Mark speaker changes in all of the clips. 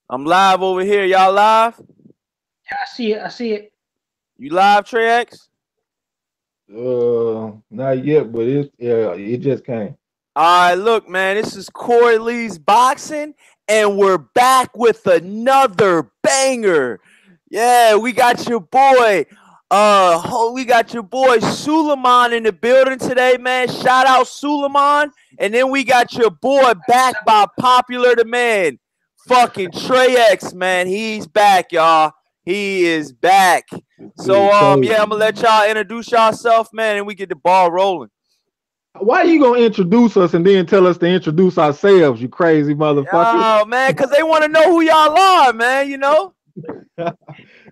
Speaker 1: I'm live over here. Y'all live?
Speaker 2: Yeah, I see it. I see it.
Speaker 1: You live, Trey X?
Speaker 3: Not yet, but it just came.
Speaker 1: All right, look, man. This is Corey Lee's Boxing, and we're back with another banger. Yeah, we got your boy. We got your boy Suleiman in the building today, man. Shout out Suleiman. And then we got your boy back by popular demand. Fucking Trey X, man. He's back, y'all. He is back.
Speaker 3: This
Speaker 1: So
Speaker 3: dude crazy,
Speaker 1: yeah, I'm gonna let
Speaker 3: man.
Speaker 1: y'all introduce yourself, man, and we get the ball rolling.
Speaker 3: Why you gonna introduce us and then tell us to introduce ourselves? You crazy motherfucker!
Speaker 1: Oh man, cause they want to know who y'all are, man. You know.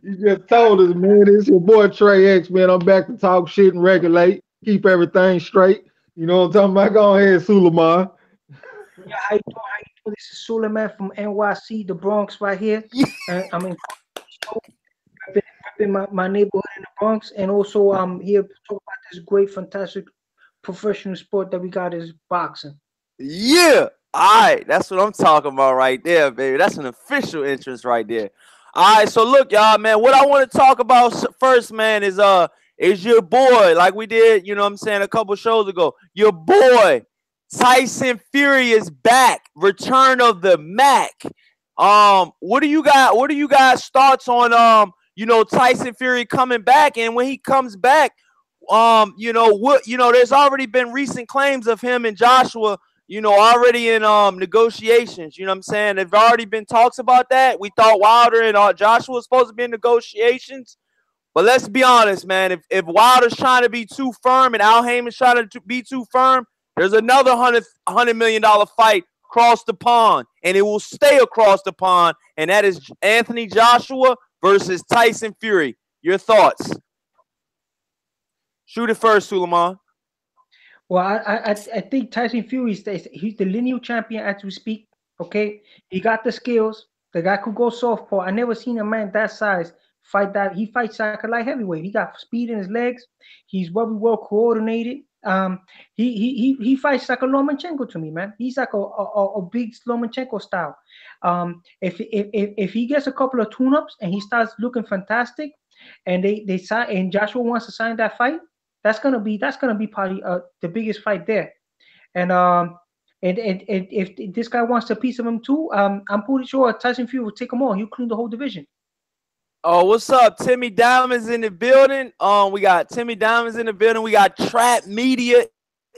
Speaker 3: You just told us, man. It's your boy Trey X, man. I'm back to talk shit and regulate, keep everything straight. You know what I'm talking about? Go ahead, Suleiman.
Speaker 2: Yeah, how you doing? How you doing? This is Suleiman from NYC, the Bronx, right here. And I'm in repping my neighborhood in the Bronx, and also I'm here to talk about this great, fantastic professional sport that we got is boxing.
Speaker 1: Yeah. All right, that's what I'm talking about right there, baby. That's an official entrance right there. All right, so look, y'all, man. What I want to talk about first, man, is your boy, like we did, you know what I'm saying, a couple shows ago. Your boy Tyson Fury is back. Return of the Mac. What do you got? What do you guys thoughts on Tyson Fury coming back? And when he comes back, there's already been recent claims of him and Joshua, already in negotiations. You know what I'm saying? There've already been talks about that. We thought Wilder and Joshua was supposed to be in negotiations. But let's be honest, man. If Wilder's trying to be too firm and Al Heyman's trying to be too firm, there's another $100 million fight across the pond, and it will stay across the pond, and that is Anthony Joshua versus Tyson Fury. Your thoughts? Shoot it first, Suleiman.
Speaker 2: Well, I think Tyson Fury he's the lineal champion as we speak. Okay, he got the skills. The guy could go southpaw. I never seen a man that size fight that. He fights like a light heavyweight. He got speed in his legs. He's very well coordinated. He fights like a Lomachenko to me, man. He's like a big Lomachenko style. If he gets a couple of tune-ups and he starts looking fantastic, and they sign and Joshua wants to sign that fight, that's gonna be probably the biggest fight there. And if this guy wants a piece of him too, I'm pretty sure Tyson Fury will take him on. He'll clean the whole division.
Speaker 1: Oh, what's up? Timmy Diamonds in the building. We got Timmy Diamonds in the building. We got Trap Media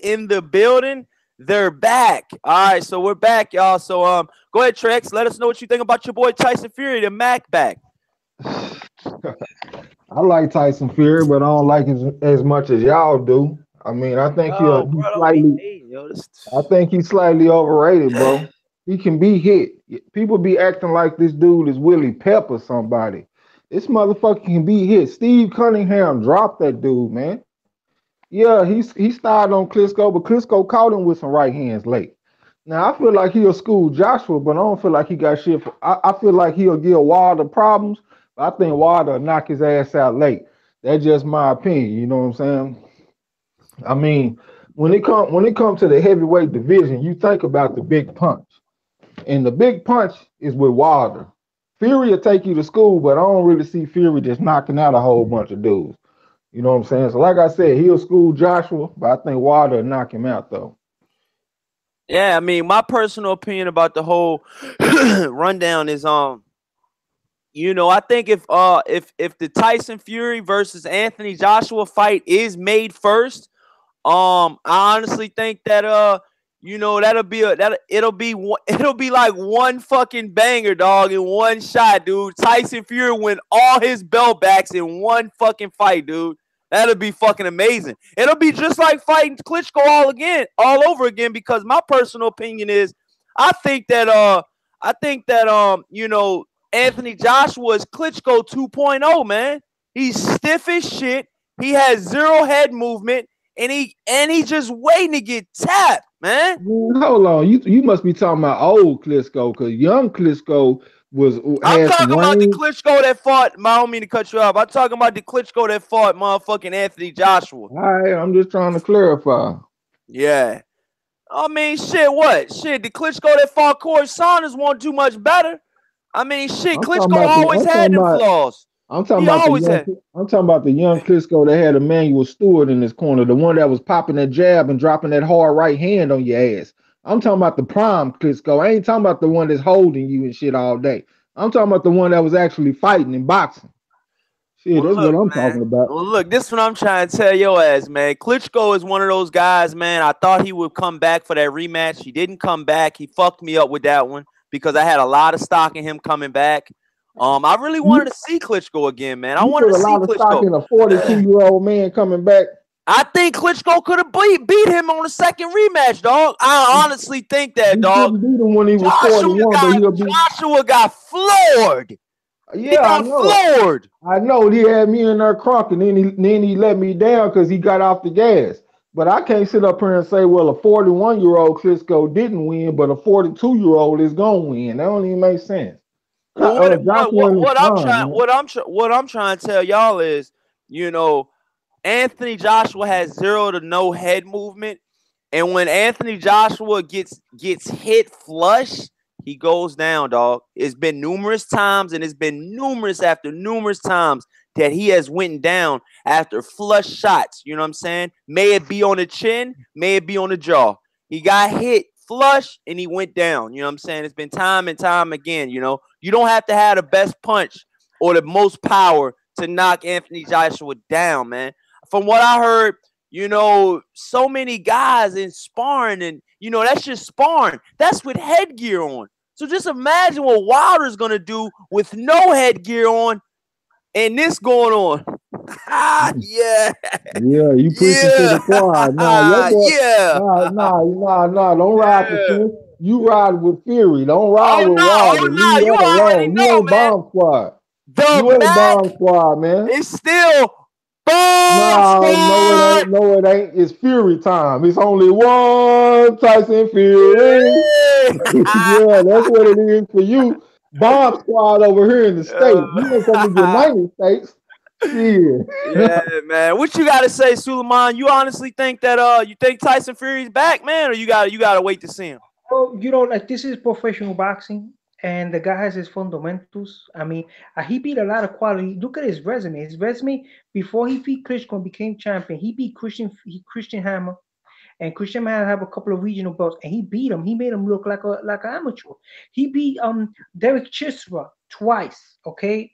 Speaker 1: in the building. They're back. All right, so we're back, y'all. So go ahead, Trex. Let us know what you think about your boy Tyson Fury, the Mac back.
Speaker 3: I like Tyson Fury, but I don't like him as much as y'all do. I mean,
Speaker 1: Yo, bro, don't be hating, yo.
Speaker 3: I think he's slightly overrated, bro. He can be hit. People be acting like this dude is Willie Pep or somebody. This motherfucker can be hit. Steve Cunningham dropped that dude, man. Yeah, he started on Klitschko, but Klitschko caught him with some right hands late. Now I feel like he'll school Joshua, but I don't feel like he got shit for. I feel like he'll give Wilder problems, but I think Wilder will knock his ass out late. That's just my opinion. You know what I'm saying? I mean, when it comes to the heavyweight division, you think about the big punch, and the big punch is with Wilder. Fury will take you to school, but I don't really see Fury just knocking out a whole bunch of dudes. You know what I'm saying? So, like I said, he'll school Joshua, but I think Wilder will knock him out though.
Speaker 1: Yeah, I mean, my personal opinion about the whole rundown is I think if the Tyson Fury versus Anthony Joshua fight is made first, I honestly think that that'll be it'll be like one fucking banger, dog, in one shot, dude. Tyson Fury win all his belt backs in one fucking fight, dude. That'll be fucking amazing. It'll be just like fighting Klitschko all over again. Because my personal opinion is, I think that Anthony Joshua is Klitschko 2.0, man. He's stiff as shit. He has zero head movement, and he just waiting to get tapped, man.
Speaker 3: Man, hold on, you must be talking about old Klitschko, because young Klitschko was
Speaker 1: I'm
Speaker 3: had some
Speaker 1: talking about the
Speaker 3: range.
Speaker 1: Klitschko that fought. I don't mean to cut you off. I'm talking about the Klitschko that fought motherfucking Anthony Joshua.
Speaker 3: All right, I'm just trying to clarify.
Speaker 1: Yeah. I mean, shit, what? Shit, the Klitschko that fought Corey Saunders won't do much better. I mean, shit,
Speaker 3: I'm talking
Speaker 1: Klitschko
Speaker 3: about the.
Speaker 1: always had them flaws.
Speaker 3: I'm talking
Speaker 1: He
Speaker 3: about the
Speaker 1: always
Speaker 3: young.
Speaker 1: had.
Speaker 3: I'm talking about the young Klitschko that had Emmanuel Stewart in his corner, the one that was popping that jab and dropping that hard right hand on your ass. I'm talking about the prime Klitschko. I ain't talking about the one that's holding you and shit all day. I'm talking about the one that was actually fighting and boxing. Shit,
Speaker 1: Well,
Speaker 3: that's
Speaker 1: look,
Speaker 3: what I'm
Speaker 1: man.
Speaker 3: talking about.
Speaker 1: Well, look, this is what I'm trying to tell your ass, man. Klitschko is one of those guys, man. I thought he would come back for that rematch. He didn't come back. He fucked me up with that one because I had a lot of stock in him coming back. I really wanted
Speaker 3: You,
Speaker 1: to see Klitschko again, man. I
Speaker 3: you
Speaker 1: wanted
Speaker 3: put
Speaker 1: to
Speaker 3: a
Speaker 1: see
Speaker 3: lot of stock
Speaker 1: Klitschko.
Speaker 3: in a 42-year-old man coming back.
Speaker 1: I think Klitschko could have beat him on the second rematch, dog. I honestly think that,
Speaker 3: He
Speaker 1: dog.
Speaker 3: couldn't beat him when he was
Speaker 1: Joshua
Speaker 3: 41, but
Speaker 1: got
Speaker 3: he'll be.
Speaker 1: Joshua got floored. He
Speaker 3: Yeah, I
Speaker 1: got
Speaker 3: know.
Speaker 1: floored.
Speaker 3: I know he had me in there crunk, and then he let me down because he got off the gas. But I can't sit up here and say, well, a 41-year-old Klitschko didn't win, but a 42-year-old is gonna win. That don't even make sense.
Speaker 1: Well,
Speaker 3: Joshua in his prime, man.
Speaker 1: what I'm trying to tell y'all is, you know, Anthony Joshua has zero to no head movement, and when Anthony Joshua gets hit flush, he goes down, dog. It's been numerous times, and it's been numerous after numerous times that he has went down after flush shots. You know what I'm saying? May it be on the chin, may it be on the jaw. He got hit flush and he went down. You know what I'm saying? It's been time and time again. You know, you don't have to have the best punch or the most power to knock Anthony Joshua down, man. From what I heard, you know, so many guys in sparring, and you know, that's just sparring. That's with headgear on. So just imagine what Wilder's gonna do with no headgear on and this going on. Yeah,
Speaker 3: Yeah, you preaching to
Speaker 1: yeah,
Speaker 3: the choir. Nah, your boy,
Speaker 1: yeah,
Speaker 3: nah. Don't ride the
Speaker 1: yeah.
Speaker 3: fence. You ride with Fury. Don't ride
Speaker 1: Oh
Speaker 3: with
Speaker 1: no,
Speaker 3: Wilder.
Speaker 1: oh
Speaker 3: Leave
Speaker 1: no, you
Speaker 3: that
Speaker 1: already
Speaker 3: alone. You
Speaker 1: know,
Speaker 3: ain't
Speaker 1: man.
Speaker 3: bomb squad. You
Speaker 1: The
Speaker 3: ain't bomb
Speaker 1: Mac
Speaker 3: squad, man.
Speaker 1: is still bomb
Speaker 3: No, it
Speaker 1: squad.
Speaker 3: ain't. No, it ain't. It's Fury time. It's only one Tyson Fury. Yeah, that's what it is for you. Bomb squad over here in the States. You ain't from the United States. Shit.
Speaker 1: Yeah, man. What you got to say, Suleiman? You honestly think that you think Tyson Fury's back, man, or you got to wait to see him?
Speaker 2: Oh, like this is professional boxing, and the guy has his fundamentals. I mean, he beat a lot of quality. Look at his resume. His resume before he beat Klitschko and became champion, he beat Christian Hammer, and Christian Man have a couple of regional belts, and he beat him. He made him look like an amateur. He beat Derek Chisora twice. Okay,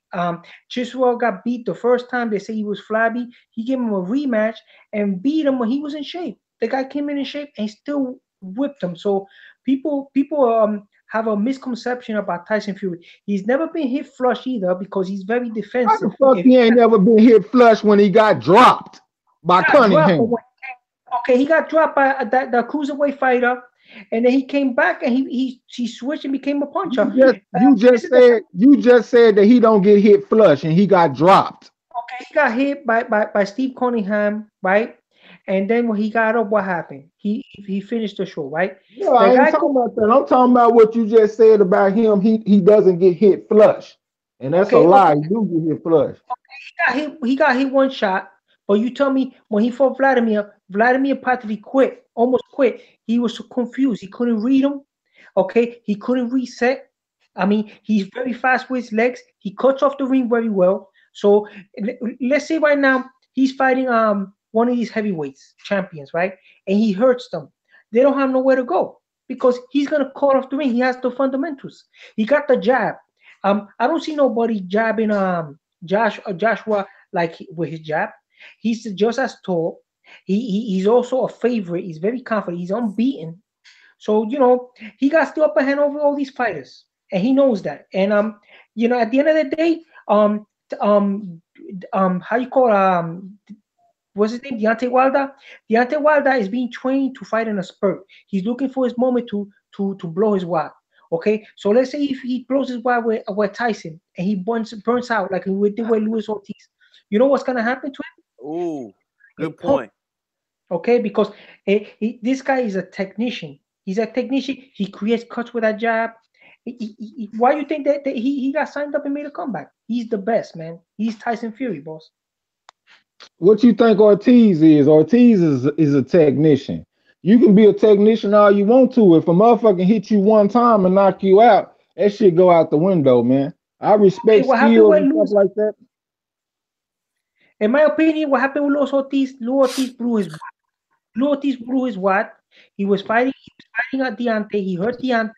Speaker 2: Chisora got beat the first time. They say he was flabby. He gave him a rematch and beat him when he was in shape. The guy came in shape and still whipped him. So people have a misconception about Tyson Fury. He's never been hit flush either because he's very
Speaker 3: How
Speaker 2: defensive.
Speaker 3: the fuck
Speaker 2: If
Speaker 3: he ain't never been hit flush when he got dropped by
Speaker 2: he got dropped,
Speaker 3: Cunningham?
Speaker 2: okay, he got dropped by the cruiserweight fighter, and then he came back and he switched and became a puncher. This is the
Speaker 3: You just said that he don't get hit flush and he got dropped.
Speaker 2: okay. He got hit by Steve Cunningham, right? And then when he got up, what happened? He finished the show, right?
Speaker 3: Yeah,
Speaker 2: The
Speaker 3: I ain't
Speaker 2: guy,
Speaker 3: talking about that. I'm talking about what you just said about him. He doesn't get hit flush, and that's a
Speaker 2: okay,
Speaker 3: lie. He do get hit flush.
Speaker 2: he got hit one shot. But you tell me when he fought Vladimir practically quit, almost quit. He was so confused. He couldn't read him. Okay, he couldn't reset. I mean, he's very fast with his legs. He cuts off the ring very well. So let's say right now he's fighting one of these heavyweights champions, right? And he hurts them. They don't have nowhere to go because he's gonna cut off the ring. He has the fundamentals. He got the jab. I don't see nobody jabbing Joshua like with his jab. He's just as tall. He's also a favorite. He's very confident. He's unbeaten. So he got the upper hand over all these fighters, and he knows that. And at the end of the day, how you call what's his name? Deontay Wilder. Deontay Wilder is being trained to fight in a spurt. He's looking for his moment to blow his wad. Okay, so let's say if he blows his wad with Tyson and he burns out like he did with Luis Ortiz, you know what's gonna happen to him?
Speaker 1: Ooh,
Speaker 2: Get
Speaker 1: good
Speaker 2: pumped.
Speaker 1: point.
Speaker 2: Okay, because this guy is a technician. He's a technician. He creates cuts with that jab. Why do you think that he got signed up and made a comeback? He's the best, man. He's Tyson Fury, boss.
Speaker 3: What you think Ortiz is? Ortiz is a technician. You can be a technician all you want to. If a motherfucker hit you one time and knock you out, that shit go out the window, man. I
Speaker 2: Okay,
Speaker 3: respect
Speaker 2: what happened
Speaker 3: skills
Speaker 2: with
Speaker 3: and stuff
Speaker 2: Luis?
Speaker 3: like that.
Speaker 2: In my opinion, what happened with Luis Ortiz? Luis Ortiz blew his Luis Ortiz blew his what? He was fighting at Deontay. He hurt Deontay.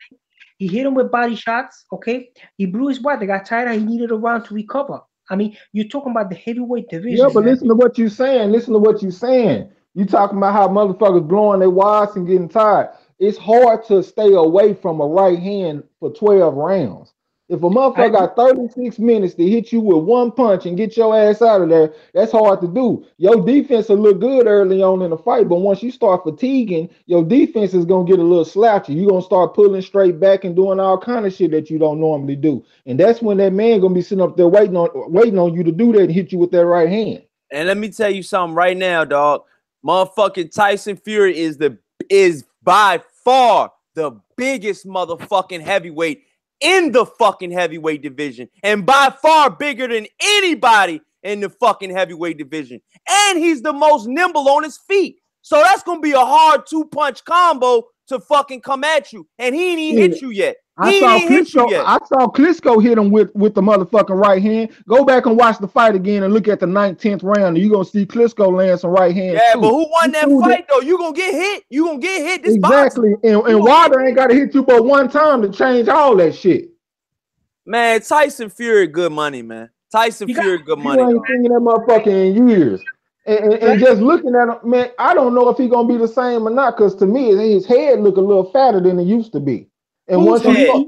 Speaker 2: He hit him with body shots. Okay, he blew his what? They got tired. He needed a round to recover. I mean, you're talking about the heavyweight
Speaker 3: Yeah,
Speaker 2: division,
Speaker 3: but
Speaker 2: man.
Speaker 3: listen to what you're saying. Listen to what you're saying. You talking about how motherfuckers blowing their wads and getting tired. It's hard to stay away from a right hand for 12 rounds. If a
Speaker 2: I
Speaker 3: motherfucker got 36 minutes to hit you with one punch and get your ass out of there, that's hard to do. Your defense will look good early on in the fight, but once you start fatiguing, your defense is gonna get a little slouchy. You're gonna start pulling straight back and doing all kind of shit that you don't normally do. And that's when that man gonna be sitting up there waiting on you to do that and hit you with that right hand.
Speaker 1: And let me tell you something right now, dog. Motherfucking Tyson Fury is by far the biggest motherfucking heavyweight in the fucking heavyweight division, and by far bigger than anybody in the fucking heavyweight division. And he's the most nimble on his feet. So that's gonna be a hard 2-punch combo to fucking come at you. And he ain't even hit you yet.
Speaker 3: I
Speaker 1: He ain't
Speaker 3: saw
Speaker 1: even hit you
Speaker 3: Klitschko.
Speaker 1: yet.
Speaker 3: I saw Klitschko hit him with the motherfucking right hand. Go back and watch the fight again and look at the 19th round, and you're gonna see Klitschko land some right hands
Speaker 1: Yeah, but
Speaker 3: too.
Speaker 1: who won
Speaker 3: This
Speaker 1: that
Speaker 3: dude
Speaker 1: fight though? You gonna get hit. You gonna get hit. This boxing.
Speaker 3: exactly, and
Speaker 1: You gonna
Speaker 3: Wilder
Speaker 1: get
Speaker 3: ain't got to hit you but one time to change all that shit.
Speaker 1: Man, Tyson Fury, good money, man. Tyson
Speaker 2: You got
Speaker 1: Fury, good
Speaker 3: You
Speaker 1: money,
Speaker 3: ain't
Speaker 1: dog.
Speaker 3: seen that motherfucker in years. And just looking at him, man, I don't know if he gonna be the same or not. Because to me, his head look a little fatter than it used to be. And
Speaker 1: Who's
Speaker 3: once you
Speaker 1: head?
Speaker 3: start,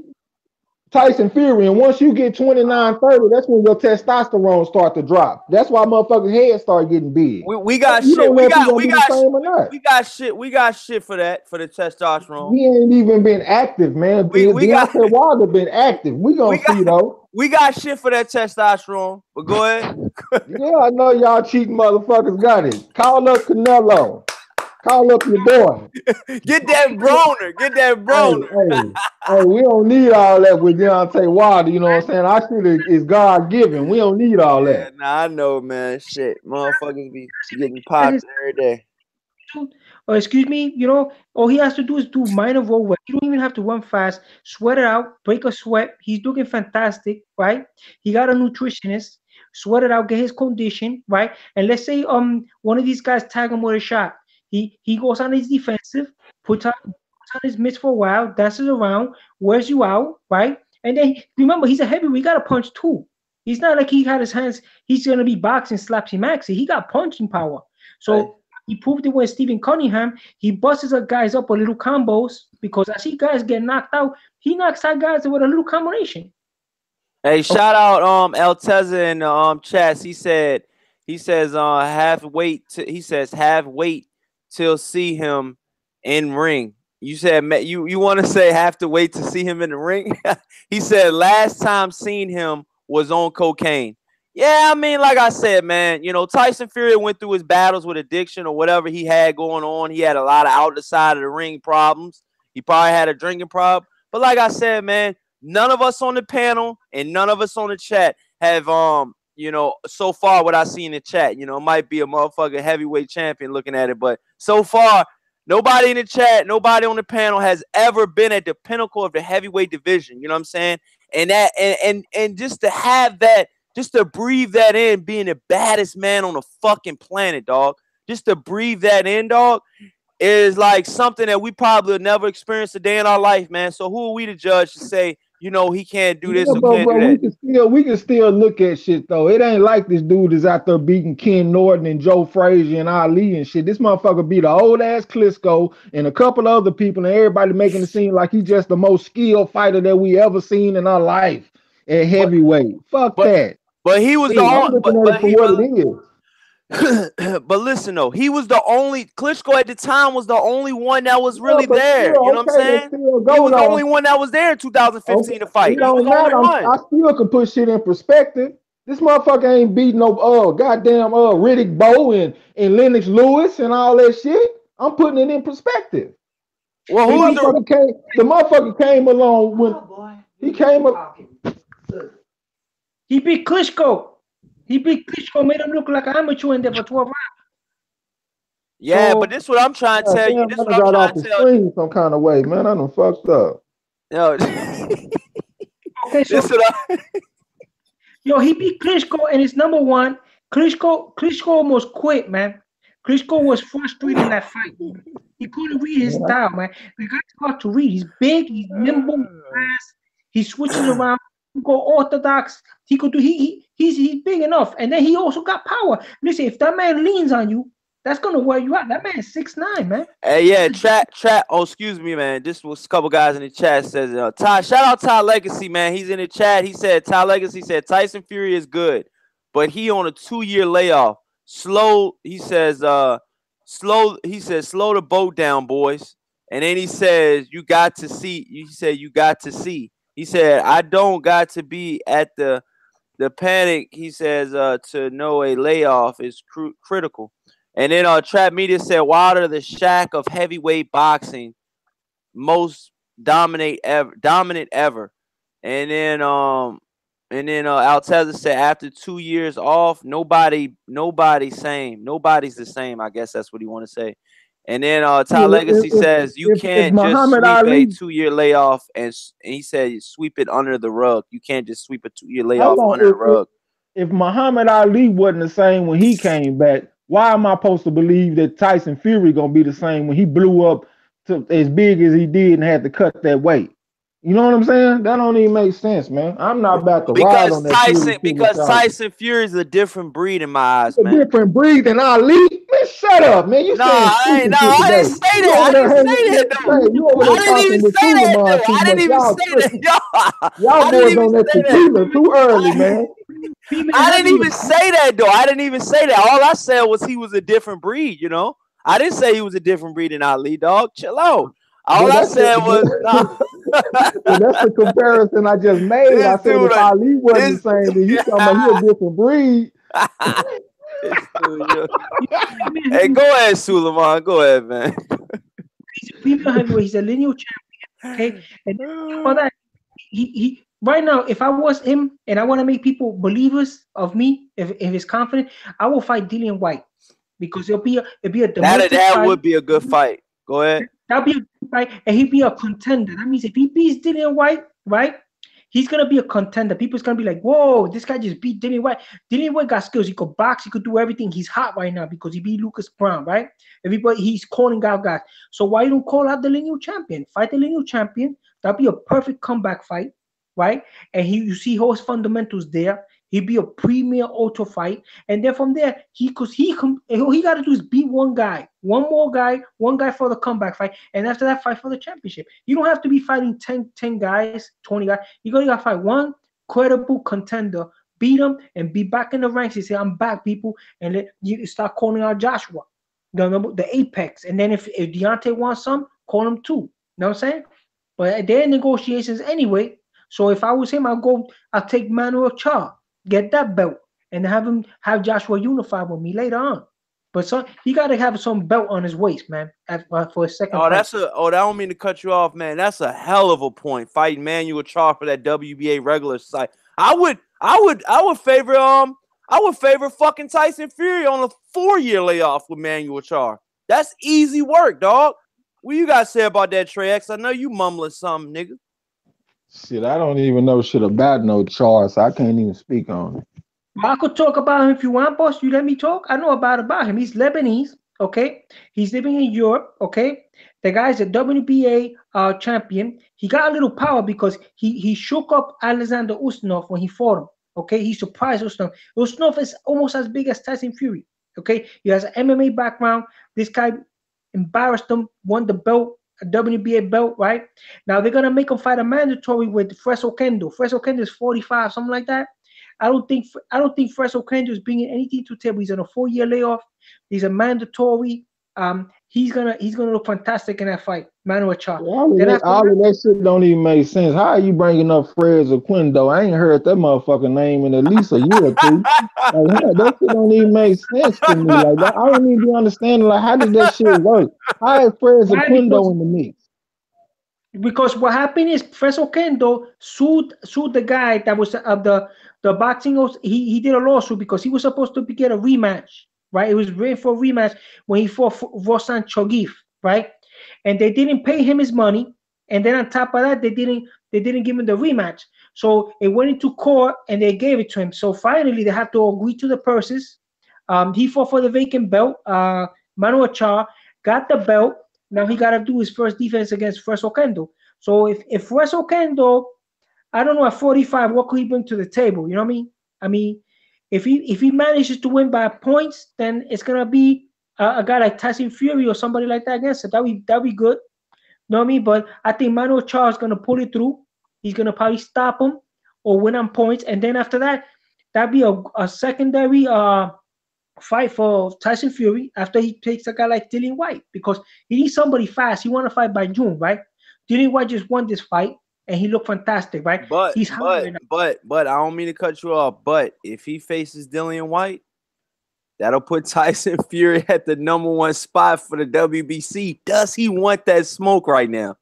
Speaker 3: Tyson Fury, and once you get 29, 30, that's when your testosterone start to drop. That's why motherfuckers' heads start getting big.
Speaker 1: We got
Speaker 3: You
Speaker 1: shit.
Speaker 3: don't know if he gonna be the same or not.
Speaker 1: We got shit for that, for the testosterone.
Speaker 3: He ain't even been active, man.
Speaker 1: We got
Speaker 3: Deontay Wilder been active. We
Speaker 1: we
Speaker 3: gonna
Speaker 1: got
Speaker 3: see though.
Speaker 1: we got shit for that testosterone. But go ahead.
Speaker 3: Yeah, I know y'all cheating motherfuckers got it. Call up Canelo. Call up your boy.
Speaker 1: Get that Broner. Get that Broner.
Speaker 3: Hey, we don't need all that with Deontay Wilder. You know what I'm saying? Our shit is God given. We don't need all
Speaker 1: Yeah,
Speaker 3: that.
Speaker 1: nah, I know, man. Shit. Motherfuckers be getting
Speaker 2: that
Speaker 1: popped
Speaker 2: his
Speaker 1: every day.
Speaker 2: or excuse me, all he has to do is do minor roll work. You don't even have to run fast. Sweat it out, break a sweat. He's looking fantastic, right? He got a nutritionist. Sweat it out, get his condition, right? And let's say one of these guys tag him with a shot. He goes on his defensive, puts on his mitts for a while, dances around, wears you out, right? And then remember, he's a heavyweight. He got a punch too. He's not like he had his hands. He's gonna be boxing slapsy maxi. He got punching power.
Speaker 1: Right.
Speaker 2: So he proved it with Stephen Cunningham. He busts his guys up with little combos because I see guys get knocked out. He knocks out guys with a little combination.
Speaker 1: Hey, shout out El Teza in the chats. He says have wait till see him in ring. You said you want to say have to wait to see him in the ring? He said last time seen him was on cocaine. Yeah, I mean, like I said, man, Tyson Fury went through his battles with addiction or whatever he had going on. He had a lot of out the side of the ring problems. He probably had a drinking problem. But like I said, man, none of us on the panel and none of us on the chat have so far what I see in the chat, it might be a motherfucking heavyweight champion looking at it, but so far nobody in the chat, nobody on the panel has ever been at the pinnacle of the heavyweight division. You know what I'm saying? And that and just to have that, just to breathe that in, being the baddest man on the fucking planet, dog. Just to breathe that in, dog, is like something that we probably will never experience a day in our life, man. So who are we to judge to say, he can't do this
Speaker 3: Yeah,
Speaker 1: or
Speaker 3: but
Speaker 1: can't
Speaker 3: bro,
Speaker 1: do that?
Speaker 3: we can still look at shit though. It ain't like this dude is out there beating Ken Norton and Joe Frazier and Ali and shit. This motherfucker beat a old ass Klitschko and a couple of other people, and everybody making it seem like he's just the most skilled fighter that we ever seen in our life at
Speaker 1: But
Speaker 3: heavyweight. Fuck
Speaker 1: but
Speaker 3: that.
Speaker 1: but he was the
Speaker 3: I'm
Speaker 1: only,
Speaker 3: looking at it for what it is.
Speaker 1: but listen though, he was the only Klitschko at the time was the only one that was
Speaker 3: Yeah,
Speaker 1: really
Speaker 3: but
Speaker 1: there. You know
Speaker 3: still,
Speaker 1: what I'm
Speaker 3: okay, let's
Speaker 1: saying?
Speaker 3: still
Speaker 1: He
Speaker 3: go
Speaker 1: was the
Speaker 3: though.
Speaker 1: only one that was there in 2015
Speaker 3: Okay,
Speaker 1: to fight.
Speaker 3: it
Speaker 1: He was
Speaker 3: don't
Speaker 1: the only
Speaker 3: matter.
Speaker 1: one.
Speaker 3: I still can put shit in perspective. This motherfucker ain't beating no goddamn Riddick Bowe and Lennox Lewis and all that shit. I'm putting it in perspective.
Speaker 1: Well,
Speaker 3: The
Speaker 1: who's the
Speaker 3: motherfucker came along when he came up.
Speaker 2: He beat Klitschko. Made him look like an amateur in there for 12 rounds.
Speaker 1: Yeah, but
Speaker 2: So
Speaker 1: this is what I'm trying to
Speaker 3: God
Speaker 1: tell you.
Speaker 3: damn,
Speaker 1: This
Speaker 3: I
Speaker 1: is what
Speaker 3: done
Speaker 1: I'm
Speaker 3: got
Speaker 1: trying
Speaker 3: off
Speaker 1: to
Speaker 3: the
Speaker 1: tell
Speaker 3: screen some kind of way, man. I done fucked up.
Speaker 1: you.
Speaker 2: Okay, so
Speaker 1: This what I,
Speaker 2: yo, he beat Klitschko and it's number one. Klitschko almost quit, man. Klitschko was frustrated in that fight. He couldn't read his
Speaker 3: Man,
Speaker 2: style, man. The guy's hard to read. He's big, he's nimble, fast. He switches around. He go orthodox. He could do. He's big enough, and then he also got power. Listen, if that man leans on you, that's gonna wear you out. That man's 6'9", man.
Speaker 1: hey, yeah, chat. Oh, excuse me, man. This was a couple guys in the chat says, Ty, shout out Ty Legacy, man. He's in the chat. He said Ty Legacy said Tyson Fury is good, but he on a 2-year layoff. Slow. He says, slow. He says, slow the boat down, boys. And then he says, you got to see. He said, you got to see. He said, I don't got to be at the panic. He says, to know a layoff is critical. And then Trap Media said Wilder the Shaq of heavyweight boxing, most dominant ever. And then Alteza said after 2 years off, nobody's the same. I guess that's what he want to say. And then Ty Legacy says you
Speaker 3: if
Speaker 1: can't just
Speaker 3: Muhammad
Speaker 1: sweep a
Speaker 3: Ali,
Speaker 1: 2-year layoff and he said sweep it under the rug. You can't just sweep a 2-year layoff
Speaker 3: hold
Speaker 1: under
Speaker 3: on,
Speaker 1: the rug.
Speaker 3: if Muhammad Ali wasn't the same when he came back, why am I supposed to believe that Tyson Fury gonna be the same when he blew up to as big as he did and had to cut that weight? You know what I'm saying? That don't even make sense, man. I'm not about to ride on that Fury shit with y'all.
Speaker 1: Tyson Fury is a different breed in my eyes,
Speaker 3: A
Speaker 1: man.
Speaker 3: different breed than Ali. Man, shut up, man. You saying stupid shit
Speaker 1: I didn't
Speaker 3: today.
Speaker 1: say
Speaker 3: You
Speaker 1: that.
Speaker 3: over
Speaker 1: I
Speaker 3: there
Speaker 1: didn't
Speaker 3: hanging,
Speaker 1: say that though.
Speaker 3: man, you over there
Speaker 1: I didn't
Speaker 3: talking
Speaker 1: even
Speaker 3: with
Speaker 1: say that
Speaker 3: Suleiman
Speaker 1: though.
Speaker 3: too
Speaker 1: I
Speaker 3: much.
Speaker 1: didn't even
Speaker 3: Y'all
Speaker 1: say
Speaker 3: tripping.
Speaker 1: that.
Speaker 3: Y'all
Speaker 1: I didn't
Speaker 3: boys
Speaker 1: even
Speaker 3: on that
Speaker 1: say that.
Speaker 3: tequila too early, man.
Speaker 1: I didn't even say that though. I didn't even say that. All I said was he was a different breed, you know? I didn't say he was a different breed than Ali, dog. Chill out. All
Speaker 3: But
Speaker 1: I
Speaker 3: that's
Speaker 1: said was, nah.
Speaker 3: but that's the comparison I just made. I
Speaker 1: This
Speaker 3: said if
Speaker 1: dude,
Speaker 3: Ali wasn't the
Speaker 1: this,
Speaker 3: same, then you talking about he a different breed.
Speaker 1: this dude, hey, go ahead, Suleiman. Go ahead, man.
Speaker 2: He's a female heavyweight. He's a lineal champion. Okay, and for that, he right now, if I was him and I want to make people believers of me, if he's confident, I will fight Dillian White because it'll be a domestic
Speaker 1: That
Speaker 2: fight.
Speaker 1: would be a good fight. Go ahead.
Speaker 2: That'll be a good fight, and he'll be a contender. That means if he beats Dillian White, right, he's gonna be a contender. People's gonna be like, "Whoa, this guy just beat Dillian White." Dillian White got skills. He could box. He could do everything. He's hot right now because he beat Lucas Brown, right? Everybody, he's calling out guys. So why you don't call out the lineal champion? Fight the lineal champion. That'd be a perfect comeback fight, right? And you see his fundamentals there. He'd be a premier auto fight, and then from there, all he got to do is beat one guy, one guy for the comeback fight, and after that, fight for the championship. You don't have to be fighting 10 guys, 20 guys. You got to fight one credible contender, beat him, and be back in the ranks. You say, "I'm back, people," and then you start calling out Joshua, the apex. And then if Deontay wants some, call him too. You know what I'm saying? But they're in negotiations anyway. So if I was him, I'll take Manuel Charr, get that belt, and have Joshua unified with me later on. But he got to have some belt on his waist, man, for a second fight.
Speaker 1: I don't mean to cut you off, man. That's a hell of a point. Fighting Manuel Charr for that WBA regular site. I would favor fucking Tyson Fury on a 4-year layoff with Manuel Charr. That's easy work, dog. What you got to say about that, Trey X? I know you mumbling something, nigga.
Speaker 3: Shit, I don't even know shit about no Charles. So I can't even speak on it.
Speaker 2: Well, I could talk about him if you want, boss. You let me talk. I know about him. He's Lebanese, okay? He's living in Europe, okay? The guy's a WBA champion. He got a little power because he shook up Alexander Usmanov when he fought him, okay? He surprised Usmanov. Usmanov is almost as big as Tyson Fury, okay? He has an MMA background. This guy embarrassed him, won the belt, a WBA belt, right? Now they're gonna make him fight a mandatory with Fresno Kendo. Fresno Kendo is 45, something like that. I don't think Fresno Kendo is bringing anything to the table. He's on a 4-year layoff. He's a mandatory. He's gonna look fantastic in that fight, Manuel Charr.
Speaker 3: All of that shit don't even make sense. How are you bringing up Fred Zaquindo? I ain't heard that motherfucking name in at least a year or two. Like, that shit don't even make sense to me. Like that, I don't even be understanding. Like, how does that shit work? How is Fred Zaquindo in the mix?
Speaker 2: Because what happened is Fresno Kendo sued the guy that was of the boxing. He did a lawsuit because he was supposed to get a rematch, right? It was written for a rematch when he fought Vosan Chogif, right? And they didn't pay him his money. And then on top of that, they didn't they didn't give him the rematch. So it went into court and they gave it to him. So finally, they have to agree to the purses. He fought for the vacant belt. Manuel Char got the belt. Now he got to do his first defense against Fresh Okendo. So if Fresh Okendo, I don't know, at 45, what could he bring to the table? You know what I mean? I mean, if he manages to win by points, then it's gonna be a guy like Tyson Fury or somebody like that against him. That be good. You know what I mean? But I think Manuel Charles is gonna pull it through. He's gonna probably stop him or win on points, and then after that, that'd be a secondary fight for Tyson Fury after he takes a guy like Dillian White because he needs somebody fast. He want to fight by June, right? Dillian White just won this fight and he looked fantastic, right?
Speaker 1: But
Speaker 2: He's hungry
Speaker 1: but
Speaker 2: right now.
Speaker 1: but I don't mean to cut you off. But if he faces Dillian White, that'll put Tyson Fury at the #1 spot for the WBC. Does he want that smoke right now?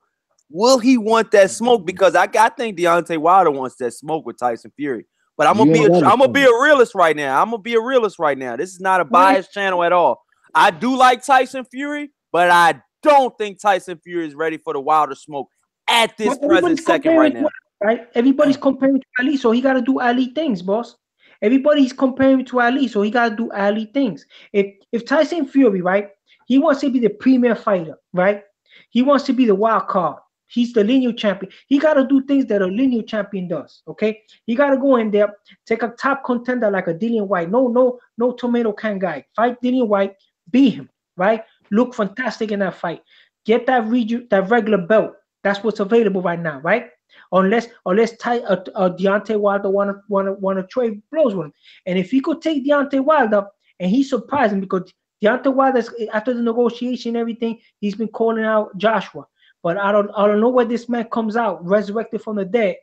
Speaker 1: Will he want that smoke? Because I think Deontay Wilder wants that smoke with Tyson Fury. But I'm gonna be a realist right now. I'm gonna be a realist right now. This is not a biased channel at all. I do like Tyson Fury, but I don't think Tyson Fury is ready for the Wilder smoke at this present second right now.
Speaker 2: Right? Everybody's comparing to Ali, so he got to do Ali things, boss. Everybody's comparing to Ali, so he got to do Ali things. If Tyson Fury, right, he wants to be the premier fighter, right? He wants to be the wild card. He's the lineal champion. He got to do things that a lineal champion does. Okay, he got to go in there, take a top contender like a Dillian White. No tomato can guy. Fight Dillian White, beat him. Right, look fantastic in that fight. Get that regular belt. That's what's available right now, right? Unless Deontay Wilder wanna trade blows with him, and if he could take Deontay Wilder and he surprised him because Deontay Wilder after the negotiation and everything, he's been calling out Joshua. But I don't know where this man comes out resurrected from the dead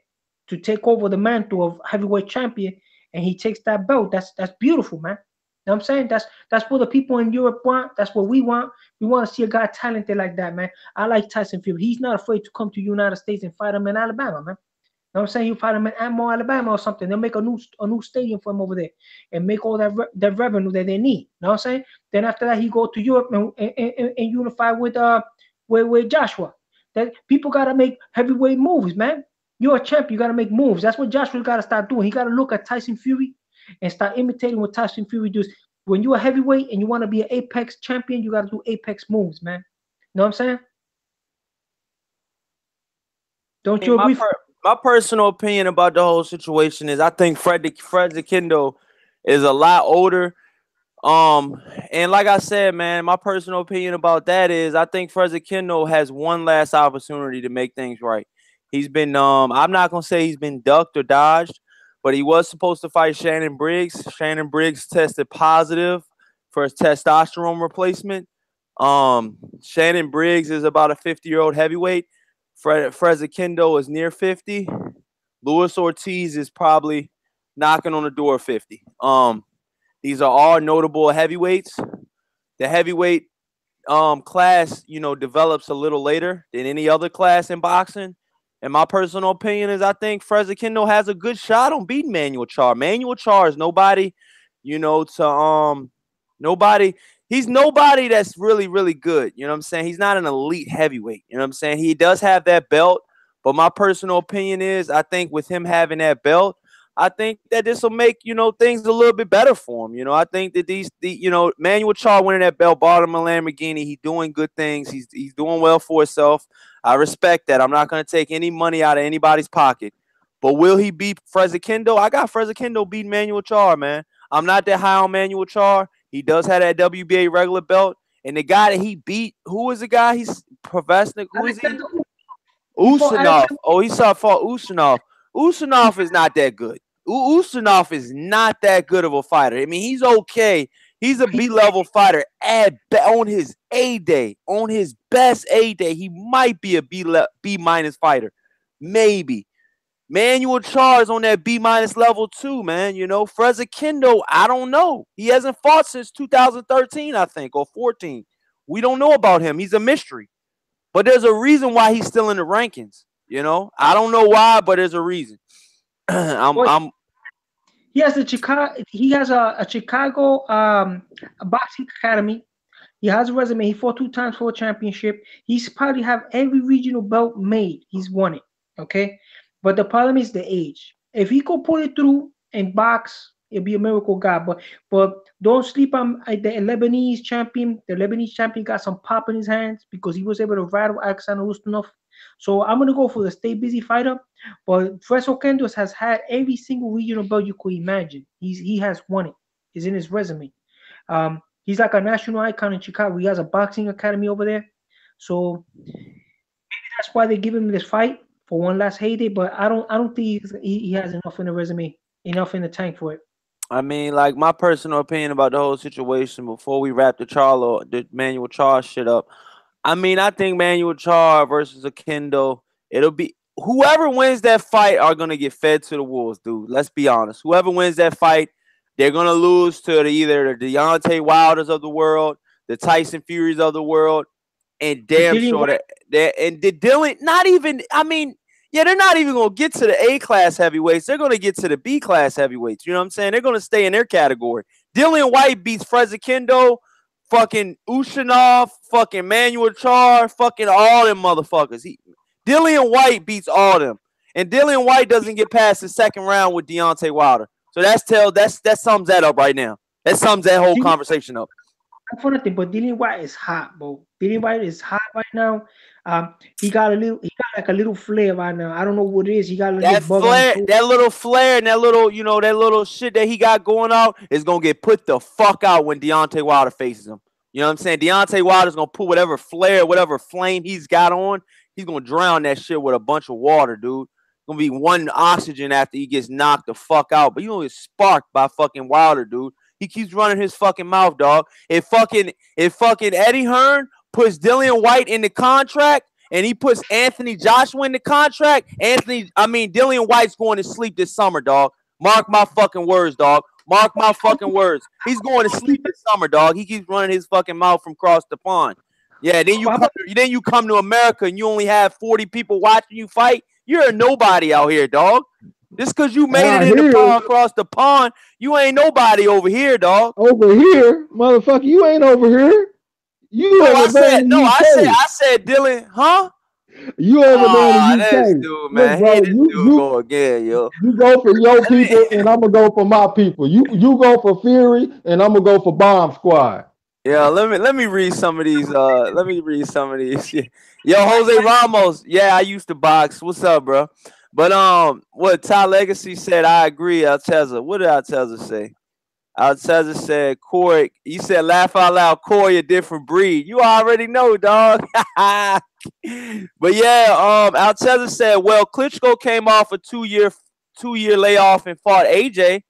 Speaker 2: to take over the mantle of heavyweight champion, and he takes that belt. That's beautiful, man. You know what I'm saying? That's what the people in Europe want. That's what we want. We want to see a guy talented like that, man. I like Tyson Fury. He's not afraid to come to the United States and fight him in Alabama, man. You know what I'm saying? You fight him in Amo, Alabama or something. They'll make a new stadium for him over there and make all that revenue that they need. You know what I'm saying? Then after that, he go to Europe and unify with Joshua. That people gotta make heavyweight moves, man. You're a champ. You gotta make moves. That's what Joshua gotta start doing. He gotta look at Tyson Fury and start imitating what Tyson Fury does. When you're a heavyweight and you want to be an Apex champion, you got to do Apex moves, man. You know what I'm saying? Don't you agree?
Speaker 1: My personal opinion about the whole situation is I think Fred Zekendo is a lot older. And like I said, man, my personal opinion about that is I think Fred Zekendo has one last opportunity to make things right. He's been I'm not gonna say he's been ducked or dodged, but he was supposed to fight Shannon Briggs. Shannon Briggs tested positive for his testosterone replacement. Shannon Briggs is about a 50-year-old heavyweight. Fred Zekendo is near 50. Luis Ortiz is probably knocking on the door of 50. These are all notable heavyweights. The heavyweight class, develops a little later than any other class in boxing. And my personal opinion is I think Fred Zekendo has a good shot on beating Manuel Char. Manuel Char is nobody, nobody. He's nobody that's really, really good. You know what I'm saying? He's not an elite heavyweight. You know what I'm saying? He does have that belt. But my personal opinion is I think with him having that belt, I think that this will make, things a little bit better for him. I think that Manuel Char winning that belt, bought him a Lamborghini. He's doing good things. He's doing well for himself. I respect that. I'm not going to take any money out of anybody's pocket. But will he beat Fred Zekendo? I got Fred Zekendo beating Manuel Char, man. I'm not that high on Manuel Char. He does have that WBA regular belt. And the guy that he beat, who is the guy? He's Professor. Who is he? Usmanov. Oh, he fought Usmanov. Usmanov is not that good. Usmanov is not that good of a fighter. I mean, he's okay. He's a B-level fighter on his A-day. On his best A-day, he might be a B-minus fighter. Maybe. Manuel Char is on that B-minus level too, man. Fred Zekendo, I don't know. He hasn't fought since 2013, I think, or 14. We don't know about him. He's a mystery. But there's a reason why he's still in the rankings. I don't know why, but there's a reason.
Speaker 2: He has a Chicago boxing academy. He has a resume. He fought 2 times for a championship. He's probably have every regional belt made. He's won it. Okay. But the problem is the age. If he could pull it through and box, it'd be a miracle god. But don't sleep on the Lebanese champion. The Lebanese champion got some pop in his hands because he was able to rattle Alexander Ustinov. So I'm gonna go for the stay busy fighter. But Fresco Kendos has had every single regional belt you could imagine. He has won it. It's in his resume. He's like a national icon in Chicago. He has a boxing academy over there. So that's why they give him this fight for one last heyday. But I don't think he has enough in the resume, enough in the tank for it.
Speaker 1: I mean, like my personal opinion about the whole situation before we wrap the Manuel Charles shit up. I mean, I think Manuel Char versus Akendo, it'll be whoever wins that fight are gonna get fed to the wolves, dude. Let's be honest. Whoever wins that fight, they're gonna lose to either the Deontay Wilders of the world, the Tyson Furies of the world, and damn
Speaker 2: Dillian
Speaker 1: sure
Speaker 2: White,
Speaker 1: and the Dylan. Not even. I mean, yeah, they're not even gonna get to the A class heavyweights. They're gonna get to the B class heavyweights. You know what I'm saying? They're gonna stay in their category. Dillian White beats Frezakendo, fucking Ushanov, fucking Manuel Char, fucking all them motherfuckers. Dillian White beats all them, and Dillian White doesn't get past the second round with Deontay Wilder. So that sums that up right now. That sums that whole conversation up.
Speaker 2: for nothing, but Dillian White is hot, bro. Dillian White is hot right now. He got like a little flare right now. I don't know what it is. He got a little
Speaker 1: That
Speaker 2: bug on his
Speaker 1: flare,
Speaker 2: shoulder.
Speaker 1: that little flare, and that little, that little shit that he got going on is gonna get put the fuck out when Deontay Wilder faces him. You know what I'm saying? Deontay Wilder's gonna put whatever flare, whatever flame he's got on, he's gonna drown that shit with a bunch of water, dude. Gonna be one oxygen after he gets knocked the fuck out. But you gonna get sparked by fucking Wilder, dude. He keeps running his fucking mouth, dog. If fucking Eddie Hearn puts Dillian White in the contract and he puts Anthony Joshua in the contract, Dillian White's going to sleep this summer, dog. Mark my fucking words, dog. Mark my fucking words. He's going to sleep this summer, dog. He keeps running his fucking mouth from across the pond. Yeah, then you come to America and you only have 40 people watching you fight. You're a nobody out here, dog. Just because you made it in the pond across the pond, you ain't nobody over here, dog.
Speaker 3: Over here, motherfucker, you ain't over here. You
Speaker 1: No,
Speaker 3: over there in the UK.
Speaker 1: I said, Dylan, huh?
Speaker 3: You over there in the UK.
Speaker 1: This dude, man.
Speaker 3: Look, bro,
Speaker 1: Hey, this dude go again, yo.
Speaker 3: You go for your people, and I'm gonna go for my people. You go for Fury, and I'm gonna go for Bomb Squad.
Speaker 1: Yeah, let me read some of these. Let me read some of these. Yo, Jose Ramos. Yeah, I used to box. What's up, bro? But what Ty Legacy said, I agree. Alteza. What did Alteza say? Alteza said, Corey. He said, laugh out loud. Corey, a different breed. You already know, dog. But yeah, Alteza said, well, Klitschko came off a two-year layoff and fought AJ.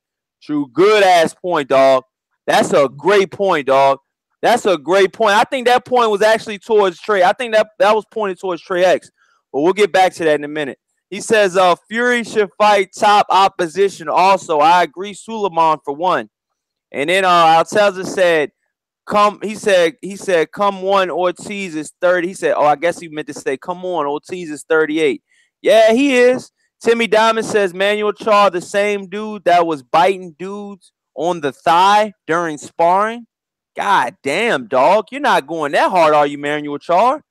Speaker 1: True, good ass point, dog. That's a great point, dog. That's a great point. I think that point was actually towards Trey. I think that was pointed towards Trey X. But we'll get back to that in a minute. He says Fury should fight top opposition also. I agree, Suleiman for one. And then Alteza said, he said, come on, Ortiz is 30. He said, I guess he meant to say, come on, Ortiz is 38. Yeah, he is. Timmy Diamond says Manuel Char, the same dude that was biting dudes on the thigh during sparring. God damn, dog. You're not going that hard, are you, Manuel Char?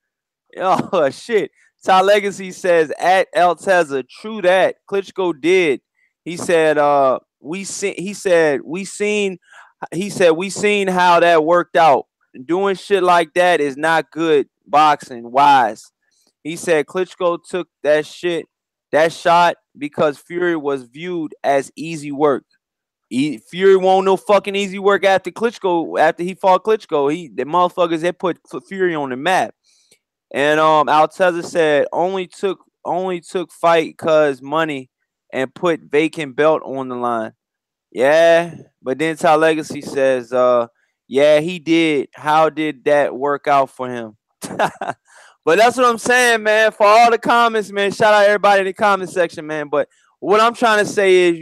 Speaker 1: Oh, shit. Ty Legacy says, at Alteza, true that. Klitschko did. He said, we seen how that worked out. Doing shit like that is not good boxing wise. He said Klitschko took that shot because Fury was viewed as easy work. Fury won't no fucking easy work after Klitschko. After he fought Klitschko, the motherfuckers they put Fury on the map. And Alteza said only took fight cause money and put vacant belt on the line. Yeah, but then Ty Legacy says, yeah, he did. How did that work out for him? But that's what I'm saying, man. For all the comments, man, shout out everybody in the comment section, man. But what I'm trying to say is,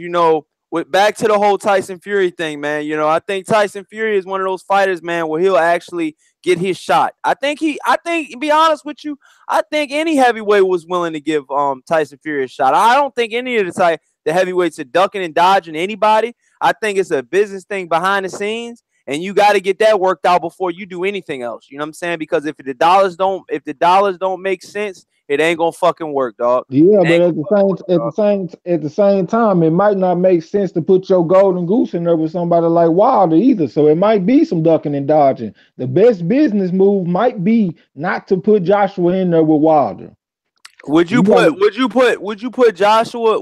Speaker 1: back to the whole Tyson Fury thing, man. I think Tyson Fury is one of those fighters, man, where he'll actually get his shot. I think, to be honest with you, I think any heavyweight was willing to give Tyson Fury a shot. I don't think any of the heavyweights are ducking and dodging anybody. I think it's a business thing behind the scenes, and you got to get that worked out before you do anything else. You know what I'm saying? Because if the dollars don't make sense, it ain't gonna fucking work, dog.
Speaker 3: Yeah,
Speaker 1: It
Speaker 3: but
Speaker 1: ain't
Speaker 3: at
Speaker 1: gonna fucking work, dog.
Speaker 3: the same time, it might not make sense to put your golden goose in there with somebody like Wilder either. So it might be some ducking and dodging. The best business move might be not to put Joshua in there with Wilder.
Speaker 1: Would you put Joshua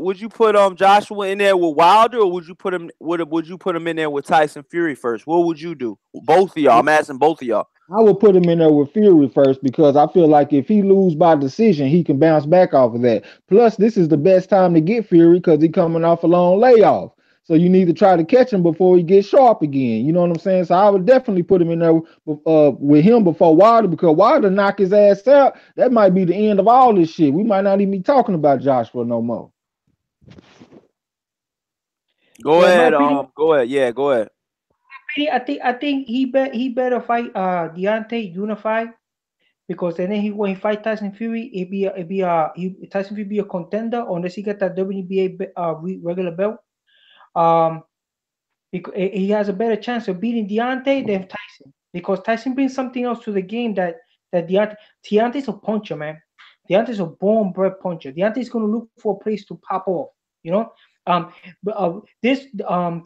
Speaker 1: in there with Wilder, or would you put him in there with Tyson Fury first? What would you do? Both of y'all. I'm asking both of y'all.
Speaker 3: I would put him in there with Fury first because I feel like if he lose by decision, he can bounce back off of that. Plus, this is the best time to get Fury because he's coming off a long layoff. So you need to try to catch him before he gets sharp again. You know what I'm saying? So I would definitely put him in there with him before Wilder because Wilder knock his ass out. That might be the end of all this shit. We might not even be talking about Joshua no more.
Speaker 1: Go ahead. Go ahead. Yeah, go ahead.
Speaker 2: I think he better fight Deontay unified because then when he fight Tyson Fury, Tyson Fury be a contender unless he get that WBA regular belt. He has a better chance of beating Deontay than Tyson because Tyson brings something else to the game that Deontay's a puncher, man. Deontay's a born bred puncher. Deontay's gonna look for a place to pop off, you know. This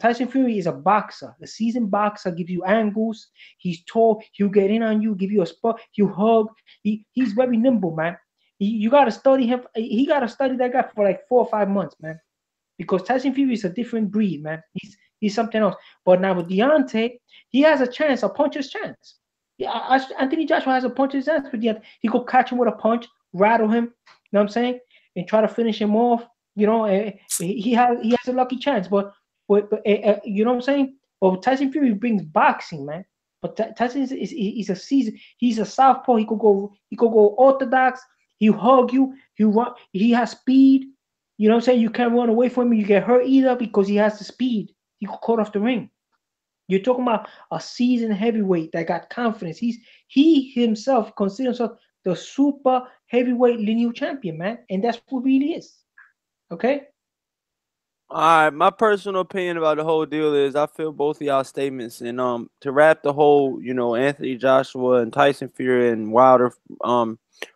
Speaker 2: Tyson Fury is a boxer, a seasoned boxer. Gives you angles. He's tall. He'll get in on you, give you a spot. He'll hug. He's very nimble, man. You gotta study him. He gotta study that guy for like 4 or 5 months, man. Because Tyson Fury is a different breed, man. He's something else. But now with Deontay, he has a chance, a puncher's chance. Yeah, Anthony Joshua has a puncher's chance with Deontay. He could catch him with a punch, rattle him. You know what I'm saying? And try to finish him off. You know, he has a lucky chance, but you know what I'm saying. But Tyson Fury brings boxing, man. But Tyson is a season. He's a southpaw. He could go orthodox. He'll hug you. He'll run. He has speed. You know what I'm saying. You can't run away from him. You get hurt either because he has the speed. He could cut off the ring. You're talking about a seasoned heavyweight that got confidence. He himself considers himself the super heavyweight lineal champion, man, and that's what really is. Okay.
Speaker 1: All right, my personal opinion about the whole deal is I feel both of y'all statements, and to wrap the whole, Anthony Joshua and Tyson Fury and Wilder,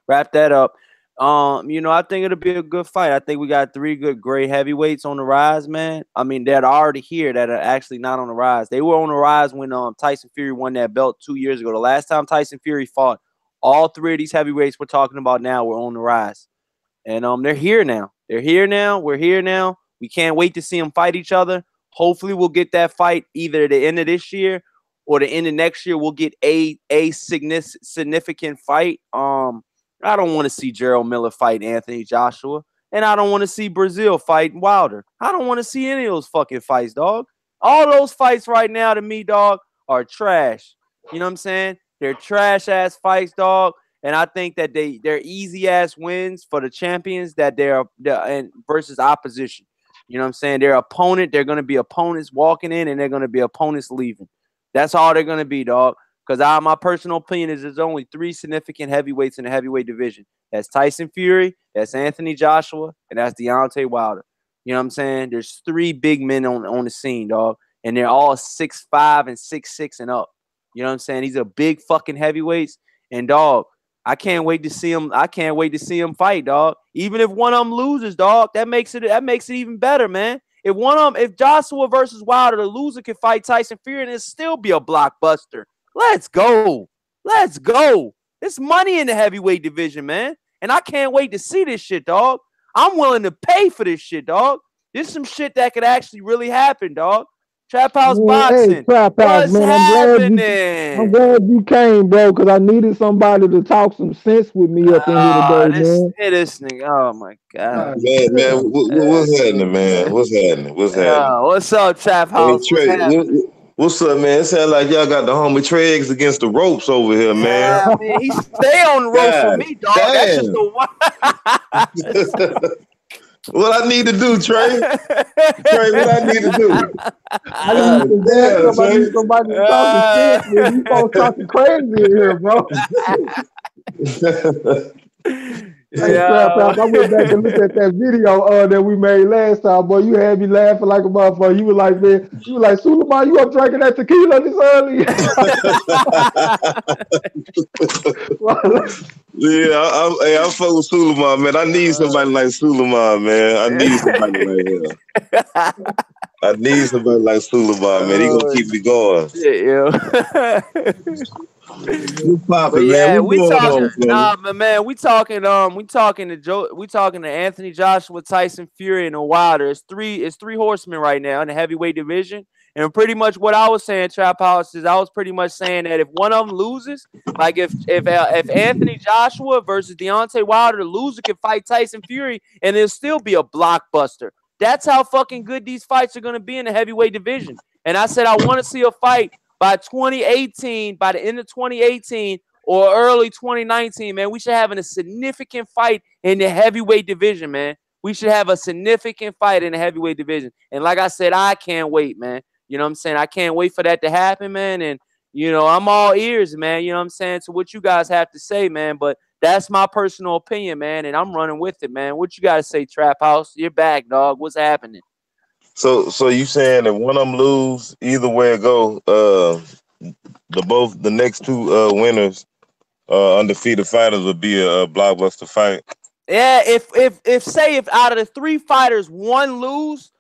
Speaker 1: wrap that up. I think it'll be a good fight. I think we got 3 good great heavyweights on the rise, man. I mean, that are already here that are actually not on the rise. They were on the rise when Tyson Fury won that belt 2 years ago. The last time Tyson Fury fought, all 3 of these heavyweights we're talking about now were on the rise, and they're here now. They're here now. We're here now. We can't wait to see them fight each other. Hopefully, we'll get that fight either at the end of this year or the end of next year. We'll get a significant fight. I don't want to see Gerald Miller fight Anthony Joshua, and I don't want to see Brazil fight Wilder. I don't want to see any of those fucking fights, dog. All those fights right now to me, dog, are trash. You know what I'm saying? They're trash-ass fights, dog. And I think that they're easy-ass wins for the champions that they're versus opposition. You know what I'm saying? Their opponent, they're going to be opponents walking in, and they're going to be opponents leaving. That's all they're going to be, dog. Because my personal opinion is there's only 3 significant heavyweights in the heavyweight division. That's Tyson Fury, that's Anthony Joshua, and that's Deontay Wilder. You know what I'm saying? There's 3 big men on the scene, dog. And they're all 6'5" and 6'6" and up. You know what I'm saying? These are big fucking heavyweights. And, dog, I can't wait to see him. I can't wait to see him fight, dog. Even if one of them loses, dog, that makes it even better, man. If Joshua versus Wilder, the loser can fight Tyson Fury, and it'll still be a blockbuster. Let's go. Let's go. There's money in the heavyweight division, man. And I can't wait to see this shit, dog. I'm willing to pay for this shit, dog. This is some shit that could actually really happen, dog. Trap House Boxing.
Speaker 3: Hey, Trap House,
Speaker 1: What's
Speaker 3: man,
Speaker 1: happening?
Speaker 3: I'm glad you came, bro, because I needed somebody to talk some sense with me up in here today, man.
Speaker 1: This nigga. Oh, my God.
Speaker 4: Man, what's happening, man? What's happening?
Speaker 1: What's up, Trap House?
Speaker 4: What's up, man? It sounds like y'all got the homie Treggs against the ropes over here, man.
Speaker 1: Yeah, man, he stay on the ropes for me, dog.
Speaker 4: Damn.
Speaker 1: That's just the one.
Speaker 4: What I need to do, Trey? Trey, what I need to do?
Speaker 3: I need somebody to talk shit, man. You folks talking crazy in here, bro. Hey, Trap
Speaker 1: Yeah.
Speaker 3: House, I went back and looked at that video that we made last time, boy. You had me laughing like a motherfucker. You were like, man, you were like, Suleiman, you up drinking that tequila this early?
Speaker 4: Yeah, I fuck with Suleiman, man. I need somebody like Suleiman, man. I need somebody like him. I need somebody like Suleiman, man. He gonna
Speaker 1: Oh
Speaker 4: keep me going.
Speaker 1: shit, yo.
Speaker 4: What's
Speaker 1: But
Speaker 4: poppin', man?
Speaker 1: yeah,
Speaker 4: What's
Speaker 1: we
Speaker 4: going
Speaker 1: talking.
Speaker 4: on,
Speaker 1: Nah,
Speaker 4: fellas?
Speaker 1: but man, we talking to Anthony Joshua, Tyson Fury, and Wilder. It's three horsemen right now in the heavyweight division. And pretty much what I was saying, Trap House, is I was pretty much saying that if one of them loses, like if Anthony Joshua versus Deontay Wilder, the loser can fight Tyson Fury, and it'll still be a blockbuster. That's how fucking good these fights are gonna be in the heavyweight division. And I said I want to see a fight by 2018, by the end of 2018 or early 2019, man. We should have a significant fight in the heavyweight division, man. We should have a significant fight in the heavyweight division. And like I said, I can't wait, man. You know what I'm saying? I can't wait for that to happen, man. And, I'm all ears, man. You know what I'm saying? To what you guys have to say, man. But that's my personal opinion, man. And I'm running with it, man. What you got to say, Trap House? You're back, dog. What's happening?
Speaker 4: So you saying if one of them lose, either way it go, the next two winners, undefeated fighters, would be a blockbuster fight.
Speaker 1: Yeah, if out of the three fighters one lose,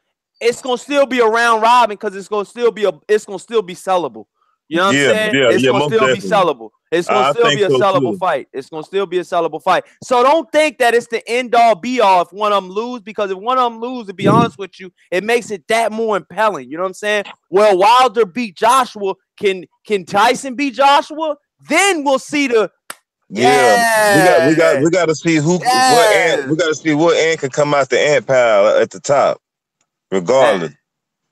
Speaker 1: it's gonna still be a round robin because it's gonna still be sellable. You know what I'm
Speaker 4: Yeah,
Speaker 1: saying?
Speaker 4: yeah,
Speaker 1: It's
Speaker 4: yeah,
Speaker 1: gonna
Speaker 4: most
Speaker 1: still be
Speaker 4: definitely.
Speaker 1: sellable. It's gonna
Speaker 4: I
Speaker 1: still
Speaker 4: think
Speaker 1: be a
Speaker 4: so
Speaker 1: sellable
Speaker 4: too.
Speaker 1: fight. It's gonna still be a sellable fight. So don't think that it's the end all be all if one of them lose, because if one of them lose, to be honest with you, it makes it that more impelling. You know what I'm saying? Well, Wilder beat Joshua. Can Tyson beat Joshua? Then we'll see the
Speaker 4: Yeah,
Speaker 1: yeah.
Speaker 4: we got to see what ant
Speaker 1: Yes.
Speaker 4: we got to see what ant can come out the ant pile at the top, regardless.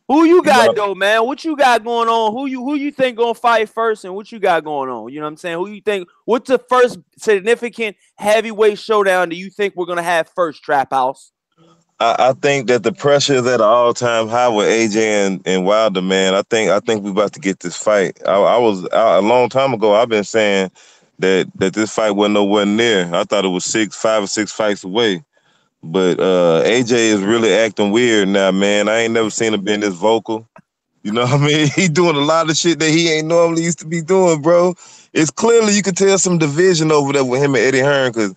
Speaker 1: Who you
Speaker 4: You
Speaker 1: got
Speaker 4: know,
Speaker 1: though, man? What you got going on? Who you think gonna fight first, and what you got going on? You know what I'm saying? Who you think? What's the first significant heavyweight showdown do you think we're gonna have first? Trap House.
Speaker 4: I think that the pressure is at an all time high with AJ and Wilder, man. I think we about to get this fight. A long time ago. I've been saying that this fight wasn't nowhere near. I thought it was 5 or 6 fights away. But AJ is really acting weird now, man. I ain't never seen him being this vocal. You know what I mean? He doing a lot of shit that he ain't normally used to be doing, bro. It's clearly you can tell some division over there with him and Eddie Hearn, because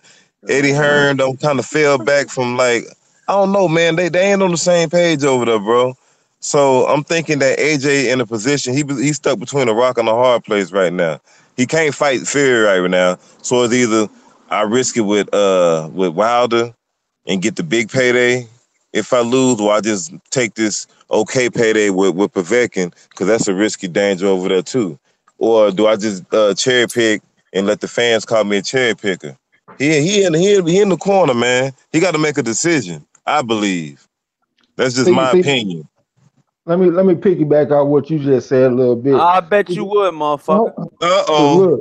Speaker 4: Eddie Hearn don't kind of fell back from, like, I don't know, man. They ain't on the same page over there, bro. So I'm thinking that AJ in a position, he's stuck between a rock and a hard place right now. He can't fight Fury right now. So it's either I risk it with Wilder and get the big payday if I lose, or I just take this okay payday with Povetkin, because that's a risky danger over there too. Or do I just cherry pick and let the fans call me a cherry picker? He in the corner, man. He got to make a decision. I believe that's just
Speaker 3: see,
Speaker 4: my
Speaker 3: see,
Speaker 4: opinion.
Speaker 3: let me piggyback on what you just said a little bit.
Speaker 1: I bet you would, motherfucker.
Speaker 3: Because
Speaker 4: Uh-oh.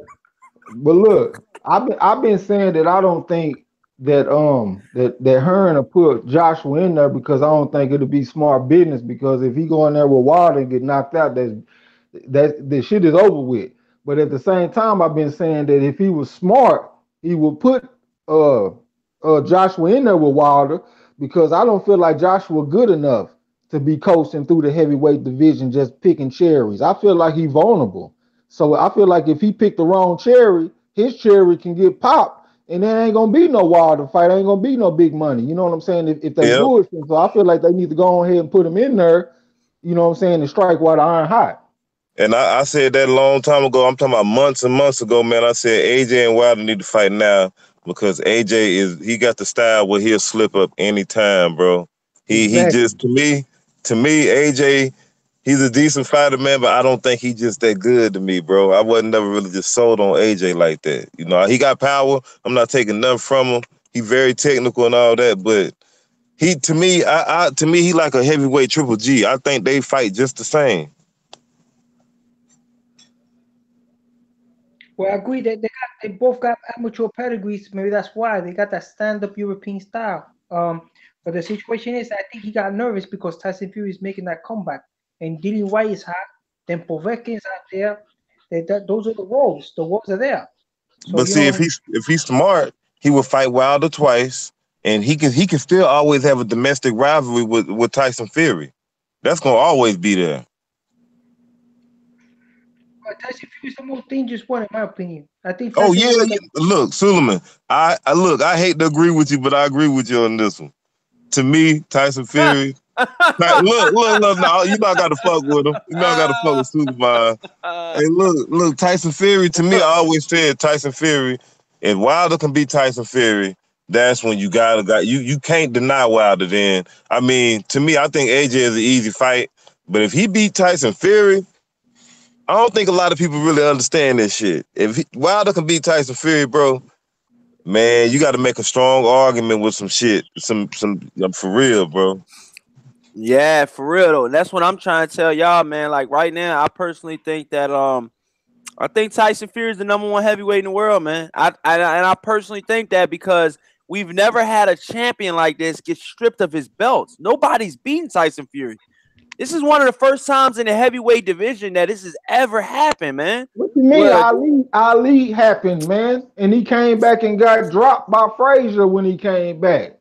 Speaker 3: look, I've been saying that I don't think that Hearn will put Joshua in there, because I don't think it'll be smart business, because if he go in there with Wilder and get knocked out, that the shit is over with. But at the same time, I've been saying that if he was smart, he would put uh Joshua in there with Wilder, because I don't feel like Joshua good enough to be coasting through the heavyweight division just picking cherries. I feel like he's vulnerable. So I feel like if he picked the wrong cherry, his cherry can get popped, and there ain't gonna be no Wilder fight. Ain't gonna be no big money. You know what I'm saying? If they
Speaker 4: Yep.
Speaker 3: bullshit, so I feel like they need to go ahead and put him in there. You know what I'm saying? And strike while the iron hot.
Speaker 4: And I said that a long time ago. I'm talking about months and months ago, man. I said AJ and Wilder need to fight now, because he got the style where he'll slip up anytime, bro. He
Speaker 3: Exactly.
Speaker 4: just to me AJ, he's a decent fighter, man, but I don't think he just that good to me, bro. I wasn't never really just sold on AJ like that. You know, he got power. I'm not taking nothing from him. He very technical and all that, but he to me he like a heavyweight Triple G. I think they fight just the same.
Speaker 2: Well, I agree that they both got amateur pedigrees. Maybe that's why they got that stand-up European style. But the situation is, I think he got nervous because Tyson Fury is making that comeback, and Dillian White is hot. Then Povetkin is out there. Those are the wolves. The wolves are there. So
Speaker 4: But see, if he's smart, he would fight Wilder twice, and he can still always have a domestic rivalry with Tyson Fury. That's gonna always be there.
Speaker 2: But Tyson Fury is the most dangerous one, in my opinion. I think
Speaker 4: Oh
Speaker 2: Tyson
Speaker 4: yeah,
Speaker 2: Fury.
Speaker 4: look, Suleiman. I hate to agree with you, but I agree with you on this one. To me, Tyson Fury. look, no, you know I gotta fuck with him. You know I gotta fuck with Suleiman. Hey, look, Tyson Fury. To me, I always said Tyson Fury. If Wilder can beat Tyson Fury, that's when you you can't deny Wilder. Then I mean, to me, I think AJ is an easy fight. But if he beat Tyson Fury, I don't think a lot of people really understand this shit. If Wilder can beat Tyson Fury, bro, man, you got to make a strong argument with some shit, some for real, bro.
Speaker 1: Yeah, for real though. And that's what I'm trying to tell y'all, man. Like right now, I personally think that I think Tyson Fury is the #1 heavyweight in the world, man. I personally think that because we've never had a champion like this get stripped of his belts. Nobody's beaten Tyson Fury. This is one of the first times in the heavyweight division that this has ever happened, man.
Speaker 3: What you mean? Ali happened, man, and he came back and got dropped by Frazier when he came back.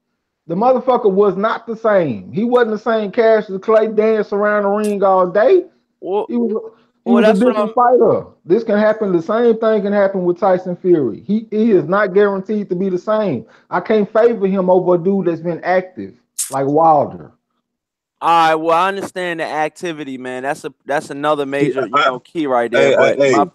Speaker 3: The motherfucker was not the same. He wasn't the same Cassius Clay dance around the ring all day. He was a different fighter. This can happen. The same thing can happen with Tyson Fury. He is not guaranteed to be the same. I can't favor him over a dude that's been active like Wilder.
Speaker 1: All right, well, I understand the activity, man. That's another major, key right there.
Speaker 4: I don't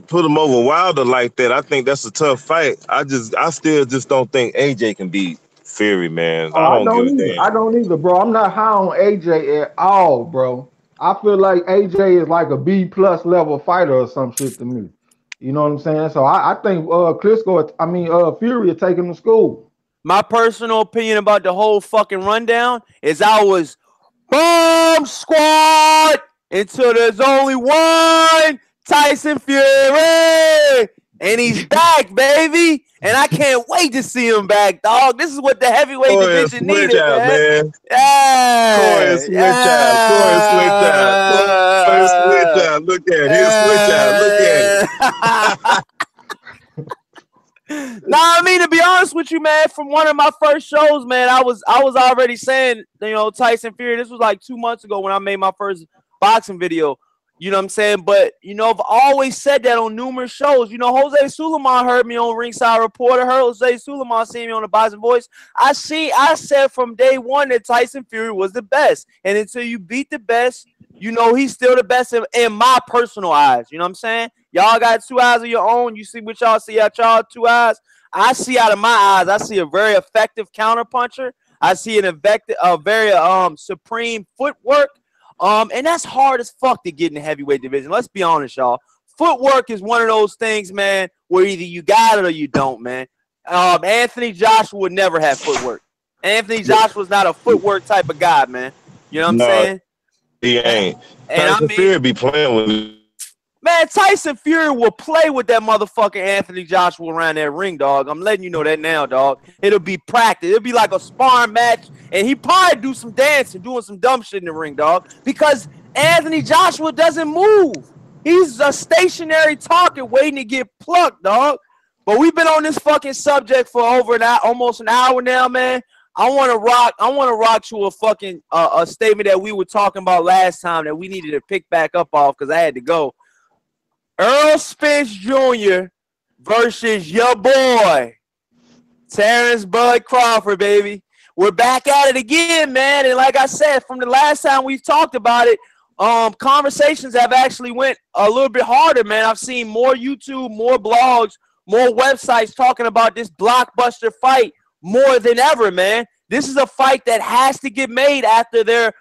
Speaker 4: put him over Wilder like that. I think that's a tough fight. I still just don't think AJ can beat Fury, man. I
Speaker 3: don't either, bro. I'm not high on AJ at all, bro. I feel like AJ is like a B+ level fighter or some shit to me. You know what I'm saying? So I think Fury will take him to school.
Speaker 1: My personal opinion about the whole fucking rundown is I was bomb squad until there's only one Tyson Fury. And he's back, baby. And I can't wait to see him back, dog. This is what the heavyweight division needed, man. Yeah.
Speaker 4: Corey, switch out. Look at it. Look at it.
Speaker 1: Nah, I mean, to be honest with you, man, from one of my first shows, man, I was already saying, Tyson Fury. This was like 2 months ago when I made my first boxing video. You know what I'm saying? But, I've always said that on numerous shows. Jose Suleiman heard me on Ringside Reporter. Jose Suleiman seen me on the Boxing Voice. I said from day one that Tyson Fury was the best. And until you beat the best, he's still the best in my personal eyes. You know what I'm saying? Y'all got 2 eyes of your own. You see what y'all see out y'all 2 eyes. I see out of my eyes, I see a very effective counterpuncher. I see a very supreme footwork. And that's hard as fuck to get in the heavyweight division. Let's be honest, y'all. Footwork is one of those things, man, where either you got it or you don't, man. Anthony Joshua would never have footwork. Anthony Joshua's not a footwork type of guy, man. You know what I'm saying?
Speaker 4: He ain't. Tyson Fury be playing with him.
Speaker 1: Man, Tyson Fury will play with that motherfucking Anthony Joshua around that ring, dog. I'm letting you know that now, dog. It'll be practice. It'll be like a sparring match, and he probably do some dancing, doing some dumb shit in the ring, dog, because Anthony Joshua doesn't move. He's a stationary target waiting to get plucked, dog. But we've been on this fucking subject for over almost an hour now, man. I want to rock to a fucking a statement that we were talking about last time that we needed to pick back up off because I had to go. Earl Spence Jr. versus your boy, Terrence Bud Crawford, baby. We're back at it again, man. And like I said, from the last time we've talked about it, conversations have actually went a little bit harder, man. I've seen more YouTube, more blogs, more websites talking about this blockbuster fight more than ever, man. This is a fight that has to get made after they're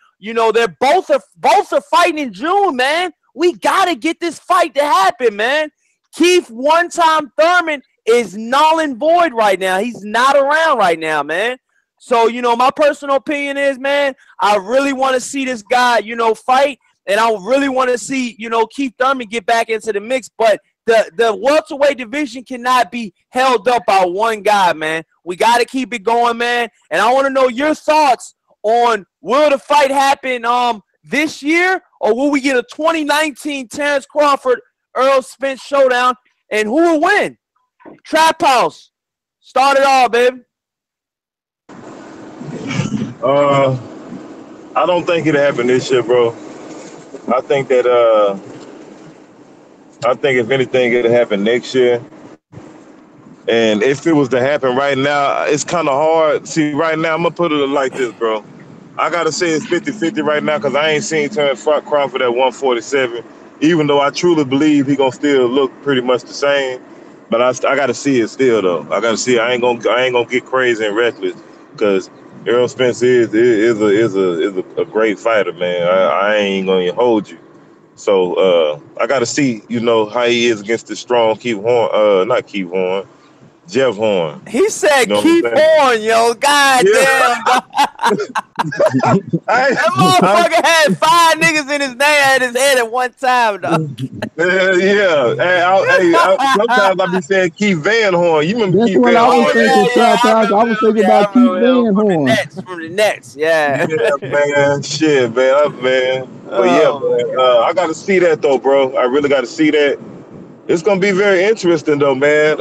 Speaker 1: both are fighting in June, man. We got to get this fight to happen, man. Keith One-Time Thurman is null and void right now. He's not around right now, man. So, my personal opinion is, man, I really want to see this guy, fight. And I really want to see, Keith Thurman get back into the mix. But the welterweight division cannot be held up by one guy, man. We got to keep it going, man. And I want to know your thoughts on will the fight happen this year, or will we get a 2019 Terrence Crawford Earl Spence showdown, and who will win? Trap House. Start it all, baby.
Speaker 4: Uh, I don't think it'll happen this year, bro. I think that I think if anything, it'll happen next year. And if it was to happen right now, it's kind of hard. See, right now, I'm gonna put it like this, bro. I gotta say it's 50-50 right now because I ain't seen Terrence Crawford at 147. Even though I truly believe he gonna still look pretty much the same, but I gotta see it still though. I gotta see. It. I ain't gonna get crazy and reckless because Errol Spence is a great fighter, man. I ain't gonna hold you. So I got to see, how he is against the strong Keith Horn, not Keith Horn, Jeff Horn.
Speaker 1: He
Speaker 4: You
Speaker 1: said
Speaker 4: know what I'm
Speaker 1: keep
Speaker 4: saying?
Speaker 1: on, yo. God
Speaker 4: Yeah,
Speaker 1: damn, dog.
Speaker 4: I,
Speaker 1: That
Speaker 4: I,
Speaker 1: motherfucker had 5 niggas in his name at his head at one time, dog.
Speaker 4: yeah. Sometimes I be saying Keith Van Horn. You remember
Speaker 3: That's
Speaker 4: Keith
Speaker 3: what
Speaker 4: Van
Speaker 3: I was
Speaker 1: Oh
Speaker 4: Horn?
Speaker 3: thinking,
Speaker 1: yeah, yeah.
Speaker 3: Trap
Speaker 1: I
Speaker 3: House. I
Speaker 1: remember
Speaker 3: was
Speaker 1: him.
Speaker 3: thinking
Speaker 1: Yeah, I
Speaker 3: about Keith
Speaker 1: remember him
Speaker 3: Van
Speaker 1: from the
Speaker 3: Horn.
Speaker 1: Nets. From the Nets. Yeah.
Speaker 4: Yeah, man. Shit, man. Man. But yeah,
Speaker 1: Oh my
Speaker 4: man.
Speaker 1: god.
Speaker 4: I got to see that though, bro. I really got to see that. It's gonna be very interesting though, man.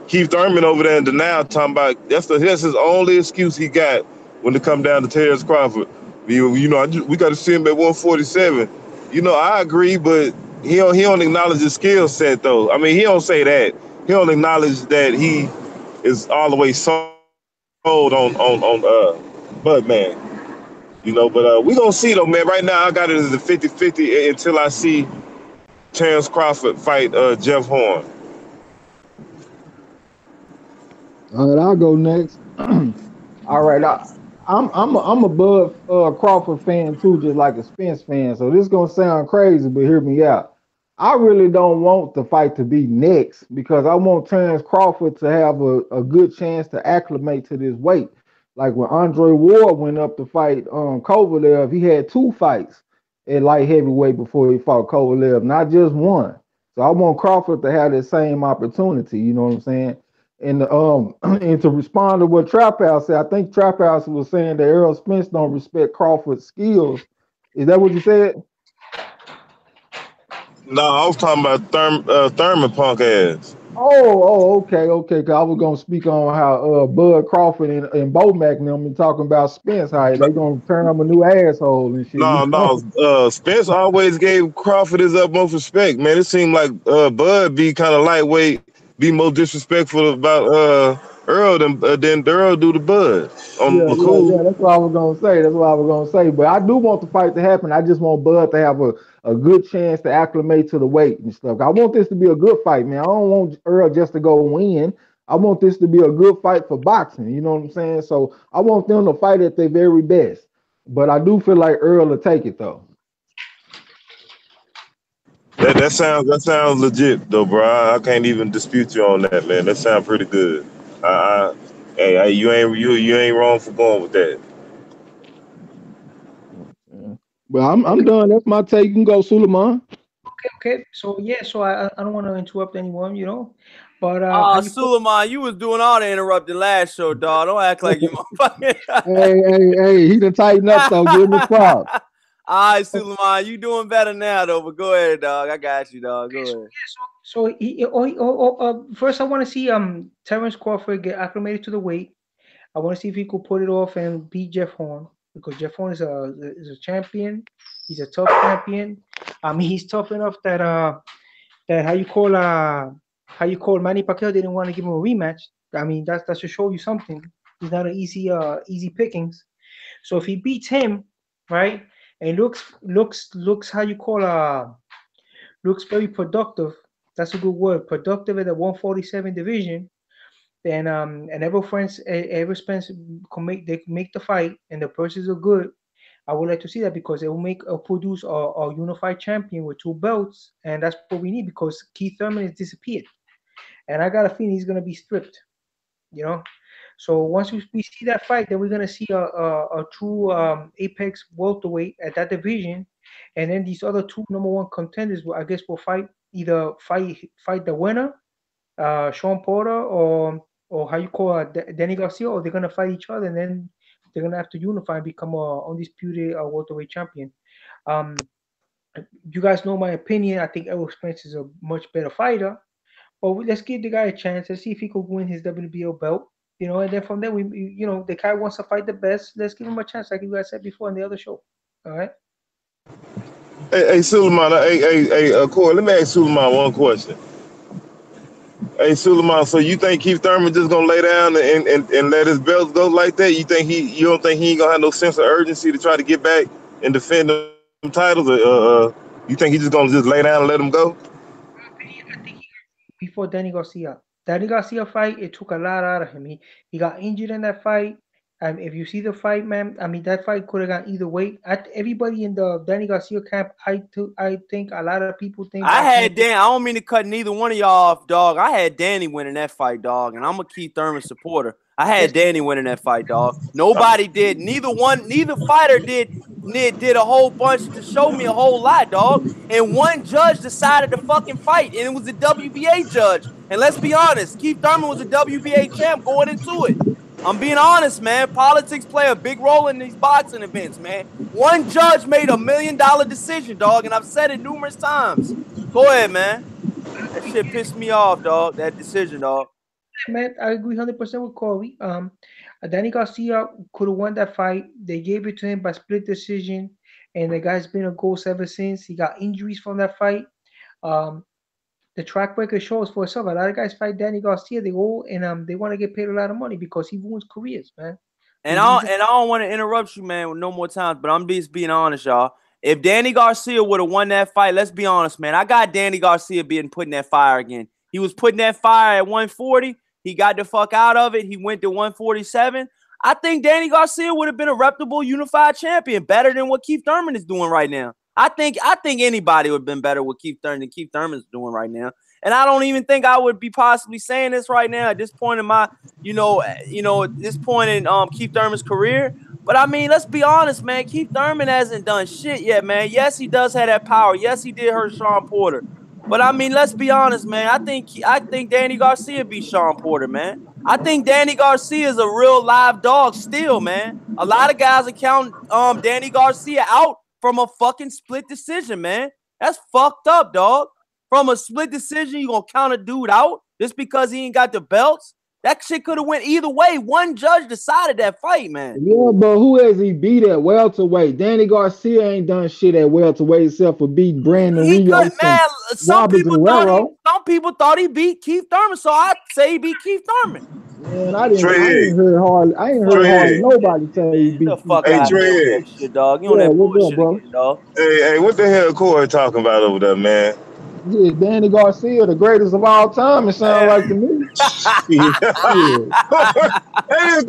Speaker 4: Keith Thurman over there in denial talking about that's his only excuse he got when it come down to Terrence Crawford. We got to see him at 147. I agree, but he don't acknowledge his skill set though. I mean, he don't say that. He don't acknowledge that he is all the way sold on Bud man. But we gonna see though, man. Right now, I got it as a 50-50 until I see Terrence Crawford fight Jeff Horn.
Speaker 3: All right, I'll go next. All right, I'm a Bud Crawford fan too, just like a Spence fan. So this gonna sound crazy, but hear me out. I really don't want the fight to be next because I want Terrence Crawford to have a good chance to acclimate to this weight. Like when Andre Ward went up to fight Kovalev, he had two fights at light heavyweight before he fought Kovalev, not just one. So I want Crawford to have the same opportunity. You know what I'm saying? And and to respond to what Trap House said, I think Trap House was saying that Errol Spence don't respect Crawford's skills. Is that what you said?
Speaker 4: No, I was talking about Thurman punk ass.
Speaker 3: Okay. 'Cause I was gonna speak on how Bud Crawford and Bo McNam been talking about Spence, how they gonna turn him a new asshole and shit. You
Speaker 4: No,
Speaker 3: know?
Speaker 4: no. Spence always gave Crawford his utmost respect, man. It seemed like Bud be kind of lightweight, be more disrespectful about Earl than Earl do to Bud on the
Speaker 3: Yeah.
Speaker 4: cool.
Speaker 3: That's what I was gonna say. That's what I was gonna say. But I do want the fight to happen. I just want Bud to have a good chance to acclimate to the weight and stuff. I want this to be a good fight, man. I don't want Earl just to go win. I want this to be a good fight for boxing. You know what I'm saying? So I want them to fight at their very best. But I do feel like Earl will take it though.
Speaker 4: That sounds legit though, bro. I can't even dispute you on that, man. That sounds pretty good. Hey, you ain't wrong for going with that.
Speaker 3: Yeah. But I'm done. That's my take. You can go, Suleiman.
Speaker 2: Okay. So yeah. So I don't want to interrupt anyone, but how
Speaker 1: Oh,
Speaker 2: you call?
Speaker 1: Suleiman, you was doing all the interrupting last show, dog. Don't act like you motherfucking.
Speaker 3: Hey, he done tighten up though. Give him his props.
Speaker 1: All right, Suleiman, you doing better now, though. But go ahead, dog. I got you, dog.
Speaker 2: Okay.
Speaker 1: Go
Speaker 2: So
Speaker 1: ahead.
Speaker 2: yeah. First I want to see Terrence Crawford get acclimated to the weight. I want to see if he could put it off and beat Jeff Horn because Jeff Horn is a champion. He's a tough champion. I mean, he's tough enough that how you call Manny Pacquiao didn't want to give him a rematch. I mean, that should show you something. He's not an easy pickings. So if he beats him, right, and looks how you call looks very productive. That's a good word. Productive at the 147 division. Then and ever Spence they can make the fight and the purses are good. I would like to see that because it will produce a unified champion with two belts, and that's what we need because Keith Thurman has disappeared, and I got a feeling he's gonna be stripped. You know, so once we see that fight, then we're gonna see a true apex welterweight at that division, and then these other two number one contenders, I guess, will fight the winner, Sean Porter or how you call Danny Garcia, or they're gonna fight each other, and then they're gonna have to unify and become a undisputed welterweight champion. Um, you guys know my opinion. I think Errol Spence is a much better fighter, Well, let's give the guy a chance. Let's see if he could win his WBO belt. And then from there, the guy wants to fight the best. Let's give him a chance, like you guys said before in the other show. All right.
Speaker 4: Hey, Suleiman, Corey, let me ask Suleiman one question. Hey, Suleiman, so you think Keith Thurman just gonna lay down and let his belts go like that? You don't think he ain't gonna have no sense of urgency to try to get back and defend them titles? You think he just gonna just lay down and let them go?
Speaker 2: I think before Danny Garcia. Danny Garcia fight, it took a lot out of him. He got injured in that fight. If you see the fight, man, that fight could have gone either way. Everybody in the Danny Garcia camp, I think a lot of people think.
Speaker 1: I had Dan. I don't mean to cut neither one of y'all off, dog. I had Danny winning that fight, dog, and I'm a Keith Thurman supporter. I had Danny winning that fight, dog. Nobody did. Neither fighter did a whole bunch to show me a whole lot, dog. And one judge decided to fucking fight, and it was the WBA judge. And let's be honest, Keith Thurman was a WBA champ going into it. I'm being honest, man. Politics play a big role in these boxing events, man. One judge made $1 million decision, dog, and I've said it numerous times. Go ahead, man. That shit pissed me off, dog. That decision, dog.
Speaker 2: Man, I agree 100% with Corey. Danny Garcia could have won that fight. They gave it to him by split decision, and the guy's been a ghost ever since. He got injuries from that fight. The track record shows for itself. A lot of guys fight Danny Garcia. They go and they want to get paid a lot of money because he ruins careers, man.
Speaker 1: And I don't want to interrupt you, man, with no more times, but I'm just being honest, y'all. If Danny Garcia would have won that fight, let's be honest, man. I got Danny Garcia being put in that fire again. He was putting that fire at 140. He got the fuck out of it. He went to 147. I think Danny Garcia would have been a reputable unified champion, better than what Keith Thurman is doing right now. I think anybody would have been better with Keith Thurman than Keith Thurman's doing right now. And I don't even think I would be possibly saying this right now at this point in my, at this point in Keith Thurman's career. But I mean, let's be honest, man. Keith Thurman hasn't done shit yet, man. Yes, he does have that power. Yes, he did hurt Sean Porter. But I mean, let's be honest, man. I think Danny Garcia beat Sean Porter, man. I think Danny Garcia is a real live dog still, man. A lot of guys are counting Danny Garcia out from a fucking split decision, man. That's fucked up, dog. From a split decision, you gonna count a dude out just because he ain't got the belts? That shit could have went either way. One judge decided that fight, man.
Speaker 3: Yeah, but who has he beat at welterweight? Danny Garcia ain't done shit at welterweight except for beat Brandon Rios.
Speaker 1: Man, some people thought he beat Keith Thurman, so I'd say he beat Keith Thurman.
Speaker 3: Man, I ain't heard hardly nobody tell you beat.
Speaker 1: The fuck out of that shit, dog. You know that bullshit again, dog.
Speaker 4: Hey, what the hell Corey talking about over there, man?
Speaker 3: Yeah, Danny Garcia, the greatest of all time, it sounds like to me.
Speaker 4: Hey,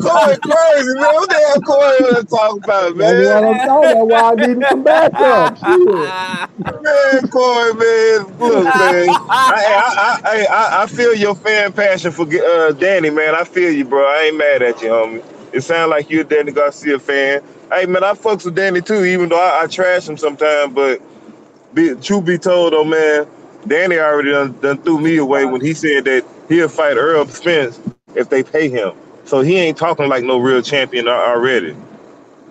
Speaker 4: Corey crazy, man. What the hell Corey talking about, man?
Speaker 3: That's what I'm talking about, why I need to come back up. Shit.
Speaker 4: Man, Corey, man. Look, man. I feel your fan passion for Danny, man. I feel you, bro. I ain't mad at you, homie. It sounds like you're a Danny Garcia fan. Hey, man, I fucks with Danny, too, even though I trash him sometimes, but truth be told, though, man, Danny already done threw me away when he said that he'll fight Earl Spence if they pay him. So he ain't talking like no real champion already.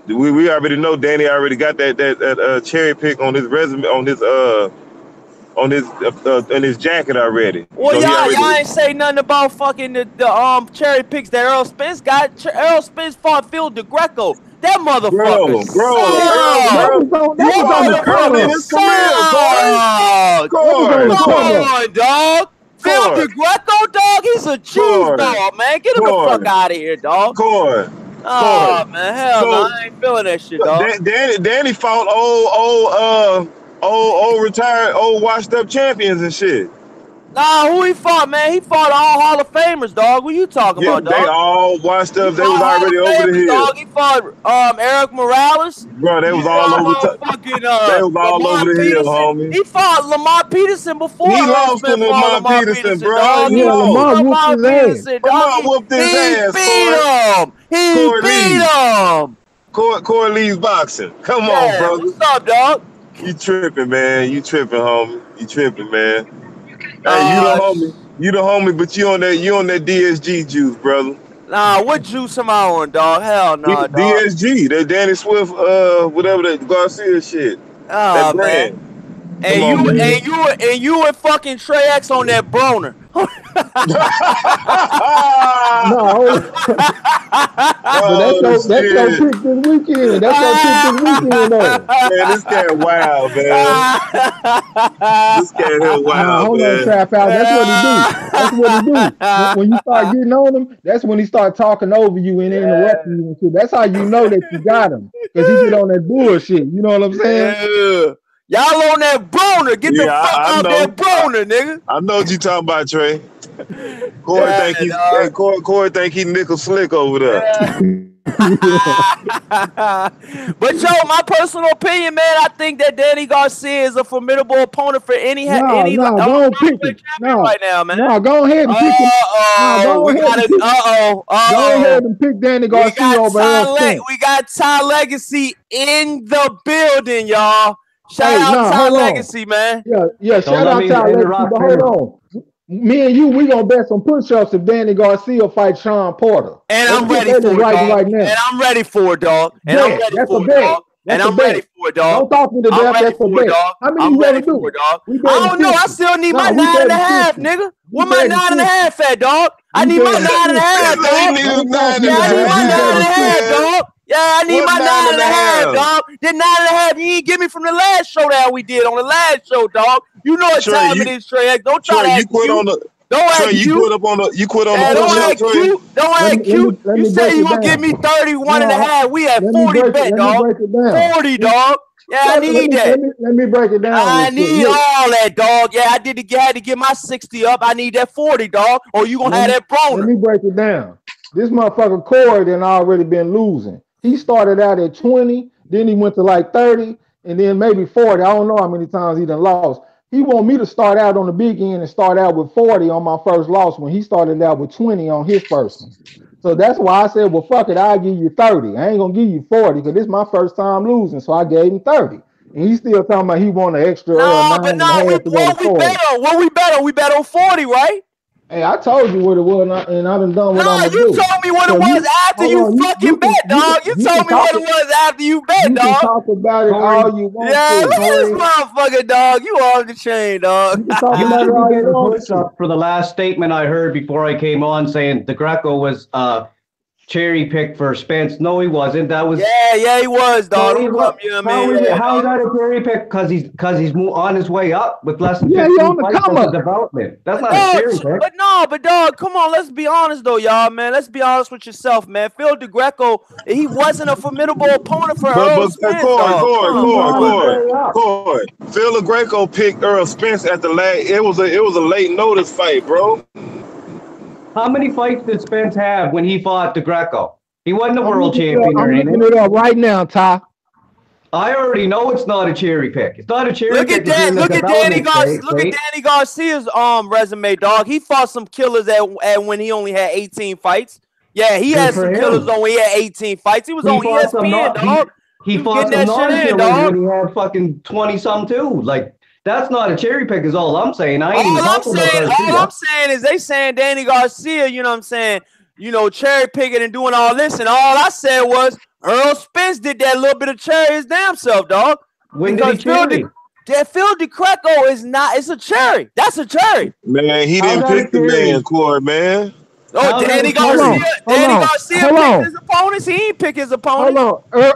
Speaker 4: We already know Danny already got that cherry pick on his resume, in his jacket already.
Speaker 1: Well, so y'all ain't say nothing about fucking the cherry picks that Earl Spence got. Earl Spence fought Phil DeGreco. That motherfucker. Come on, dog. Phil DeGreco, dog. He's a cheese dog, man. Get him the fuck out of here, dog. Oh, man. Hell no. I ain't feeling that shit, dog.
Speaker 4: Danny fought old retired, old washed up champions and shit.
Speaker 1: Nah, who he fought, man? He fought all Hall of Famers, dog. What you talking about, dog?
Speaker 4: They all washed up. They was already over the hill.
Speaker 1: Dog. He fought Eric Morales.
Speaker 4: Bro, they was all over they was all over the hill, homie.
Speaker 1: He fought Lamar Peterson before.
Speaker 4: He lost to Lamar Peterson, bro.
Speaker 3: Lamar whooped his ass.
Speaker 4: Lamar whooped his ass.
Speaker 1: He beat him.
Speaker 4: Corey Lee's boxing. Come on, bro.
Speaker 1: What's up, dog?
Speaker 4: You tripping, man. You tripping, homie. You tripping, man. Hey, you the homie, but you on that DSG juice, brother.
Speaker 1: Nah, what juice am I on, dog? Hell no, dog.
Speaker 4: DSG, that Danny Swift, whatever that Garcia shit.
Speaker 1: Oh, man. And you and fucking Trey X on that Broner.
Speaker 3: No, but that's your pick this weekend. That's your pick this weekend, though.
Speaker 4: Man, this cat wild, man. This cat here wild,
Speaker 3: hold
Speaker 4: man.
Speaker 3: on, Trap Out. That's what he do. That's what he do. When you start getting on him, that's when he start talking over you and interrupting you and shit. That's how you know that you got him, because he get on that bullshit. You know what I'm saying?
Speaker 1: Yeah. Y'all on that Broner. Get the fuck out that Broner, nigga.
Speaker 4: I know what you talking about, Trey. Corey think he nickel slick over there.
Speaker 1: But yo, my personal opinion, man, I think that Danny Garcia is a formidable opponent for any
Speaker 3: go and pick it.
Speaker 1: right now, man.
Speaker 3: No, go ahead and pick it. Go ahead and pick Danny Garcia over Errol Spence.
Speaker 1: We got Ty Legacy in the building, y'all. Shout out Ty Legacy, man.
Speaker 3: Yeah, shout out Ty Legacy, but hold on. Me and you, we gonna bet some push-ups if Danny Garcia fight Sean Porter.
Speaker 1: And I'm ready for it, dog. Right now. And I'm ready for it, dog. And I'm ready for it, dog. And I'm ready for it, dog.
Speaker 3: Don't talk me to death. That's a bet. How many you want to do?
Speaker 1: I don't know. I still need my 9.5, nigga. Where my 9.5 at, dog? I need my 9.5, dog. I need my 9.5, dog. Yeah, I need my 9.5, dog. That 9.5 you ain't give me from the last showdown we did on the last show, dog. You know what time it is, Trey. Don't try to act cute. Don't act cute.
Speaker 4: You quit on the
Speaker 1: don't act cute. Don't act cute. You say you gonna give me 31.5. We at 40 bet, dog. 40, dog. Yeah, I need that.
Speaker 3: Let me break it down.
Speaker 1: I need all that, dog. Yeah, I had to get my 60 up. I need that 40, dog. Or you gonna have that Broner.
Speaker 3: Let me break it down. This motherfucker Corey done already been losing. He started out at 20, then he went to like 30, and then maybe 40. I don't know how many times he done lost. He want me to start out on the big end and start out with 40 on my first loss when he started out with 20 on his first one. So that's why I said, well, fuck it, I'll give you 30. I ain't gonna give you 40 because this is my first time losing, so I gave him 30. And he's still talking about he want an extra
Speaker 1: what we bet on? We bet on 40, right?
Speaker 3: Hey, I told you what it was, and I done done what I'm gonna do.
Speaker 1: No, you told me what it was after you fucking bet, dog. You told me what it was after you bet, dog.
Speaker 3: You can talk about it all you want.
Speaker 1: Yeah, look at this motherfucker, dog. You on the chain, dog.
Speaker 5: You get for the last statement I heard before I came on saying the Greco was cherry picked for Spence. No, he wasn't. That was
Speaker 1: he was, dog.
Speaker 5: How is that a cherry pick? Because he's on his way up with less than 15
Speaker 3: he's on the come up
Speaker 5: development. That's not a cherry pick.
Speaker 1: But dog, come on, let's be honest though, y'all, man. Let's be honest with yourself, man. Phil DeGreco, he wasn't a formidable opponent for Earl Spence.
Speaker 4: Corey. Phil DeGreco picked Earl Spence at the last. It was a late notice fight, bro.
Speaker 5: How many fights did Spence have when he fought DeGreco? He wasn't a world champion or anything.
Speaker 3: I'm looking it up right now, Ty.
Speaker 5: I already know it's not a cherry pick. It's not a cherry pick.
Speaker 1: Look at Danny Garcia's resume, dog. He fought some killers at when he only had 18 fights. Yeah, he had some killers on when he had 18 fights. He was on ESPN, dog.
Speaker 5: He fought some non-killers when he had fucking 20-some too. Like, that's not a cherry pick is all I'm saying. All
Speaker 1: I'm saying is they saying Danny Garcia, you know what I'm saying, cherry picking and doing all this, and all I said was Earl Spence did that little bit of cherry his damn self, dog.
Speaker 5: When did he cherry?
Speaker 1: Phil DeGreco is not, it's a cherry. That's a cherry.
Speaker 4: Man, he didn't pick the man, Corey, man.
Speaker 1: Oh, Danny Garcia picked his opponents. He ain't pick his opponents.
Speaker 3: Hold on.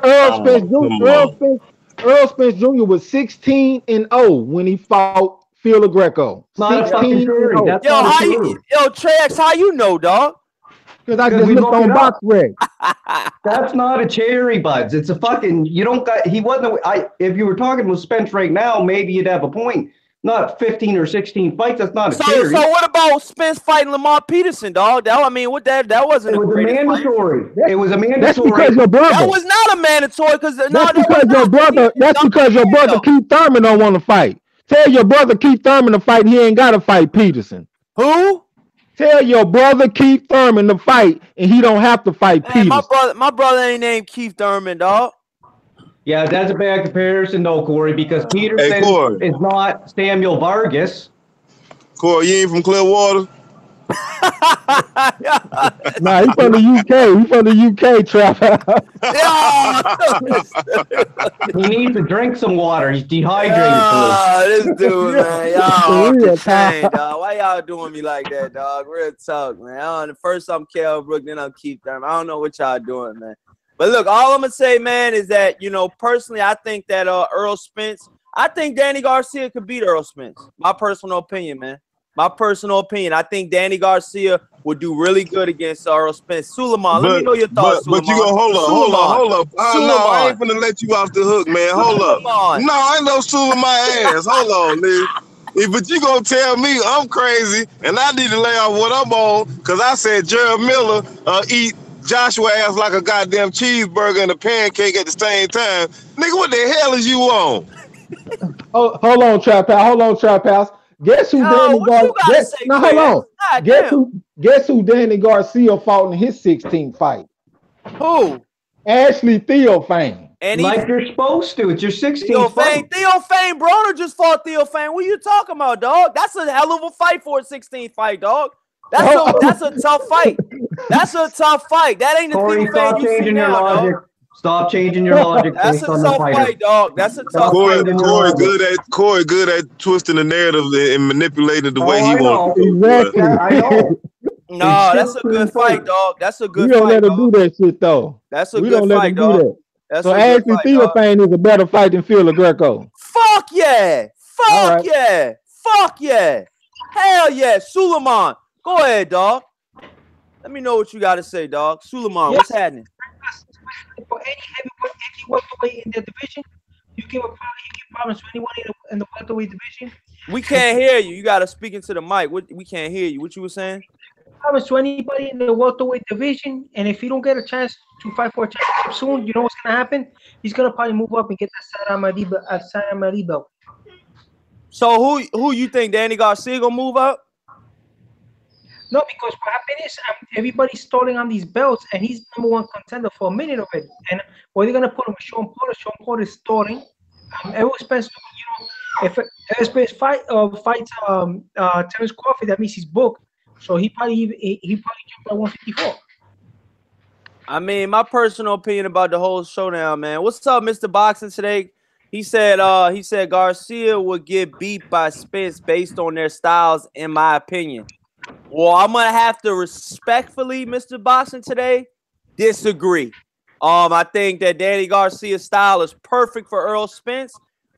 Speaker 3: Earl Spence Jr. was 16-0 when he fought Phil DeGreco. 16-0.
Speaker 1: Yo, Trex, how you know, dog?
Speaker 3: Because I just looked on BoxRec.
Speaker 5: That's not a cherry, buds. It's a fucking. You don't got. He wasn't. If you were talking with Spence right now, maybe you'd have a point. Not 15 or 16 fights. That's not a cherry.
Speaker 1: So what about Spence fighting Lamar Peterson, dog? That wasn't.
Speaker 5: It was a mandatory. It was a mandatory.
Speaker 3: That's because your brother.
Speaker 1: That was not a mandatory because
Speaker 3: That's because your brother Keith Thurman don't want to fight. Tell your brother Keith Thurman to fight. He ain't got to fight Peterson.
Speaker 1: Who?
Speaker 3: Tell your brother Keith Thurman to fight, and he don't have to fight Peterson.
Speaker 1: My brother ain't named Keith Thurman, dog.
Speaker 5: Yeah, that's a bad comparison, though, Corey, because Peterson is not Samuel Vargas.
Speaker 4: Corey, you ain't from Clearwater?
Speaker 3: Nah, he from the UK. He from the UK, Trap.
Speaker 5: He needs to drink some water. He's dehydrated.
Speaker 1: This dude, man, y'all off
Speaker 3: Real
Speaker 1: the chain,
Speaker 3: talk.
Speaker 1: dog. Why y'all doing me like that, dog? Real talk, man. First I'm Kel Brook, then I'm Keith Thurman. I don't know what y'all doing, man. But look, all I'm gonna say, man, is that personally, I think that Earl Spence. I think Danny Garcia could beat Earl Spence. My personal opinion, man. My personal opinion. I think Danny Garcia would do really good against Earl Spence. Suleiman, let me know your thoughts,
Speaker 4: But you
Speaker 1: Suleiman.
Speaker 4: go hold up. No, I ain't finna let you off the hook, man. Hold up. No, I ain't no stool in my ass. Hold on, nigga. But you gonna tell me I'm crazy and I need to lay off what I'm on because I said Gerald Miller eat Joshua ass like a goddamn cheeseburger and a pancake at the same time. Nigga, what the hell is you on?
Speaker 3: Oh, hold on, Trap House. Hold on, Trap House. Guess who Danny
Speaker 1: what you gotta
Speaker 3: Garcia?
Speaker 1: say,
Speaker 3: Now hold
Speaker 1: Quez?
Speaker 3: on. Guess who Danny Garcia fought in his 16th fight?
Speaker 1: Who?
Speaker 3: Ashley Theophane.
Speaker 1: And
Speaker 5: Like you're supposed to. It's your 16th fight.
Speaker 1: Theophane Broner just fought Theophane. What are you talking about, dog? That's a hell of a fight for a 16th fight, dog. That's a tough fight. That's a tough fight. That ain't the
Speaker 5: Corey,
Speaker 1: Theophane
Speaker 5: stop
Speaker 1: you see
Speaker 5: changing your
Speaker 1: now,
Speaker 5: logic.
Speaker 1: dog.
Speaker 5: Stop changing your logic
Speaker 1: That's
Speaker 5: based
Speaker 1: a
Speaker 5: on the
Speaker 1: tough
Speaker 5: fighter.
Speaker 1: fight, dog. That's a tough fight.
Speaker 4: Corey good at twisting the narrative and manipulating the way he wants to.
Speaker 3: Exactly.
Speaker 5: I know.
Speaker 1: No, that's a good fight, dog. That's a good
Speaker 3: We don't
Speaker 1: fight,
Speaker 3: let him
Speaker 1: dog.
Speaker 3: do that shit though.
Speaker 1: That's a
Speaker 3: We
Speaker 1: good
Speaker 3: don't let
Speaker 1: fight,
Speaker 3: him
Speaker 1: dog.
Speaker 3: do that.
Speaker 1: That's
Speaker 3: So
Speaker 1: a good
Speaker 3: Ashley
Speaker 1: fight, dog.
Speaker 3: Theophane is a better fight than Phil Greco.
Speaker 1: Fuck yeah.
Speaker 3: All
Speaker 1: Fuck
Speaker 3: right.
Speaker 1: yeah. Fuck yeah. Hell yeah. Suleiman, go ahead, dog. Let me know what you got to say, dog. Suleiman, what's happening?
Speaker 2: For any welterweight in the division, you give problems to anyone in the welterweight division.
Speaker 1: We can't hear you. You got to speak into the mic. We can't hear you. What you were saying?
Speaker 2: Problems to anybody in the welterweight division, and if you don't get a chance to fight for a championship soon, you know what's gonna happen? He's gonna probably move up and get that San Amari belt.
Speaker 1: So who you think Danny Garcia gonna move up?
Speaker 2: No, because what happened is everybody's stalling on these belts, and he's #1 contender for a minute already. And what they're gonna put him with Sean Porter. Sean Porter is stalling. Errol Spence, if Errol Spence fights Terence Crawford, that means he's booked. So he probably jumped at 154.
Speaker 1: I mean, my personal opinion about the whole showdown, man. What's up, Mr. Boxing today? He said Garcia would get beat by Spence based on their styles, in my opinion. Well, I'm gonna have to respectfully, Mr. Boxing today, disagree. I think that Danny Garcia's style is perfect for Earl Spence.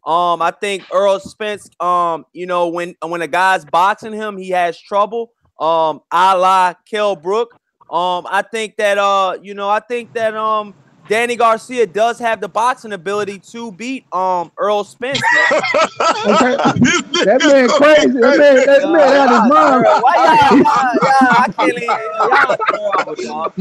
Speaker 1: I think Earl Spence, when a guy's boxing him, he has trouble. A la Kell Brook. I think that Danny Garcia does have the boxing ability to beat Earl Spence.
Speaker 3: Okay. That man crazy. That man out his mind.
Speaker 1: Why y'all? I can't even. Y'all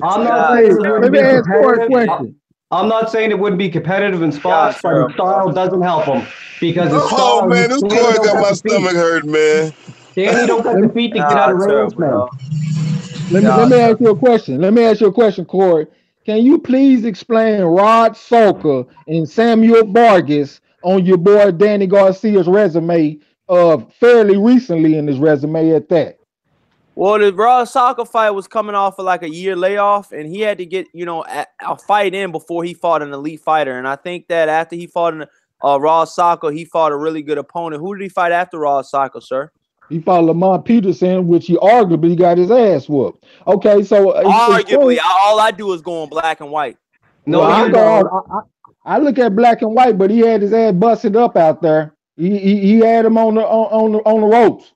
Speaker 5: I'm not saying it wouldn't
Speaker 3: Let me
Speaker 5: be
Speaker 3: ask Corey a
Speaker 5: competitive.
Speaker 3: question.
Speaker 5: I'm not saying it wouldn't be competitive in spots, but his style doesn't help him because his style.
Speaker 4: Oh man, this Corey got my stomach hurt, man.
Speaker 5: Danny don't got the feet to get out of range, man.
Speaker 3: Let me ask you a question. Let me ask you a question, Corey. Can you please explain Rod Soka and Samuel Vargas on your boy Danny Garcia's resume fairly recently in his resume at that?
Speaker 1: Well, the Raw Soccer fight was coming off of like a year layoff, and he had to get, a fight in before he fought an elite fighter. And I think that after he fought in Raw Soccer, he fought a really good opponent. Who did he fight after Raw Soccer, sir?
Speaker 3: He fought Lamont Peterson, which he arguably got his ass whooped. Okay, so
Speaker 1: arguably, all I do is go on black and white.
Speaker 5: No,
Speaker 3: well, I look at black and white, but he had his ass busted up out there. He had him on the ropes.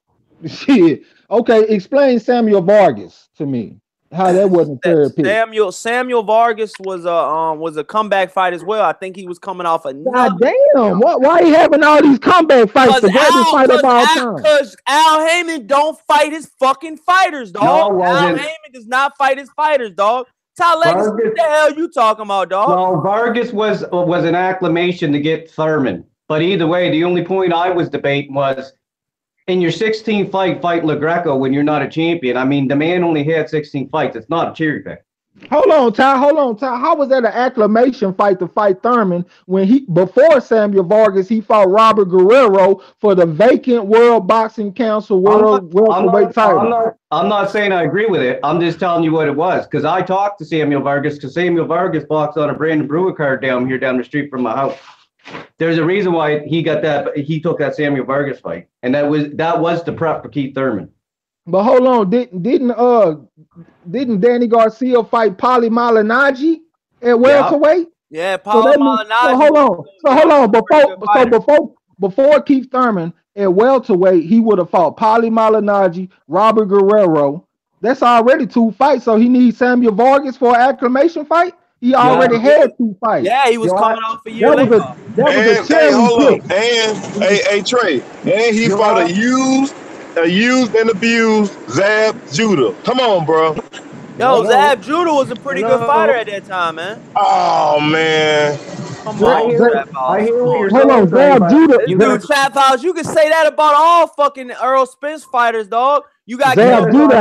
Speaker 3: Shit. Okay, explain Samuel Vargas to me. How that wasn't fair pick.
Speaker 1: Samuel Vargas was a comeback fight as well. I think he was coming off a
Speaker 3: God damn! Why he having all these comeback fights? The greatest fight of all time.
Speaker 1: Because Al Heyman don't fight his fucking fighters, dog.
Speaker 5: No,
Speaker 1: Al Heyman does not fight his fighters, dog. What the hell you talking about, dog?
Speaker 5: No, Vargas was an acclamation to get Thurman. But either way, the only point I was debating was in your 16th fight Le Greco when you're not a champion. I mean, the man only had 16 fights. It's not a cherry pick.
Speaker 3: Hold on, Ty. Hold on, Ty. How was that an acclamation fight to fight Thurman when he before Samuel Vargas he fought Robert Guerrero for the vacant World Boxing Council World welterweight title?
Speaker 5: I'm not saying I agree with it. I'm just telling you what it was because I talked to Samuel Vargas because Samuel Vargas boxed on a Brandon Brewer card down here down the street from my house. There's a reason why he got that. He took that Samuel Vargas fight, and that was the prep for Keith Thurman.
Speaker 3: But hold on, didn't Danny Garcia fight Paulie Malignaggi at welterweight?
Speaker 1: Yeah,
Speaker 3: So
Speaker 1: Paulie Malignaggi.
Speaker 3: So hold on. Before Keith Thurman at welterweight, he would have fought Paulie Malignaggi, Robert Guerrero. That's already 2 fights. So he needs Samuel Vargas for an acclamation fight. He already had 2 fights.
Speaker 1: Yeah, he was coming off a year later.
Speaker 3: That was a cherry pick.
Speaker 4: And Trey, and he fought a used and abused Zab Judah. Come on, bro.
Speaker 1: Yo, Zab Judah was a pretty good fighter at that time, man.
Speaker 4: Oh man.
Speaker 1: Come on, Trap House.
Speaker 3: Hold on, Zab Judah.
Speaker 1: Dude, Trap House, you can say that about all fucking Earl Spence fighters, dog. You got
Speaker 3: Zab Judah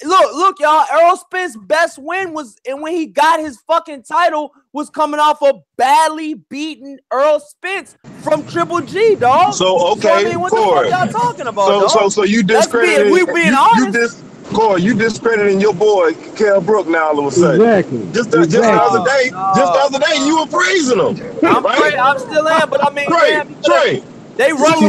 Speaker 1: look, y'all. Earl Spence's best win was, and when he got his fucking title, was coming off a badly beaten Earl Spence from Triple G, dog.
Speaker 4: So okay,
Speaker 1: I mean, what the fuck y'all talking about?
Speaker 4: So you discredited.
Speaker 1: We being honest.
Speaker 4: Corey, you discrediting your boy Kell Brook now all of a sudden.
Speaker 3: Exactly.
Speaker 4: Just the other day, you were praising him.
Speaker 1: I'm still in, but I mean,
Speaker 4: Trey.
Speaker 1: They rushed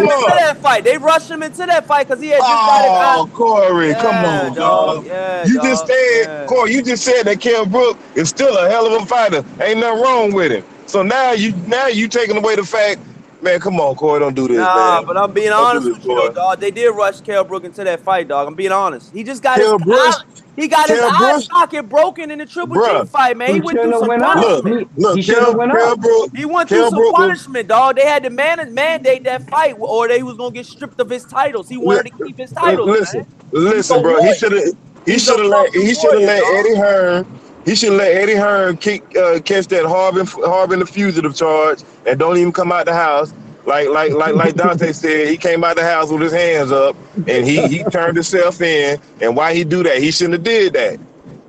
Speaker 1: him into that fight. Because he had just got it out.
Speaker 4: Corey, come on, dog.
Speaker 1: Yeah,
Speaker 4: Corey, you just said that Kell Brook is still a hell of a fighter. Ain't nothing wrong with him. So now you taking away the fact, man, come on, Corey, don't do this, man.
Speaker 1: But I'm being honest with you, though, dog. They did rush Kell Brook into that fight, dog. I'm being honest. He just got his eye socket broken in the Triple G fight, man. He went through some punishment.
Speaker 4: Look,
Speaker 1: He went through some punishment, dog. They had to mandate that fight, or they was gonna get stripped of his titles. He wanted to keep his titles.
Speaker 4: Listen, bro. He should have let Eddie Hearn. He should let Eddie Hearn catch that harbin the fugitive charge and don't even come out the house. Like Dante said, he came out the house with his hands up and he turned himself in. And why he do that? He shouldn't have did that.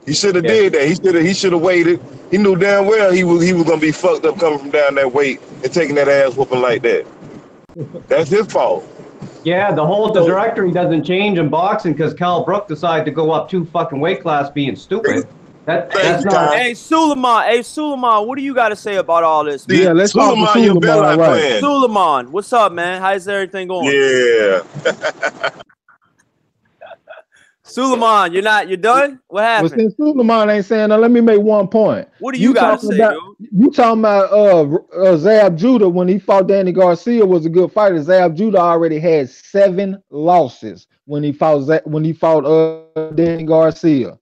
Speaker 4: He should have did that. He should have waited. He knew damn well he was gonna be fucked up coming from down that weight and taking that ass whooping like that. That's his fault.
Speaker 5: Yeah, the directory doesn't change in boxing because Kell Brook decided to go up 2 fucking weight class being stupid. That's not.
Speaker 1: Hey Suleiman, what do you got to say about all this? Man?
Speaker 3: Yeah, let's talk to Suleiman. Right.
Speaker 1: Suleiman, what's up, man? How's everything going?
Speaker 4: Yeah.
Speaker 1: Suleiman, you're done? What happened?
Speaker 3: Well, since Suleiman ain't saying that, let me make one point.
Speaker 1: What do you got to say, dude?
Speaker 3: You talking about Zab Judah when he fought Danny Garcia was a good fighter. Zab Judah already had 7 losses when he fought Danny Garcia.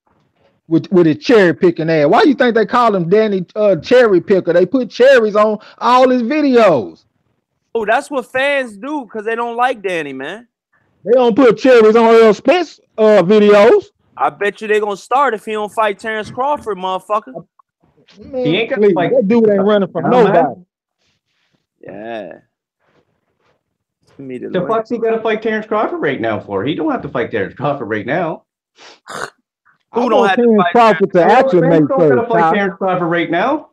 Speaker 3: With his cherry picking ass. Why you think they call him Danny Cherry Picker? They put cherries on all his videos.
Speaker 1: Oh, that's what fans do because they don't like Danny, man.
Speaker 3: They don't put cherries on Earl Spence videos.
Speaker 1: I bet you they're gonna start if he don't fight Terrence Crawford, motherfucker.
Speaker 3: Man, he ain't gonna fight. That dude ain't running from nobody.
Speaker 1: Yeah.
Speaker 5: The fuck's he gonna fight Terrence Crawford right now for? He don't have to fight Terrence Crawford right now.
Speaker 1: Who don't have to fight
Speaker 3: Crawford to acclimate
Speaker 5: first? Fight Terrence Crawford right now.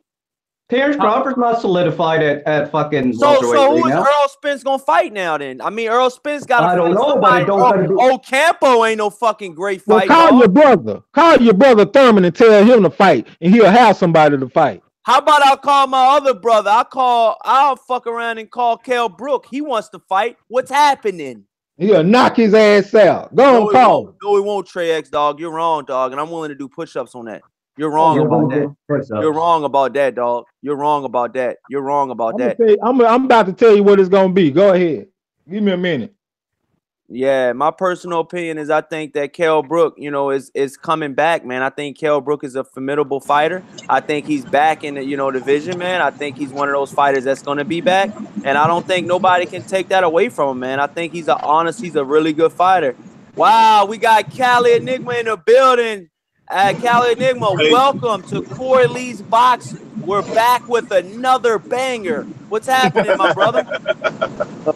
Speaker 5: Terrence Crawford's not solidified at fucking.
Speaker 1: So who is Earl Spence gonna fight now? Then I mean, Earl Spence got.
Speaker 5: I don't know, but I don't.
Speaker 1: Ocampo ain't no fucking great fight.
Speaker 3: Well, call your brother Thurman and tell him to fight, and he'll have somebody to fight.
Speaker 1: How about I call my other brother? I'll fuck around and call Kell Brook. He wants to fight. What's happening?
Speaker 3: He'll knock his ass out. Go on, call him.
Speaker 1: No, he won't, Trey X, dog. You're wrong, dog, and I'm willing to do push-ups on that. You're wrong about that. You're wrong about that, dog. You're wrong about that. You're wrong about that.
Speaker 3: I'm about to tell you what it's gonna be. Go ahead. Give me a minute.
Speaker 1: Yeah, my personal opinion is I think that Kell Brook, is coming back, man. I think Kell Brook is a formidable fighter. I think he's back in the, division, man. I think he's one of those fighters that's going to be back. And I don't think nobody can take that away from him, man. I think he's a really good fighter. Wow, we got Cali Enigma in the building. Cali Enigma, welcome to Corey Lee's Box. We're back with another banger. What's happening, my brother?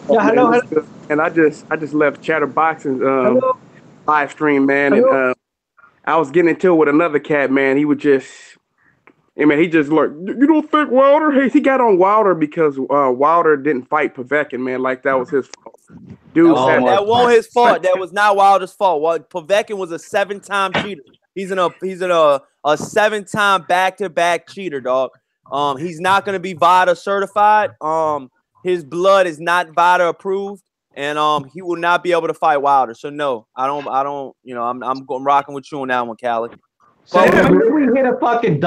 Speaker 6: Hello. And I just left Chatterbox's live stream, man. And
Speaker 7: I was getting into it with another cat, man. He would just, hey, man, he just like, you don't think Wilder? Hey, he got on Wilder because Wilder didn't fight Povetkin, man. Like that was his fault. Dude,
Speaker 1: that wasn't his fault. That was not Wilder's fault. Povetkin was a 7-time cheater. He's a 7-time back-to-back cheater, dog. He's not gonna be VADA certified. His blood is not VADA approved, and he will not be able to fight Wilder. So no, I don't. You know, I'm rocking with you on that one, Callie.
Speaker 5: Since when did we hit a fucking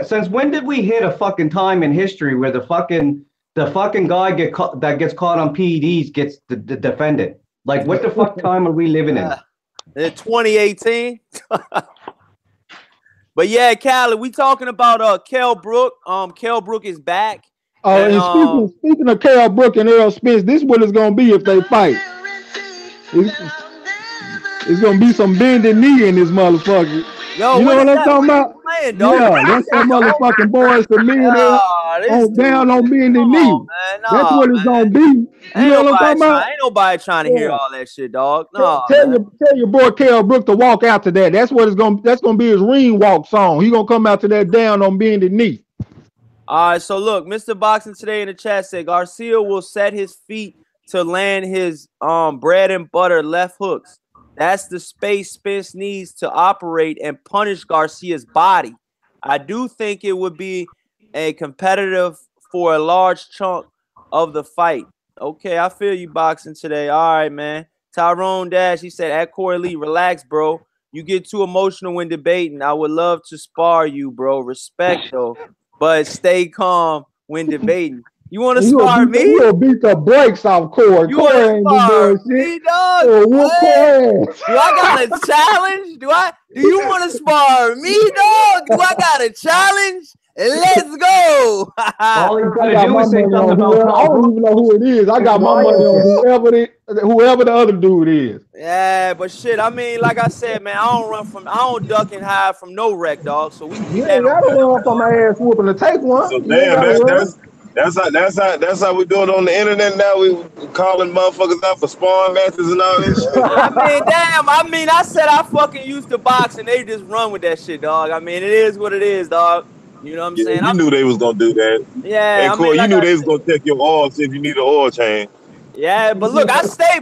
Speaker 5: Since when did we hit a fucking time in history where the fucking guy that gets caught on PEDs gets the defendant? Like, what the fuck time are we living in?
Speaker 1: 2018. But yeah, Callie, we talking about Kell Brook. Kell Brook is back.
Speaker 3: Oh, and speaking of Kell Brook and Errol Spence, this is what it's gonna be if they fight. It's gonna be some bending knee in this motherfucker.
Speaker 1: Yo,
Speaker 3: you know what I'm talking about?
Speaker 1: Playing,
Speaker 3: yeah, that's that motherfucking boys to me down on bending knee. That's what it's gonna be. You know what I'm talking about?
Speaker 1: Ain't nobody trying to hear all that shit, dog. No,
Speaker 3: tell your boy Kell Brook to walk out to that. That's what it's gonna. That's gonna be his ring walk song. He gonna come out to that down on bending knee.
Speaker 1: All right, so look, Mr. Boxing Today in the chat said Garcia will set his feet to land his bread and butter left hooks. That's the space Spence needs to operate and punish Garcia's body. I do think it would be a competitive for a large chunk of the fight. Okay, I feel you, Boxing Today. All right, man. Tyrone Dash, he said, at Corey Lee, relax, bro. You get too emotional when debating. I would love to spar you, bro. Respect, though. But stay calm when debating. You want to spar me?
Speaker 3: You will beat the brakes off Corey.
Speaker 1: You want to spar me, dog? Do I got a challenge? Do you want to spar me, dog? Do I got a challenge? Let's go.
Speaker 5: All you gotta do is say something about
Speaker 3: I don't even know who it is. I got my money on whoever the other dude is.
Speaker 1: Yeah, but shit, I mean, like I said, man, I don't duck and hide from no wreck, dog. So we
Speaker 3: you ain't gotta run from my ass whooping to take one.
Speaker 4: So damn, that's how we do it on the internet now. We calling motherfuckers out for sparring matches and all this shit.
Speaker 1: I said I fucking used to box and they just run with that shit, dog. I mean, it is what it is, dog. You know what I'm saying?
Speaker 4: You knew they was gonna do that.
Speaker 1: Yeah,
Speaker 4: and Corey, you knew they was gonna check your oil, see if you need an oil change.
Speaker 1: Yeah, but look, I stay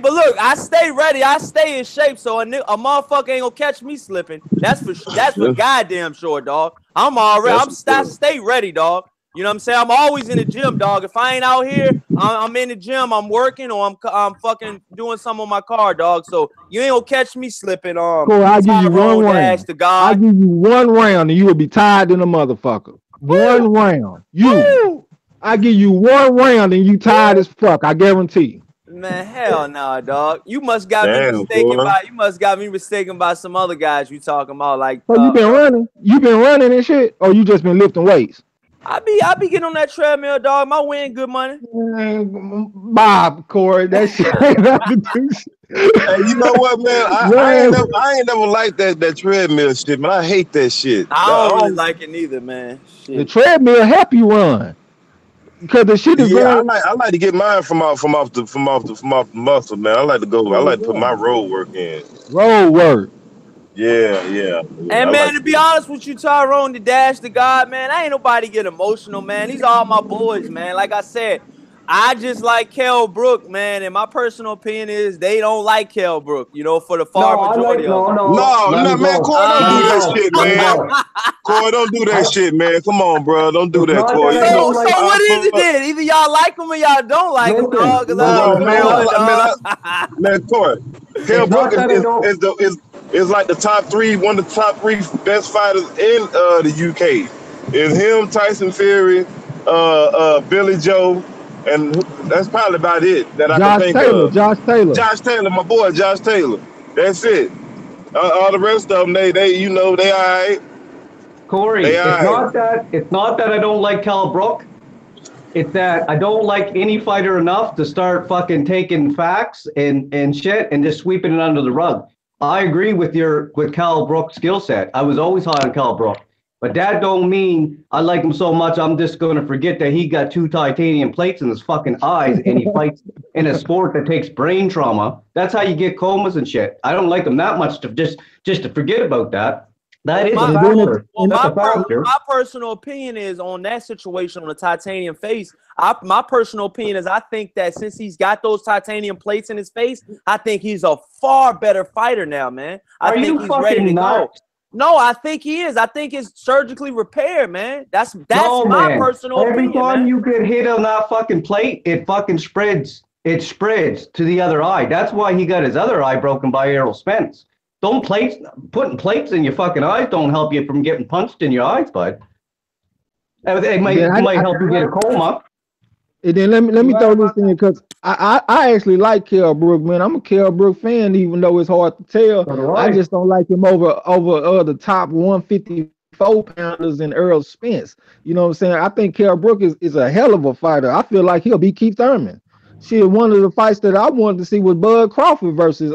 Speaker 1: ready. I stay in shape, so a motherfucker ain't gonna catch me slipping. That's for goddamn sure, dog. I stay ready, dog. You know what I'm saying? I'm always in the gym, dog. If I ain't out here, I'm in the gym. I'm working or I'm fucking doing something on my car, dog. So you ain't gonna catch me slipping.
Speaker 3: Cool, I'll give you one round. I'll give you one round and you will be tired in a motherfucker. One round. I give you one round and you tired as fuck. I guarantee.
Speaker 1: Man, hell no, dog. You must got me mistaken by some other guys you talking about. Like,
Speaker 3: so you been running? You been running and shit, or you just been lifting weights?
Speaker 1: I be getting on that treadmill, dog. My win good money.
Speaker 3: Bob, Corey, that shit ain't nothing to do.
Speaker 4: Hey, you know what, man? I ain't never liked that treadmill shit, man. I hate that shit.
Speaker 1: I don't really like it neither, man. Shit.
Speaker 3: The treadmill help you run because the shit is going.
Speaker 4: I like to get mine from off the muscle, man. I like to go. I like to put my road work in.
Speaker 3: Road work.
Speaker 4: Yeah.
Speaker 1: And man, to be honest with you, Tyrone, the Dash, the God, man, I ain't nobody get emotional, man. These are all my boys, man. Like I said, I just like Kell Brook, man, and my personal opinion is they don't like Kell Brook, you know, for the far majority of them.
Speaker 4: No, man, Corey, don't do that shit, man. Corey, don't do that shit, man. Come on, bro, don't do that, Corey.
Speaker 1: So what is it then? Either y'all like him or y'all don't like him, dog.
Speaker 4: Man, Corey, Kell Brook is like the top three, one of the top three best fighters in the UK. It's him, Tyson Fury, Billy Joe. And that's probably about it that I can think of. Josh Taylor, my boy, Josh Taylor. That's it. All the rest of them, they all right.
Speaker 5: Corey, it's not that I don't like Kell Brook. It's that I don't like any fighter enough to start fucking taking facts and shit and just sweeping it under the rug. I agree with Kell Brook's skill set. I was always high on Kell Brook. But that don't mean I like him so much I'm just going to forget that he got 2 titanium plates in his fucking eyes and he fights in a sport that takes brain trauma. That's how you get comas and shit. I don't like him that much to just to forget about that. That is a factor. That's a factor.
Speaker 1: My personal opinion is on that situation on the titanium face. My personal opinion is I think that since he's got those titanium plates in his face, I think he's a far better fighter now, man. I think he's ready to go. No, I think he is. I think it's surgically repaired, man. That's my personal opinion.
Speaker 5: Every time you get hit on that fucking plate, it fucking spreads. It spreads to the other eye. That's why he got his other eye broken by Errol Spence. Putting plates in your fucking eyes don't help you from getting punched in your eyes, bud. It might help you get a coma.
Speaker 3: And then let me throw this in because I actually like Kell Brook, man. I'm a Kell Brook fan, even though it's hard to tell. Right. I just don't like him over the top 154 pounders and Errol Spence. You know what I'm saying? I think Kell Brook is a hell of a fighter. I feel like he'll be Keith Thurman. Shit, one of the fights that I wanted to see was Bud Crawford versus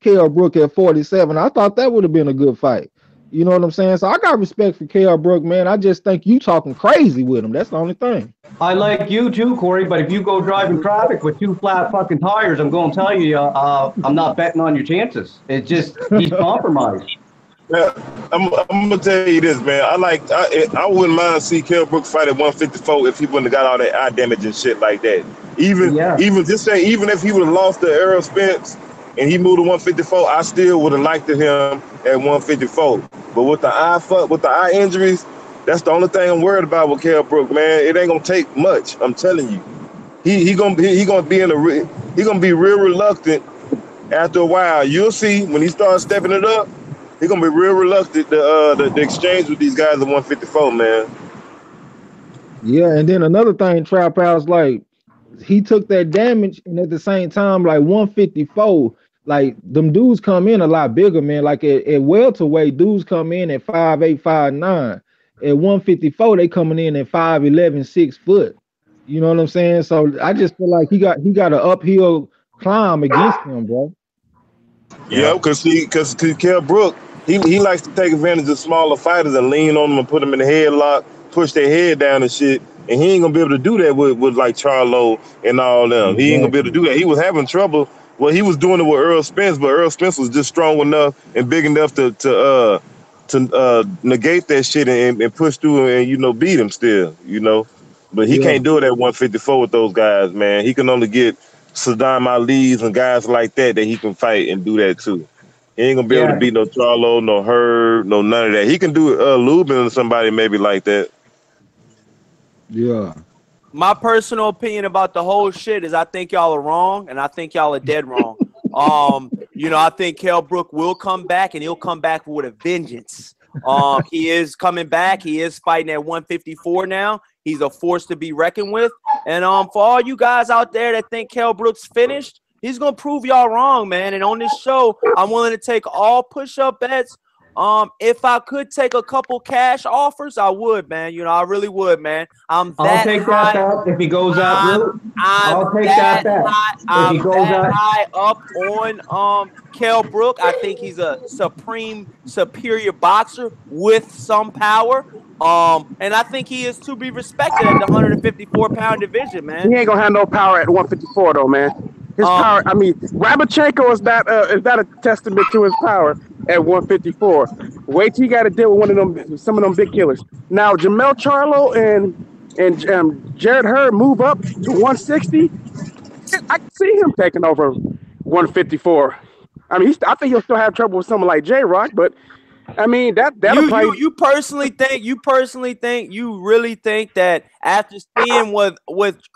Speaker 3: Kell Brook at 47. I thought that would have been a good fight. You know what I'm saying? So I got respect for Kell Brook, man. I just think you talking crazy with him. That's the only thing.
Speaker 5: I like you too, Corey, but if you go driving traffic with 2 flat fucking tires, I'm going to tell you, I'm not betting on your chances. It's just, he's compromised.
Speaker 4: Yeah, I'm gonna tell you this, man. I wouldn't mind see Kell Brook fight at 154 if he wouldn't have got all that eye damage and shit like that. Even if he would have lost to Errol Spence and he moved to 154, I still would have liked him at 154. But with the eye injuries, that's the only thing I'm worried about with Kell Brook, man. It ain't gonna take much. I'm telling you. He gonna be real reluctant after a while. You'll see when he starts stepping it up. He's gonna be real reluctant to exchange with these guys at 154, man.
Speaker 3: Yeah, and then another thing, Trap House, like he took that damage, and at the same time, like 154, like them dudes come in a lot bigger, man. Like at welterweight, dudes come in at 5'8", 5'9". At 154, they coming in at 5'11", 6 foot. You know what I'm saying? So I just feel like he got an uphill climb against him, bro.
Speaker 4: Yeah, because Kell Brook, he likes to take advantage of smaller fighters and lean on them and put them in the headlock, push their head down and shit. And he ain't gonna be able to do that with like Charlo and all them. He ain't gonna be able to do that. He was having trouble. Well, he was doing it with Errol Spence, but Errol Spence was just strong enough and big enough to negate that shit and push through and beat him still, But he can't do it at 154 with those guys, man. He can only get Saddam Ali's and guys like that he can fight and do that too. He ain't gonna be able to beat no Charlo, no Herb, no none of that. He can do Lubin or somebody maybe like that.
Speaker 3: Yeah.
Speaker 1: My personal opinion about the whole shit is I think y'all are wrong, and I think y'all are dead wrong. I think Kell Brook will come back, and he'll come back with a vengeance. He is coming back. He is fighting at 154 now. He's a force to be reckoned with. And for all you guys out there that think Kell Brook's finished, he's gonna prove y'all wrong, man. And on this show, I'm willing to take all push-up bets. If I could take a couple cash offers, I would, man. I really would, man. I'll
Speaker 5: take that bet if he goes that route. I'll take that bet if he goes that
Speaker 1: high up on Kell Brook. I think he's a superior boxer with some power. And I think he is to be respected at the 154-pound division, man.
Speaker 7: He ain't gonna have no power at 154 though, man. His power. I mean, Rabachenko is not a testament to his power at 154. Wait till you got to deal with some of them big killers. Now, Jamel Charlo and Jared Hurd move up to 160. I can see him taking over 154. I mean, I think he'll still have trouble with someone like J-Rock, but I mean you really think that after seeing what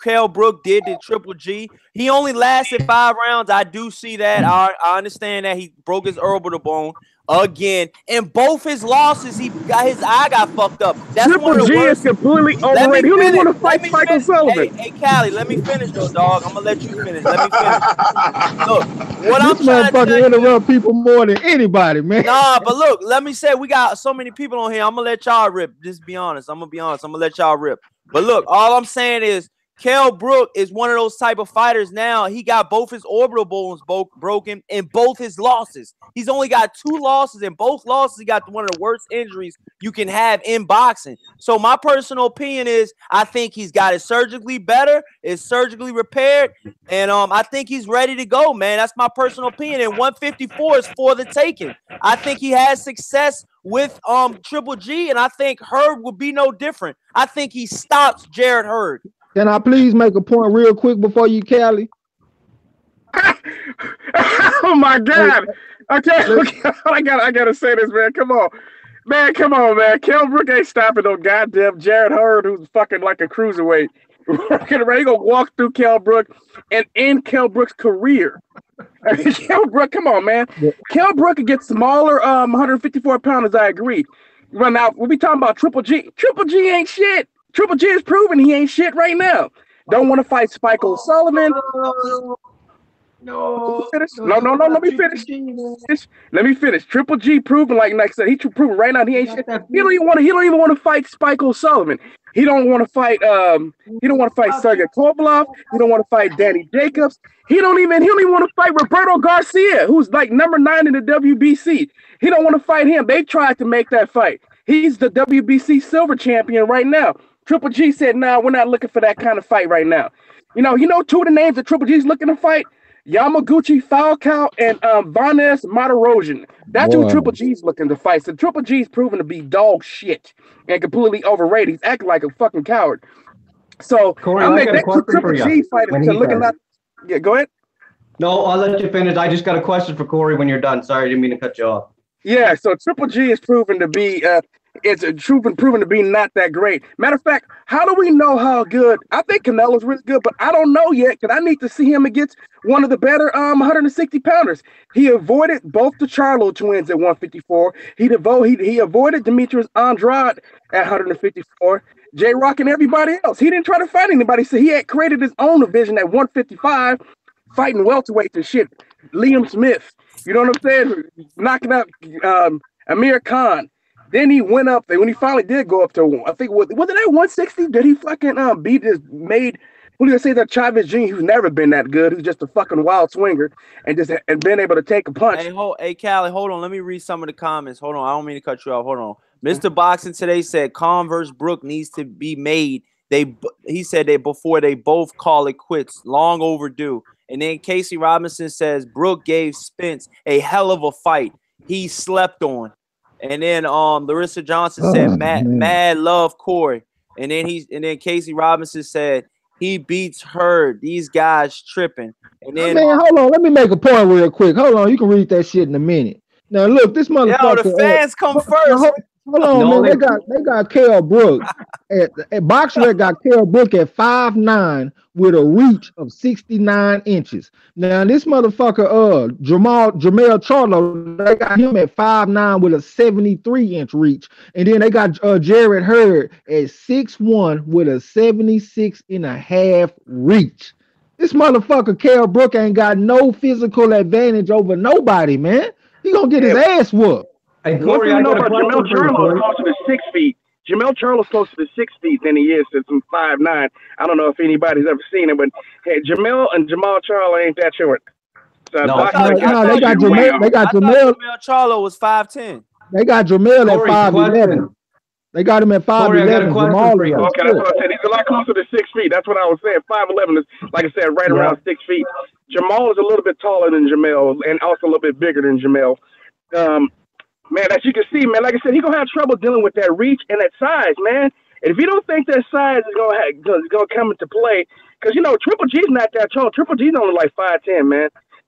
Speaker 7: Kell Brook did to Triple G, he only lasted 5 rounds. I do see that. I understand that he broke his orbital bone again. In both his losses, his eye got fucked up. That's Triple G is completely overrated. He don't even want to fight Michael Sullivan.
Speaker 1: Hey, Callie, let me finish though, dog. I'm gonna let you finish. Let me finish. Look, what
Speaker 3: I'm trying to tell you, interrupt people more than anybody, man.
Speaker 1: Nah, but look, let me say we got so many people on here. I'm gonna let y'all rip. Just be honest. I'm gonna be honest. I'm gonna let y'all rip. But look, all I'm saying is Kell Brook is one of those type of fighters now. He got both his orbital bones broken in both his losses. He's only got 2 losses. In both losses, he got one of the worst injuries you can have in boxing. So my personal opinion is I think he's got it surgically better, is surgically repaired, and I think he's ready to go, man. That's my personal opinion. And 154 is for the taking. I think he has success with Triple G, and I think Hurd will be no different. I think he stops Jarrett Hurd.
Speaker 3: Can I please make a point real quick before you, Callie?
Speaker 7: Oh my God! Okay. I gotta say this, man. Come on, man. Kell Brook ain't stopping no goddamn Jarrett Hurd, who's fucking like a cruiserweight. He gonna walk through Kell Brook and end Kell Brook's career. I mean, Kell Brook, come on, man. Kell Brook can get smaller, 154 pounders. I agree. Right now, we'll be talking about Triple G. Triple G ain't shit. Triple G is proving he ain't shit right now. Don't want to fight Spike O'Sullivan.
Speaker 2: No.
Speaker 7: Let me finish. Let me finish. Triple G proving, like I said, he proving right now he ain't shit. He don't even want to fight Spike O'Sullivan. He don't want to fight. He don't want to fight Sergey Kovalev. He don't want to fight Danny Jacobs. He don't even want to fight Roberto Garcia, who's like number 9 in the WBC. He don't want to fight him. They tried to make that fight. He's the WBC silver champion right now. Triple G said, "Nah, we're not looking for that kind of fight right now." You know 2 of the names that Triple G's looking to fight: Yamaguchi Falcao and Vanes Martirosyan. That's who Triple G's looking to fight. So Triple G's proven to be dog shit and completely overrated. He's acting like a fucking coward. So
Speaker 5: Corey,
Speaker 7: I
Speaker 5: I
Speaker 7: make
Speaker 5: got a
Speaker 7: that
Speaker 5: question for
Speaker 7: Triple
Speaker 5: you
Speaker 7: G fighter
Speaker 5: when
Speaker 7: to
Speaker 5: he
Speaker 7: looking
Speaker 5: does.
Speaker 7: like. Yeah, go ahead.
Speaker 5: No, I'll let you finish. I just got a question for Corey when you're done. Sorry, I didn't mean to cut you off.
Speaker 7: Yeah, so Triple G is proven to be proven to be not that great. Matter of fact, how do we know how good? I think Canelo's really good, but I don't know yet because I need to see him against one of the better 160 pounders. He avoided both the Charlo twins at 154. He avoided Demetrius Andrade at 154. J Rock and everybody else. He didn't try to fight anybody, so he had created his own division at 155, fighting welterweights and shit. Liam Smith. You know what I'm saying? Knocking out Amir Khan. Then he went up there when he finally did go up to, I think, was it at 160? Did he fucking beat his made? Who do you say that Chavez Jr., who's never been that good, who's just a fucking wild swinger and been able to take a punch?
Speaker 1: Hey, Callie, hold on. Let me read some of the comments. Hold on. I don't mean to cut you off. Hold on. Mr. Boxing today said Khan versus Brook needs to be made. He said that before they both call it quits. Long overdue. And then Casey Robinson says Brook gave Spence a hell of a fight. He slept on. And then Larissa Johnson said mad love Corey. And then Casey Robinson said he beats Hurd. These guys tripping. And then
Speaker 3: hold on, let me make a point real quick. Hold on, you can read that shit in a minute. Now look, this motherfucker.
Speaker 1: Yo, the fans come first.
Speaker 3: Hold on, man. They got Kell Brook at BoxRec got Kell Brook at 5'9" with a reach of 69 inches. Now this motherfucker, Jamel Charlo, they got him at 5'9" with a 73-inch reach, and then they got Jarrett Hurd at 6'1" with a 76.5 reach. This motherfucker Kell Brook ain't got no physical advantage over nobody, man. He gonna get his ass whooped.
Speaker 5: Hey,
Speaker 7: One
Speaker 5: Corey,
Speaker 7: thing
Speaker 5: I
Speaker 7: we know
Speaker 5: got a
Speaker 7: about Jamel
Speaker 5: question for you,
Speaker 7: Charlo is closer to 6 feet. Jamel Charlo's closer to 6 feet than he is since I'm 5'9". I don't know if anybody's ever seen him, but hey, Jamel and Jamal Charlo ain't that short. So
Speaker 5: No,
Speaker 3: they got Jamel. They got Jamel.
Speaker 1: Jamel Charlo was 5'10".
Speaker 3: They got Jamel
Speaker 5: Corey,
Speaker 3: at 5'11". They got him at 5'11".
Speaker 5: Corey, I got a question
Speaker 3: Jamal
Speaker 5: for you.
Speaker 7: Okay, that's what I said. He's a lot closer to 6 feet. That's what I was saying. 5'11" is, like I said, right around 6 feet. Jamal is a little bit taller than Jamel and also a little bit bigger than Jamel. Man, as you can see, man, like I said, he's going to have trouble dealing with that reach and that size, man. And if you don't think that size is going to come into play, because, Triple G's not that tall. Triple G's only like 5'10", man.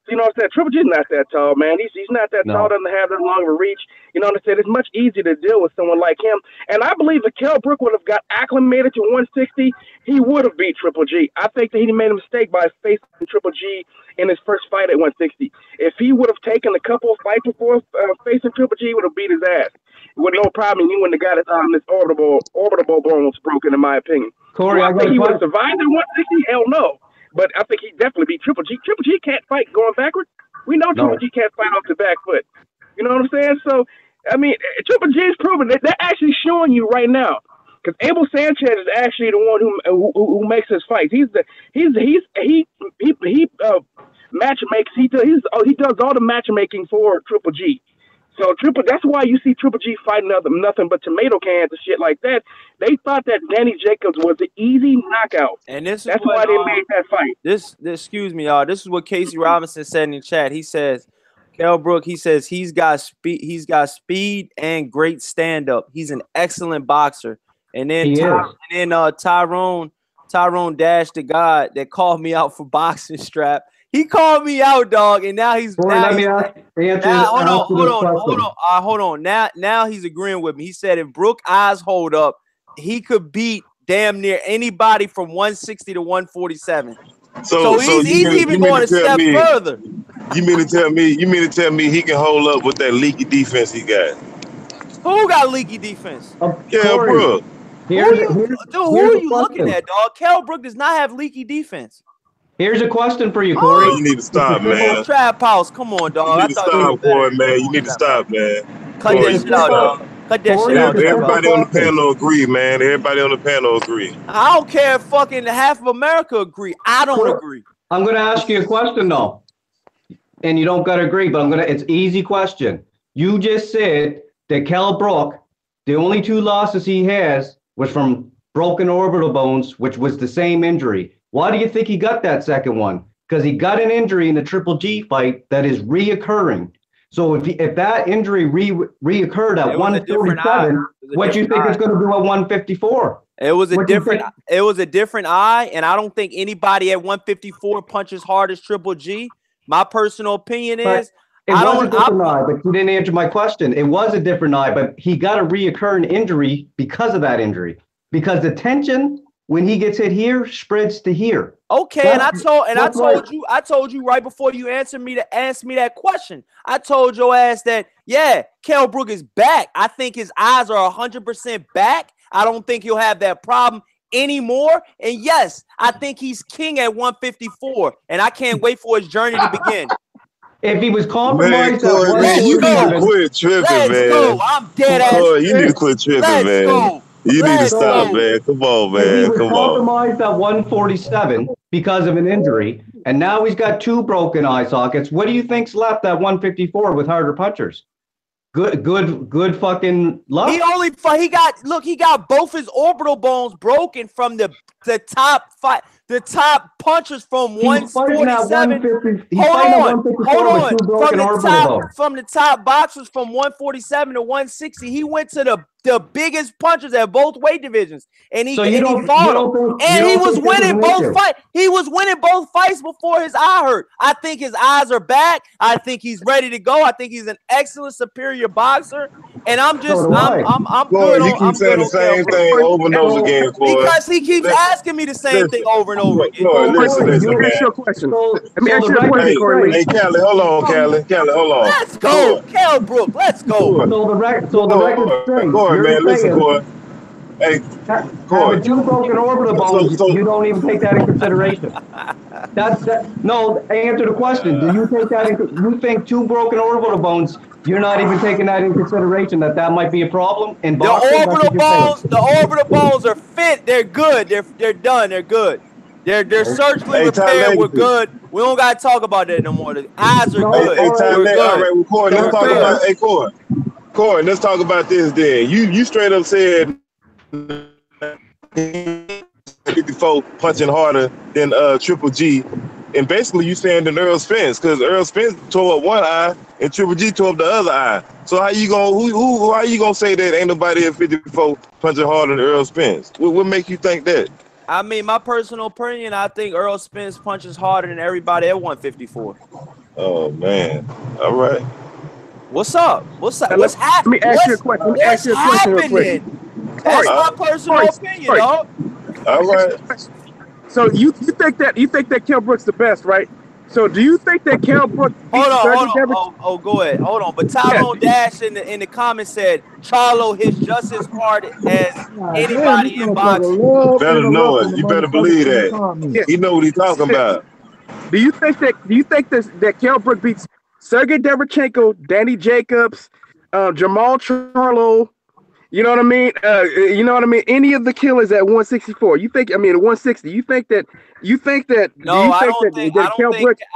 Speaker 7: You know what I'm saying? Triple G's not that tall, man. He's not that tall, doesn't have that long of a reach. You know what I'm saying? It's much easier to deal with someone like him. And I believe if Kell Brook would have got acclimated to 160, he would have beat Triple G. I think that he made a mistake by facing Triple G in his first fight at 160. If he would have taken a couple of fights before facing Triple G, he would have beat his ass. With no problem, he wouldn't have got his orbital bones broken, in my opinion.
Speaker 5: Corey,
Speaker 7: I think he would have survived at 160? Hell no. But I think he definitely beat Triple G. Triple G can't fight going backwards. We know Triple G can't fight off the back foot. You know what I'm saying? So, I mean, Triple G is proving that they're actually showing you right now Because Abel Sanchez is actually the one who makes his fights. He match makes. He does all the matchmaking for Triple G. So that's why you see Triple G fighting nothing but tomato cans and shit like that. They thought that Danny Jacobs was an easy knockout,
Speaker 1: and that's
Speaker 7: why they made that fight.
Speaker 1: This excuse me, y'all. This is what Casey Robinson said in the chat. He says, Kell Brook. He says he's got speed. He's got speed and great stand up. He's an excellent boxer. And then Tyrone Dash, the guy that called me out for boxing strap. He called me out, dog, and now he's hold on. Now he's agreeing with me. He said if Brook eyes hold up, he could beat damn near anybody from 160 to 147. So he's even going a step further.
Speaker 4: You mean to tell me he can hold up with that leaky defense he got?
Speaker 1: Who got leaky defense?
Speaker 4: Kell Brook.
Speaker 1: Who are you looking at, dog? Kell Brook does not have leaky defense.
Speaker 5: Here's a question for you, Corey.
Speaker 4: You need to stop, man.
Speaker 1: Trap house, come on, dog.
Speaker 4: You need to stop, Corey, man. You need to stop, man.
Speaker 1: Cut that shit out, dog. Cut that shit out.
Speaker 4: Everybody on the panel agree, man. Everybody on the panel agree.
Speaker 1: I don't care if fucking half of America agree. I don't agree.
Speaker 5: I'm gonna ask you a question though, and you don't gotta agree, but it's an easy question. You just said that Kell Brook, the only 2 losses he has was from broken orbital bones, which was the same injury. Why do you think he got that second one? Because he got an injury in the Triple G fight that is reoccurring. So if that injury reoccurred at 147, what do you think it's going to do at 154?
Speaker 1: It was a different eye, and I don't think anybody at 154 punches hard as Triple G. My personal opinion is
Speaker 5: it was a different eye, but you didn't answer my question. It was a different eye, but he got a reoccurring injury because of that injury. Because the tension when he gets hit here spreads to here.
Speaker 1: Okay, and I told you right before you answered me to ask me that question. I told your ass that Kell Brook is back. I think his eyes are 100% back. I don't think he'll have that problem anymore. And yes, I think he's king at 154, and I can't wait for his journey to begin.
Speaker 5: If he was compromised,
Speaker 4: man, you need to quit tripping, man.
Speaker 1: Let's go. I'm dead ass.
Speaker 4: You need to quit tripping, man.
Speaker 1: Go.
Speaker 4: You need to stop, man. Come on, man.
Speaker 5: He was compromised at 147 because of an injury, and now he's got 2 broken eye sockets. What do you think's left at 154 with harder punchers? Good fucking luck.
Speaker 1: He got both his orbital bones broken from the top punchers from 147. Hold on. From the top boxers from 147 to 160, he went to the biggest punchers at both weight divisions, and he fought him. And he was winning both fights. He was winning both fights before his eye hurt. I think his eyes are back. I think he's ready to go. I think he's an excellent, superior boxer. And I'm good.
Speaker 4: You keep saying the same thing over and over again, Corey.
Speaker 1: Because he keeps asking me the same thing over and over again.
Speaker 4: Listen,
Speaker 7: Let me ask you a question. Corey.
Speaker 4: Hey, Callie, hold on.
Speaker 1: Let's go, Kell Brook. Let's go.
Speaker 5: So the record straight.
Speaker 4: Corey, man, listen, Corey. Hey, Corey.
Speaker 5: With 2 broken orbital bones, you don't even take that in consideration. No, answer the question. Do you take that you think 2 broken orbital bones, you're not even taking that in consideration that might be a problem in boxing?
Speaker 1: The orbital bones are fit. They're good. They're done. They're good. They're surgically repaired. We're good. We don't gotta talk about that no more. The eyes are good.
Speaker 4: All right, well, Corey, let's talk about. Hey, Corey, let's talk about this. Then you straight up said 54 punching harder than Triple G, and basically you saying than Earl Spence, because Earl Spence tore up one eye and Triple G tore up the other eye. So how you gonna say that ain't nobody at 54 punching harder than Earl Spence? What make you think that?
Speaker 1: I mean, my personal opinion, I think Earl Spence punches harder than everybody at 154.
Speaker 4: Oh man! All right.
Speaker 1: What's up? What's happening?
Speaker 7: Let me ask you a question. Real quick.
Speaker 1: That's my personal opinion, dog.
Speaker 4: All right.
Speaker 7: So you think that Kell Brook's the best, right? So do you think that Kell Brook?
Speaker 1: Hold on. Oh, go ahead. Hold on. But Tyrone Dash in the comments said Charlo hits just as hard as anybody in boxing.
Speaker 4: You better know it. You better believe that. He know what he's talking about.
Speaker 7: Do you think that Kell Brook beats Sergey Derevchenko, Danny Jacobs, Jamal Charlo, You know what I mean? You know what I mean? Any of the killers at 164. You think? I mean, at 160. You think that?
Speaker 1: No, I don't think. I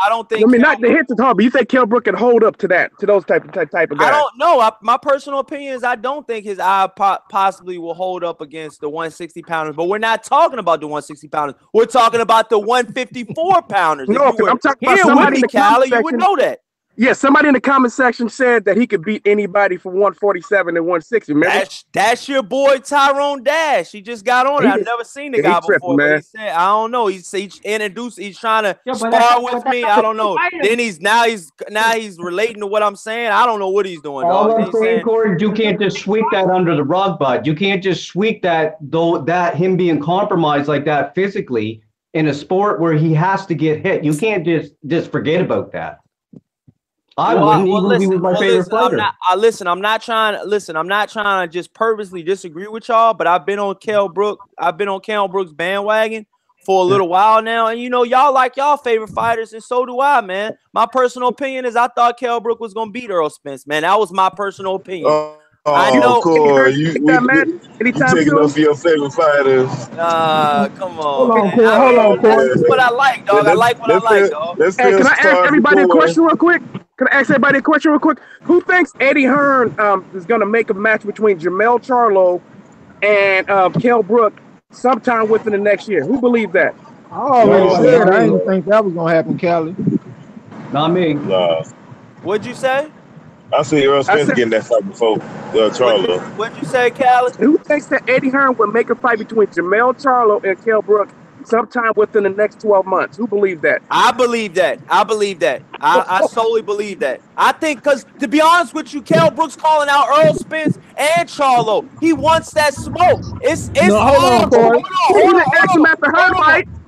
Speaker 1: don't think.
Speaker 7: I mean, not the hits is hard, but you think Kell Brook can hold up to that, to those type of guys?
Speaker 1: I don't know. My personal opinion is I don't think his eye possibly will hold up against the 160 pounders. But we're not talking about the 160 pounders. We're talking about the 154 pounders.
Speaker 7: No, I'm talking about somebody in the
Speaker 1: Cali, you would know that.
Speaker 7: Yeah, somebody in the comment section said that he could beat anybody from 147 and 160. Remember?
Speaker 1: That's your boy Tyrone Dash. He just got on it. I've never seen the guy before. But he said, I don't know. He's introduced. He's trying to spar with me. I don't know. Then he's relating to what I'm saying. I don't know what he's doing.
Speaker 5: All I'm saying, Corey, you can't just sweep that under the rug, bud. You can't just sweep that him being compromised like that physically in a sport where he has to get hit. You can't just forget about that. I wouldn't even be my favorite fighter.
Speaker 1: I'm not trying to just purposely disagree with y'all, but I've been on Kell Brook's bandwagon for a little while now, and y'all like y'all favorite fighters, and so do I, man. My personal opinion is I thought Kell Brook was gonna beat Errol Spence, man. That was my personal opinion.
Speaker 4: I know. Corey, you taking up for your favorite fighters.
Speaker 1: Come on.
Speaker 3: Hold on, Corey.
Speaker 1: That's what I like, dog. I like what I like, dog.
Speaker 7: Hey, can I ask everybody a question real quick? Who thinks Eddie Hearn is going to make a match between Jermell Charlo and Kell Brook sometime within the next year? Who believes that?
Speaker 3: I already said I didn't think that was going to happen, Cali.
Speaker 5: Not me.
Speaker 4: Nah.
Speaker 1: What'd you say?
Speaker 4: I see Errol Spence getting that fight before Charlo.
Speaker 1: What'd you say, Callie?
Speaker 7: Who thinks that Eddie Hearn will make a fight between Jermell Charlo and Kell Brook sometime within the next 12 months? Who believes that?
Speaker 1: I believe that. I solely believe that. I think because, to be honest with you, Kell Brook's calling out Errol Spence and Charlo. He wants that smoke.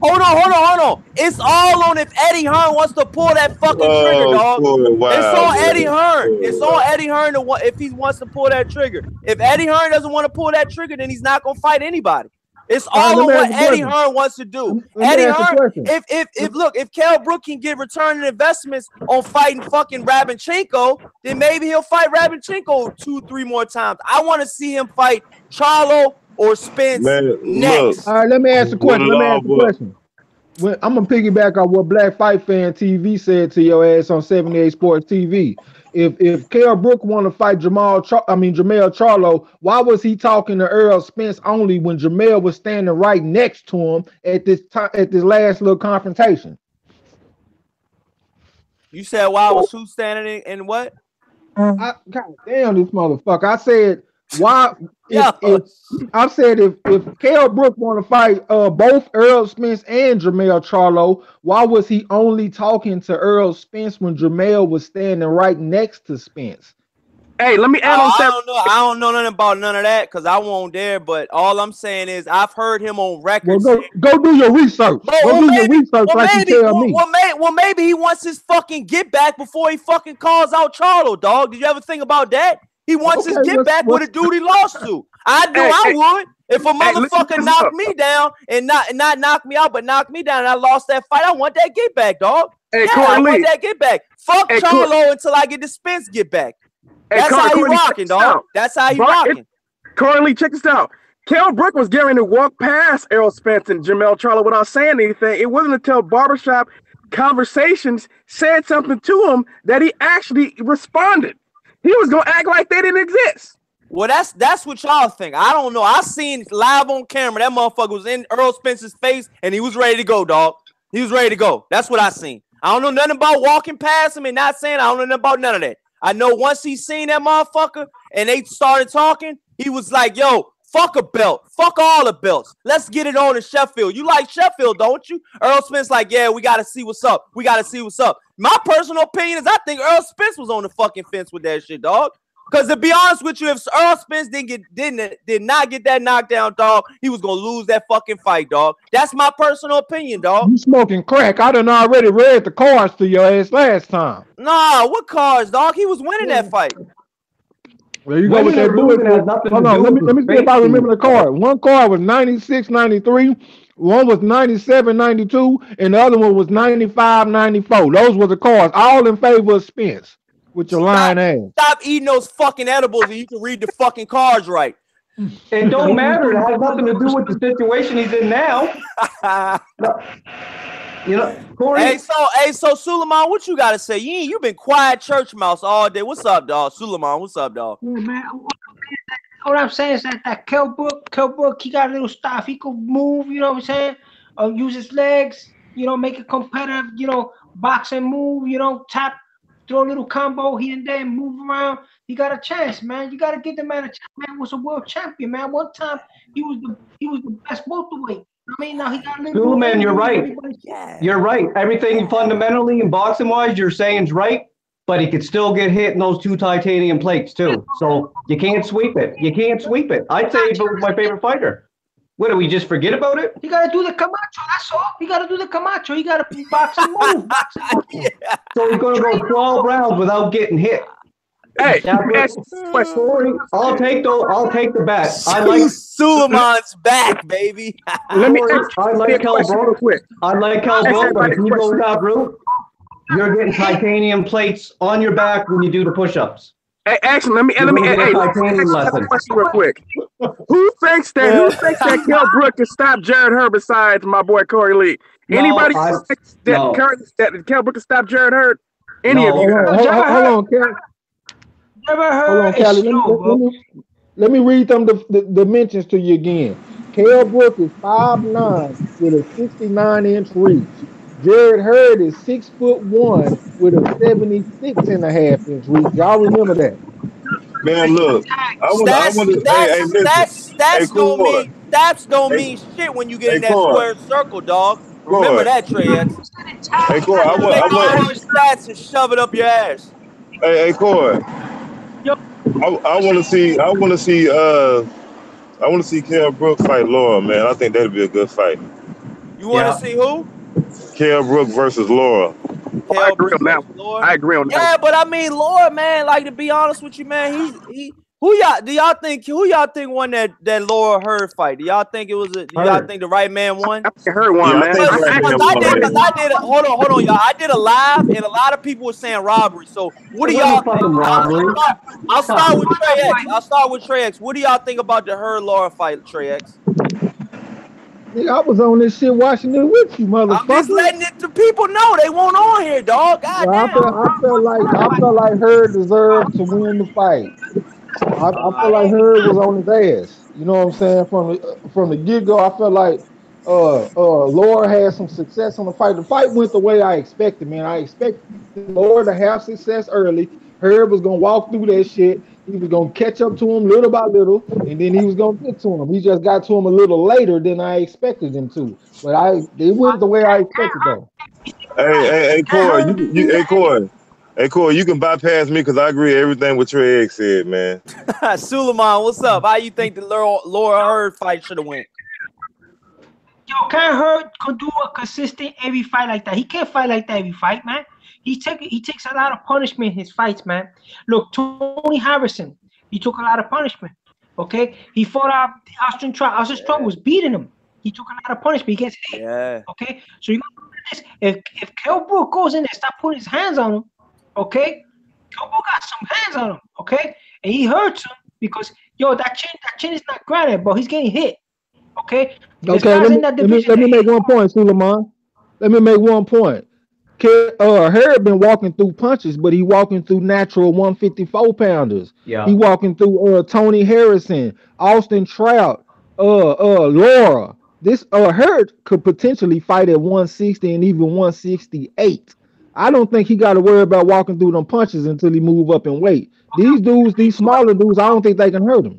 Speaker 1: Hold on. It's all on if Eddie Hearn wants to pull that fucking trigger, dog. Wow, it's on Eddie Hearn. It's on Eddie Hearn if he wants to pull that trigger. If Eddie Hearn doesn't want to pull that trigger, then he's not gonna fight anybody. It's all on what Eddie Hearn wants to do. Eddie Hearn, if Kell Brook can get return on investments on fighting fucking Rabinchenko, then maybe he'll fight Rabinchenko 2-3 more times. I want to see him fight Charlo or Spence next.
Speaker 3: All right, let me ask a question. I'm gonna piggyback on what Black Fight Fan TV said to your ass on 78 Sports TV. If Kell Brook want to fight Jermell Charlo, why was he talking to Errol Spence only when Jermell was standing right next to him at this last little confrontation?
Speaker 1: You said why was who standing in what?
Speaker 3: God damn this motherfucker! I said why. If Kell Brook want to fight both Errol Spence and Jermell Charlo, why was he only talking to Errol Spence when Jermell was standing right next to Spence?
Speaker 7: Hey, let me add on that.
Speaker 1: I don't know nothing about none of that because I won't dare. But all I'm saying is I've heard him on record.
Speaker 3: Well, go do your research.
Speaker 1: Well, maybe he wants his fucking get back before he fucking calls out Charlo, dog. Did you ever think about that? He wants his get back with a dude he lost to. I would. If a motherfucker knocked me down and not knock me out, but knock me down and I lost that fight, I want that get back, dog. I want that get back. Fuck Charlo until I get the Spence get back. That's how he rocking, dog. That's how he rocking.
Speaker 7: Corey Lee, check this out. Kell Brook was getting to walk past Errol Spence and Jermell Charlo without saying anything. It wasn't until barbershop conversations said something to him that he actually responded. He was gonna act like they didn't exist.
Speaker 1: Well, that's what y'all think. I don't know. I seen live on camera that motherfucker was in Errol Spence's face and he was ready to go, dog. He was ready to go. That's what I seen. I don't know nothing about walking past him and not saying. I don't know nothing about none of that. I know once he seen that motherfucker and they started talking, he was like, "Yo, fuck a belt. Fuck all the belts. Let's get it on in Sheffield. You like Sheffield, don't you?" Errol Spence like, "Yeah, we got to see what's up. We got to see what's up." My personal opinion is I think Errol Spence was on the fucking fence with that shit, dog. Because to be honest with you, if Errol Spence did not get that knockdown, dog, he was going to lose that fucking fight, dog. That's my personal opinion, dog.
Speaker 3: You smoking crack. I done already read the cards to your ass last time.
Speaker 1: Nah, what cards, dog? He was winning that fight.
Speaker 3: There you go with that bullshit. Hold on, let me see if I remember the card. One card was 96-93, one was 97-92, and the other one was 95-94. Those were the cards, all in favor of Spence with your lying ass.
Speaker 1: Stop eating those fucking edibles and you can read the fucking cards right.
Speaker 5: It don't matter. It has nothing to do with the situation he's in now. You know, Corey.
Speaker 1: Hey, so Suleiman, what you gotta say? You been quiet church mouse all day. What's up, dog? Suleiman, what's up, dog?
Speaker 2: Yeah, man. What I'm saying is that Kell Brook, he got a little stuff. He could move, you know what I'm saying? Use his legs, make it competitive, box and move, tap, throw a little combo here and there, move around. He got a chance, man. You got to give the man a chance. Man was a world champion, man. One time he was the best welterweight. I mean, now he got a little.
Speaker 5: Man, you're right. You're right. Everything fundamentally and boxing wise, you're saying's right. But he could still get hit in those 2 titanium plates too. So you can't sweep it. You can't sweep it. I'd say if it was my favorite fighter. What, do we just forget about it?
Speaker 2: You got to do the Camacho. That's all. You got to do the Camacho. You got to box and move.
Speaker 5: Yeah. So he's going to go 12 rounds without getting hit.
Speaker 7: Hey,
Speaker 5: Corey, I'll take the bet. I like
Speaker 1: Suleiman's back, baby.
Speaker 7: Let me.
Speaker 5: I like Kell Broner. I like Kell Broner, but if you go that route, you're getting titanium plates on your back when you do the push-ups.
Speaker 7: Hey, actually, let me ask a question real quick. Who thinks that Kell Brook can stop Jared Hurd besides my boy Corey Lee? Anybody thinks that Kell Brook can stop Jared Hurd? Any of you?
Speaker 3: Hold on, Cal.
Speaker 2: Never heard.
Speaker 3: Hold on, Callie. Let me read them the dimensions to you again. Kell Brook is 5'9" with a 69-inch reach. Jared Hurd is 6'1" with a 76.5-inch reach. Y'all remember that?
Speaker 4: Man, look,
Speaker 1: stats don't mean shit when you get in that square circle, dog. Remember that, Trey X.
Speaker 4: Hey, Corey, I want
Speaker 1: stats and shove it up your ass.
Speaker 4: Hey, Corey. I want to see Kell Brook fight Laura, man. I think that'd be a good fight.
Speaker 1: You want to see who?
Speaker 4: Kell Brook versus Laura.
Speaker 7: I agree on that. I agree on that.
Speaker 1: Yeah, but I mean, Laura, man. Like, to be honest with you, man, who y'all think won that Laura Hurd fight? Do y'all think it was y'all think the right man won?
Speaker 7: I heard one, man.
Speaker 1: I did. Hold on, y'all. I did a live, and a lot of people were saying robbery. So what do y'all think? I'll start with Trey X. What do y'all think about the Hurd Laura fight, Trey X?
Speaker 3: I was on this shit watching it with you, motherfucker.
Speaker 1: I'm just letting the people know they won't on here, dog. God damn.
Speaker 3: I felt like Hurd deserved to win the fight. I feel like Hurd was on his ass. You know what I'm saying? From the get-go, I felt like Laura had some success on the fight. The fight went the way I expected, man. I expected Laura to have success early. Hurd was gonna walk through that shit. He was gonna catch up to him little by little, and then he was gonna get to him. He just got to him a little later than I expected him to. But it went the way I expected though.
Speaker 4: Hey, Corey, Corey, you can bypass me because I agree with everything what Trey X said, man.
Speaker 1: Suleiman, what's up? How you think the Laura Hurd fight should have went?
Speaker 2: Yo, can't Hurd could do a consistent every fight like that. He can't fight like that every fight, man. He takes a lot of punishment in his fights, man. Look, Tony Harrison, he took a lot of punishment. Okay, he fought out Austin Trump. Austin Trump was beating him. He took a lot of punishment. He gets hit.
Speaker 1: Yeah.
Speaker 2: Okay, so you got this. If Kell Brook goes in there, stop putting his hands on him. Okay, Kell Brook got some hands on him. Okay, and he hurts him because that chin is not granted, but he's getting hit. Okay.
Speaker 3: Let me make one point, Suleiman. Let me make one point. Hurd been walking through punches, but he walking through natural 154 pounders.
Speaker 5: Yeah.
Speaker 3: He walking through Tony Harrison, Austin Trout, Laura. This Hurd could potentially fight at 160 and even 168. I don't think he got to worry about walking through them punches until he move up in weight. These dudes, these smaller dudes, I don't think they can hurt him.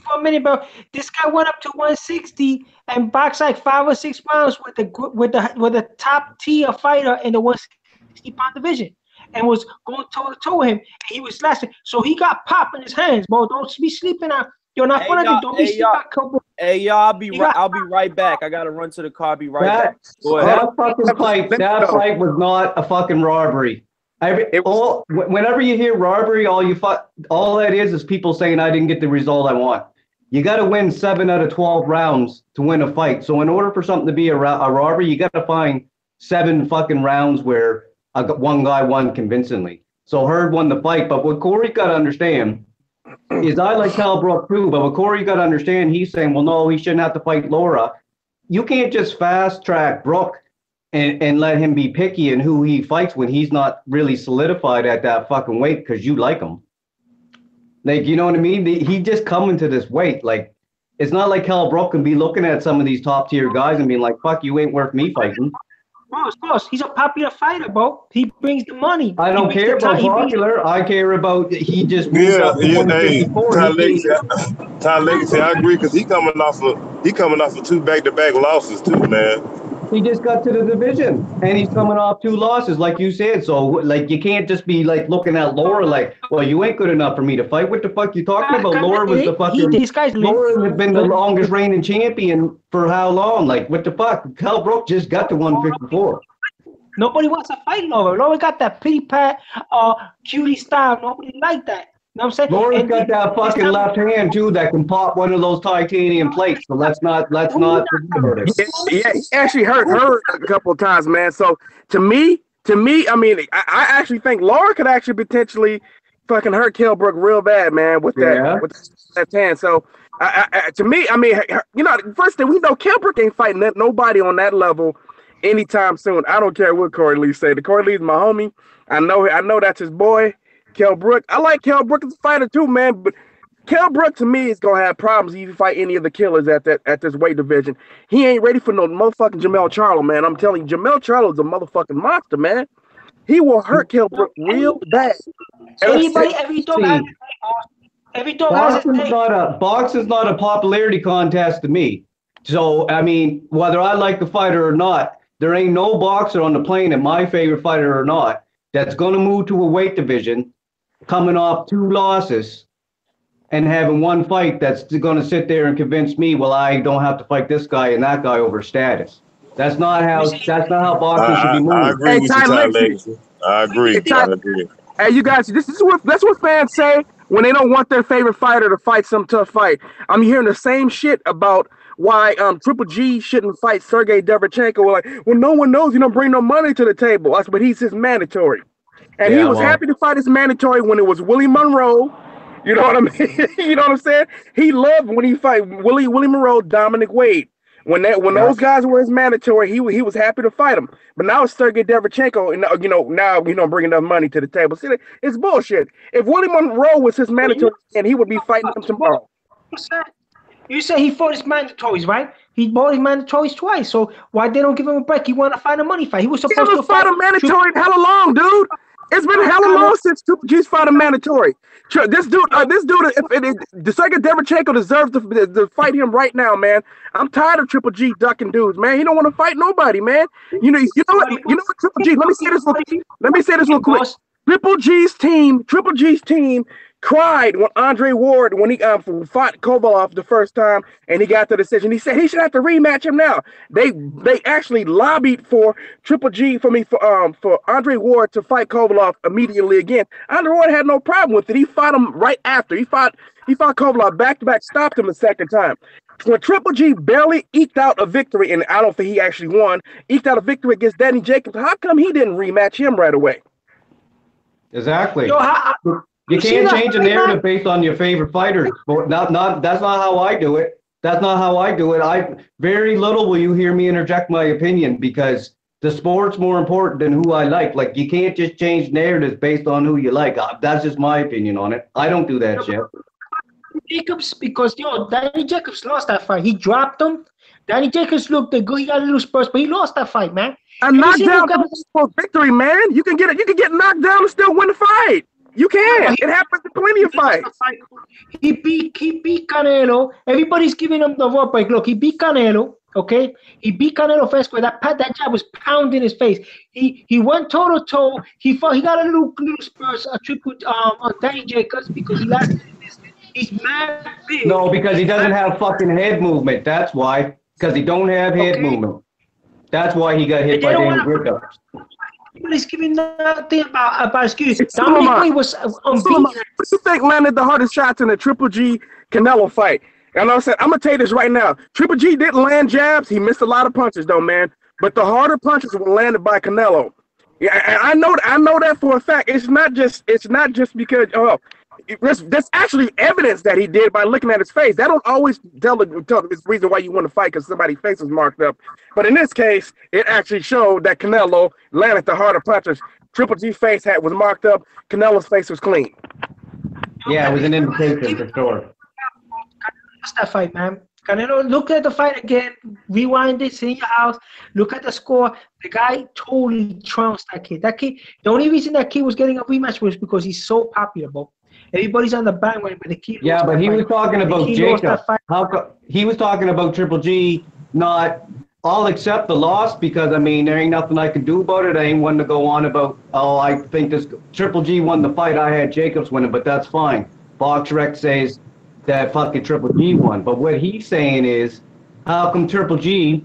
Speaker 2: For a minute, bro. This guy went up to 160 and boxed like 5 or 6 rounds with the top tier fighter in the 160-pound division, and was going toe to toe with him. And he was lasting, so he got pop in his hands, bro. Don't be sleeping on. You're not one of them. Don't be sleeping on.
Speaker 1: Hey, y'all, I'll be right back. I gotta run to the car. I'll be right back. Go ahead.
Speaker 5: That fight was not a fucking robbery. Whenever you hear robbery, all that is people saying I didn't get the result I want. You got to win 7 out of 12 rounds to win a fight. So in order for something to be a robbery, you got to find 7 fucking rounds where one guy won convincingly. So Hurd won the fight. But what Corey got to understand is I like Cal Brook too, but what Corey got to understand, he's saying, well, no, he shouldn't have to fight Laura. You can't just fast track Brook and let him be picky in who he fights when he's not really solidified at that fucking weight because you like him. Like, you know what I mean? He just coming to this weight. Like, it's not like Cal Brook can be looking at some of these top tier guys and being like, fuck, you ain't worth me fighting.
Speaker 2: Of course, he's a popular fighter, bro. He brings the money.
Speaker 5: I don't care about popular. I care about he just moved up to 154.
Speaker 4: Ty Legacy, I agree because he coming off of 2 back-to-back losses too, man.
Speaker 5: He just got to the division and he's coming off 2 losses, like you said. So, like, you can't just be like looking at Laura like, well, you ain't good enough for me to fight. What the fuck you talking about? Laura was the fucking. Laura has been the longest reigning champion for how long? Like, what the fuck? Cal Brook just got to 154.
Speaker 2: Nobody wants to fight Laura. Laura got that pity pat, cutie style. Nobody like that. You know what I'm saying?
Speaker 5: Laura's got that fucking left hand too that can pop one of those titanium plates. So let's not.
Speaker 7: Yeah, he actually hurt her a couple of times, man. So to me, I mean, I actually think Laura could actually potentially fucking hurt Cal Brook real bad, man, with that hand. So to me, I mean, you know, first thing we know, Cal Brook ain't fighting nobody on that level anytime soon. I don't care what Corey Lee say. The Corey Lee's my homie. I know that's his boy. Cal Brook. I like Cal Brook as a fighter too, man. But Cal Brook to me is gonna have problems if you fight any of the killers at this weight division. He ain't ready for no motherfucking Jamel Charlo, man. I'm telling you, Jamel Charlo is a motherfucking monster, man. He will hurt Cal Brook real bad.
Speaker 2: Every dog has
Speaker 5: Boxing's not a popularity contest to me. So I mean, whether I like the fighter or not, there ain't no boxer on the planet, my favorite fighter or not, that's gonna move to a weight division coming off 2 losses and having 1 fight that's going to sit there and convince me, well, I don't have to fight this guy and that guy over status. That's not how boxing should be moving.
Speaker 4: I agree with you, Ty Legacy. I agree.
Speaker 7: Hey, you guys, that's what fans say when they don't want their favorite fighter to fight some tough fight. I'm hearing the same shit about why Triple G shouldn't fight Sergey Derevchenko. Like, well, no one knows, you don't bring no money to the table. But he's his mandatory. And he was happy to fight his mandatory when it was Willie Monroe. You know what I mean? You know what I'm saying? He loved when he fight Willie Monroe, Dominic Wade. When those guys were his mandatory, he was happy to fight them. But now it's Sergey Derevchenko, and now we don't bring enough money to the table. See, it's bullshit. If Willie Monroe was his mandatory, and he would be fighting him tomorrow.
Speaker 2: You say he fought his mandatories, right? He bought his mandatories twice. So why they don't give him a break? He wanted to fight a money fight. He was supposed to fight
Speaker 7: a mandatory hella long, dude. It's been hella long since Triple G's fought a mandatory. This dude, the second Derevchenko deserves to fight him right now, man. I'm tired of Triple G ducking dudes, man. He don't want to fight nobody, man. You know what, Triple G. Let me say this real quick. Triple G's team cried when Andre Ward, when he fought Kovalev the first time and he got the decision. He said he should have to rematch him now. They actually lobbied for Triple G for Andre Ward to fight Kovalev immediately again. Andre Ward had no problem with it. He fought him right after. He fought Kovalev back-to-back, stopped him a second time. When Triple G barely eked out a victory, and I don't think he actually won, eked out a victory against Danny Jacobs, how come he didn't rematch him right away?
Speaker 5: Exactly. You can't change the narrative based on your favorite fighters. That's not how I do it. Very little will you hear me interject my opinion because the sport's more important than who I like. Like, you can't just change narratives based on who you like. That's just my opinion on it. I don't do that shit.
Speaker 2: Because Danny Jacobs lost that fight. He dropped him. Danny Jacobs looked good. He got a little spurs, but he lost that fight, man.
Speaker 7: A knockdown for victory, man. You can get knocked down and still win the fight. You can. It happens in plenty of fights.
Speaker 2: He beat Canelo. Everybody's giving him the rope break. Look, he beat Canelo. Okay, he beat Canelo first where that jab was pounding his face. He went toe to toe. He got a little spurs, a triple on Danny Jacobs because he lost. He's mad big.
Speaker 5: No, because he doesn't have fucking head movement. That's why. Because he don't have head movement. That's why he got hit by Danny Jacobs.
Speaker 2: Nobody's giving nothing about excuse. Dominic Wade was unbeaten.
Speaker 7: What do you think landed the hardest shots in the Triple G Canelo fight? And I said, I'm gonna tell you this right now. Triple G didn't land jabs. He missed a lot of punches, though, man. But the harder punches were landed by Canelo. Yeah, and I know that for a fact. It's not just because There's actually evidence that he did by looking at his face. That don't always tell the reason why you want to fight because somebody's face is marked up. But in this case, it actually showed that Canelo landed the harder punches. Triple G face was marked up. Canelo's face was clean.
Speaker 5: Yeah, it was an indication for sure.
Speaker 2: What's that fight, man? Canelo, look at the fight again. Rewind this in your house. Look at the score. The guy totally trounced that kid. That kid. The only reason that kid was getting a rematch was because he's so popular, bro. Everybody's on the bandwagon, but the kid.
Speaker 5: Yeah, but he was talking about Jacob. He was talking about Triple G. Not, I'll accept the loss because I mean there ain't nothing I can do about it. I ain't one to go on about. Oh, I think this Triple G won the fight. I had Jacobs winning, but that's fine. BoxRec says that fucking Triple G won. But what he's saying is, how come Triple G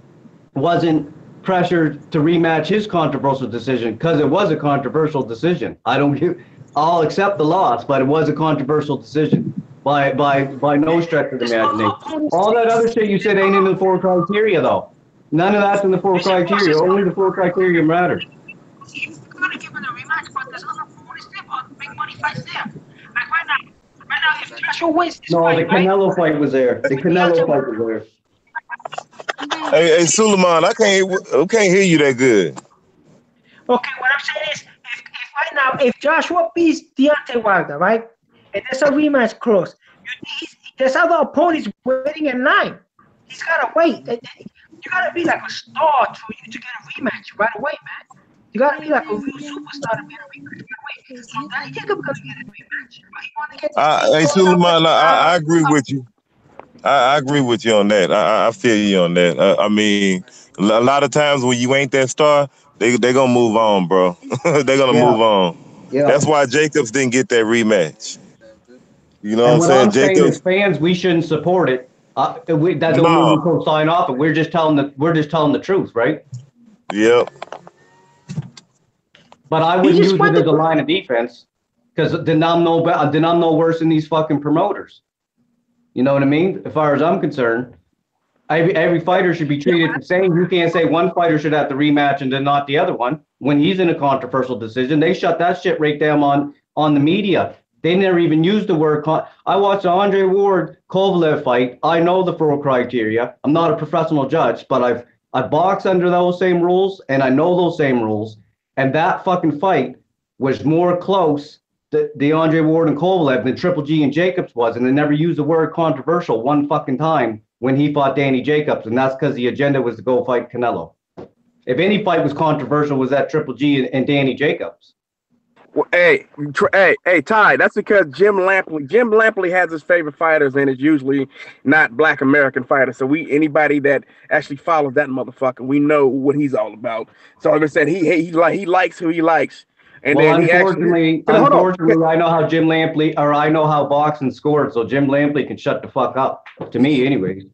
Speaker 5: wasn't pressured to rematch his controversial decision? Because it was a controversial decision. I'll accept the loss, but it was a controversial decision by no stretch of the imagination. All that other shit you said ain't in the 4 criteria, though. None of that's in the 4 criteria. Only the 4 criteria matters.
Speaker 2: He's gonna give him a rematch, but there's other big money fights there. Like right now, if Joshua wins this fight,
Speaker 5: the Canelo fight was there. The Canelo fight was
Speaker 4: there. Hey, Suleiman, I can't hear you that good.
Speaker 2: Okay, what I'm saying is, if right now, if Joshua beats Deontay Wilder, right, and there's a rematch close, there's other opponents waiting in line. He's gotta wait. You gotta be like a star for you to get a rematch right away, man. You gotta be like a real superstar to get a rematch right away. So that Jacob gonna get a rematch.
Speaker 4: Hey, Suleiman, I agree with you. I agree with you on that. I feel you on that. I mean, a lot of times when you ain't that star, they gonna move on, bro. They're gonna move on. Yeah. That's why Jacobs didn't get that rematch. You know what I'm saying?
Speaker 5: Jacobs, as fans, we shouldn't support it. That don't mean we can sign off, but we're just telling the truth, right?
Speaker 4: Yep.
Speaker 5: But I wouldn't use it as a line of defense because then I'm no worse than these fucking promoters. You know what I mean? As far as I'm concerned, every fighter should be treated the same. You can't say one fighter should have the rematch and then not the other one. When he's in a controversial decision, they shut that shit right down on the media. They never even used the word. I watched the Andre Ward Kovalev fight. I know the 4 criteria. I'm not a professional judge, but I've boxed under those same rules and I know those same rules. And that fucking fight was more close the Andre Ward and Kovalev than Triple G and Jacobs was, and they never used the word controversial one fucking time when he fought Danny Jacobs, and that's because the agenda was to go fight Canelo. If any fight was controversial, was that Triple G and Danny Jacobs.
Speaker 7: Well, hey, Ty, that's because Jim Lampley has his favorite fighters, and it's usually not Black American fighters. So anybody that actually follows that motherfucker, we know what he's all about. So like I said, he likes who he likes. And
Speaker 5: well,
Speaker 7: then
Speaker 5: unfortunately, I know how Jim Lampley, or I know how boxing scored, so Jim Lampley can shut the fuck up. To me, anyways.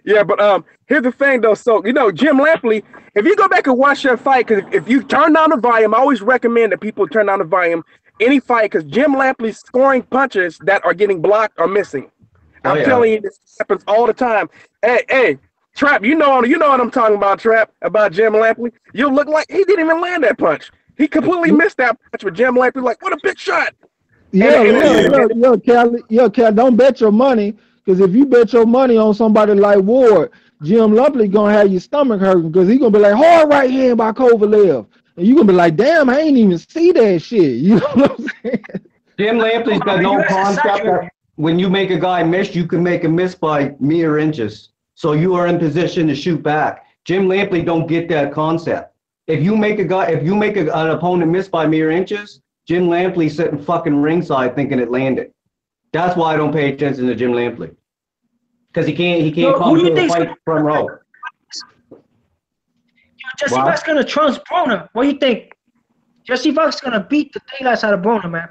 Speaker 7: Yeah, but here's the thing, though. So, Jim Lampley, if you go back and watch that fight, because if you turn down the volume, I always recommend that people turn down the volume, any fight, because Jim Lampley's scoring punches that are getting blocked are missing. I'm telling you, this happens all the time. Hey, Trap, you know what I'm talking about, Trap, about Jim Lampley. You look like he didn't even land that punch. He completely missed that punch with Jim Lampley. Like, what a big shot.
Speaker 3: Cal, don't bet your money, because if you bet your money on somebody like Ward, Jim Lampley gonna have your stomach hurting, because he's gonna be like, hard right hand by Kovalev. And you're gonna be like, damn, I ain't even see that shit. You know what I'm saying?
Speaker 5: Jim Lampley's got no concept that when you make a guy miss, you can make him miss by mere inches. So you are in position to shoot back. Jim Lampley don't get that concept. If you make an opponent miss by mere inches, Jim Lampley's sitting fucking ringside thinking it landed. That's why I don't pay attention to Jim Lampley. Because he can't come to the fight front row.
Speaker 2: Jesse Buck's gonna trust Broner. What do you think? Jesse Buck's gonna beat the daylights out of Broner, man.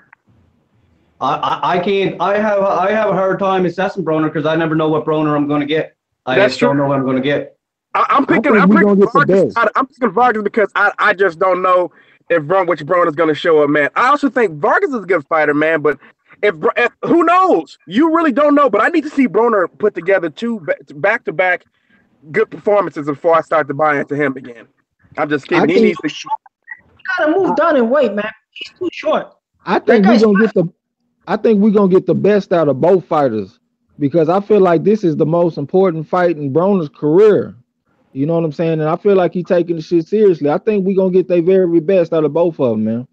Speaker 5: I can't. I have a hard time assessing Broner because I never know what Broner I'm going to get. I just don't know what I'm going to get.
Speaker 7: I'm picking Vargas because I just don't know which Broner's going to show up, man. I also think Vargas is a good fighter, man, but if who knows? You really don't know, but I need to see Broner put together 2 back-to-back good performances before I start to buy into him again. I'm just kidding. He needs to.
Speaker 2: You gotta move down and weight, man. He's too short.
Speaker 3: I think we're gonna get the I think we're gonna get the best out of both fighters because I feel like this is the most important fight in Broner's career. You know what I'm saying? And I feel like he's taking the shit seriously. I think we're gonna get the very best out of both of them, man.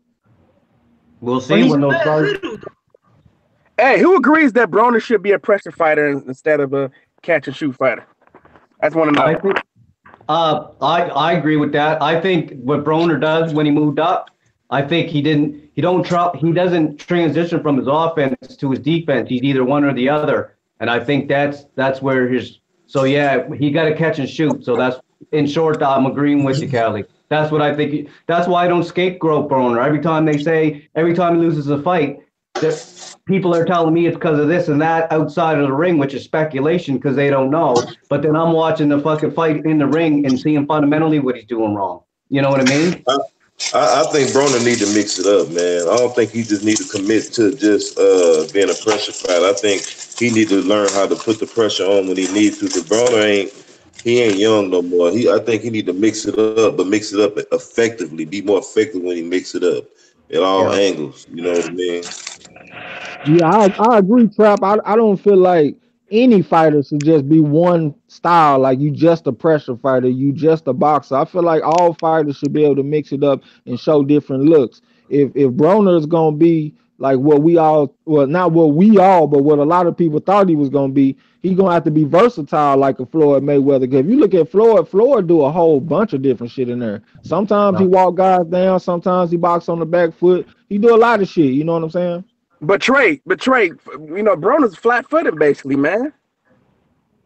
Speaker 5: We'll
Speaker 2: But
Speaker 5: see
Speaker 2: he's
Speaker 5: when those
Speaker 2: fat
Speaker 5: cards.
Speaker 2: little.
Speaker 7: Hey, who agrees that Broner should be a pressure fighter instead of a catch and shoot fighter? I just want to know.
Speaker 5: I think I agree with that. I think what Broner does when he moved up, I think he doesn't transition from his offense to his defense. He's either one or the other, and I think that's where his. So yeah, he got to catch and shoot. So that's in short. I'm agreeing with you, Callie. That's what I think. That's why I don't scapegoat Broner. Every time he loses a fight, that people are telling me it's because of this and that outside of the ring, which is speculation because they don't know. But then I'm watching the fucking fight in the ring and seeing fundamentally what he's doing wrong. You know what I mean?
Speaker 4: I think Broner need to mix it up, man. I don't think he just need to commit to just being a pressure fighter. I think he need to learn how to put the pressure on when he needs to. Because Broner ain't young no more. I think he need to mix it up, but mix it up effectively. Be more effective when he mix it up at all angles. You know what I mean?
Speaker 3: Yeah, I agree, Trap. I don't feel like any fighter should just be one style. Like you just a pressure fighter, you just a boxer. I feel like all fighters should be able to mix it up and show different looks. If Broner is gonna be like what we all, well, not what we all, but what a lot of people thought he was gonna be, he gonna have to be versatile like a Floyd Mayweather. Because if you look at Floyd do a whole bunch of different shit in there. Sometimes he walk guys down, sometimes he box on the back foot. He do a lot of shit. You know what I'm saying?
Speaker 7: But Trey, Broner's flat-footed basically, man.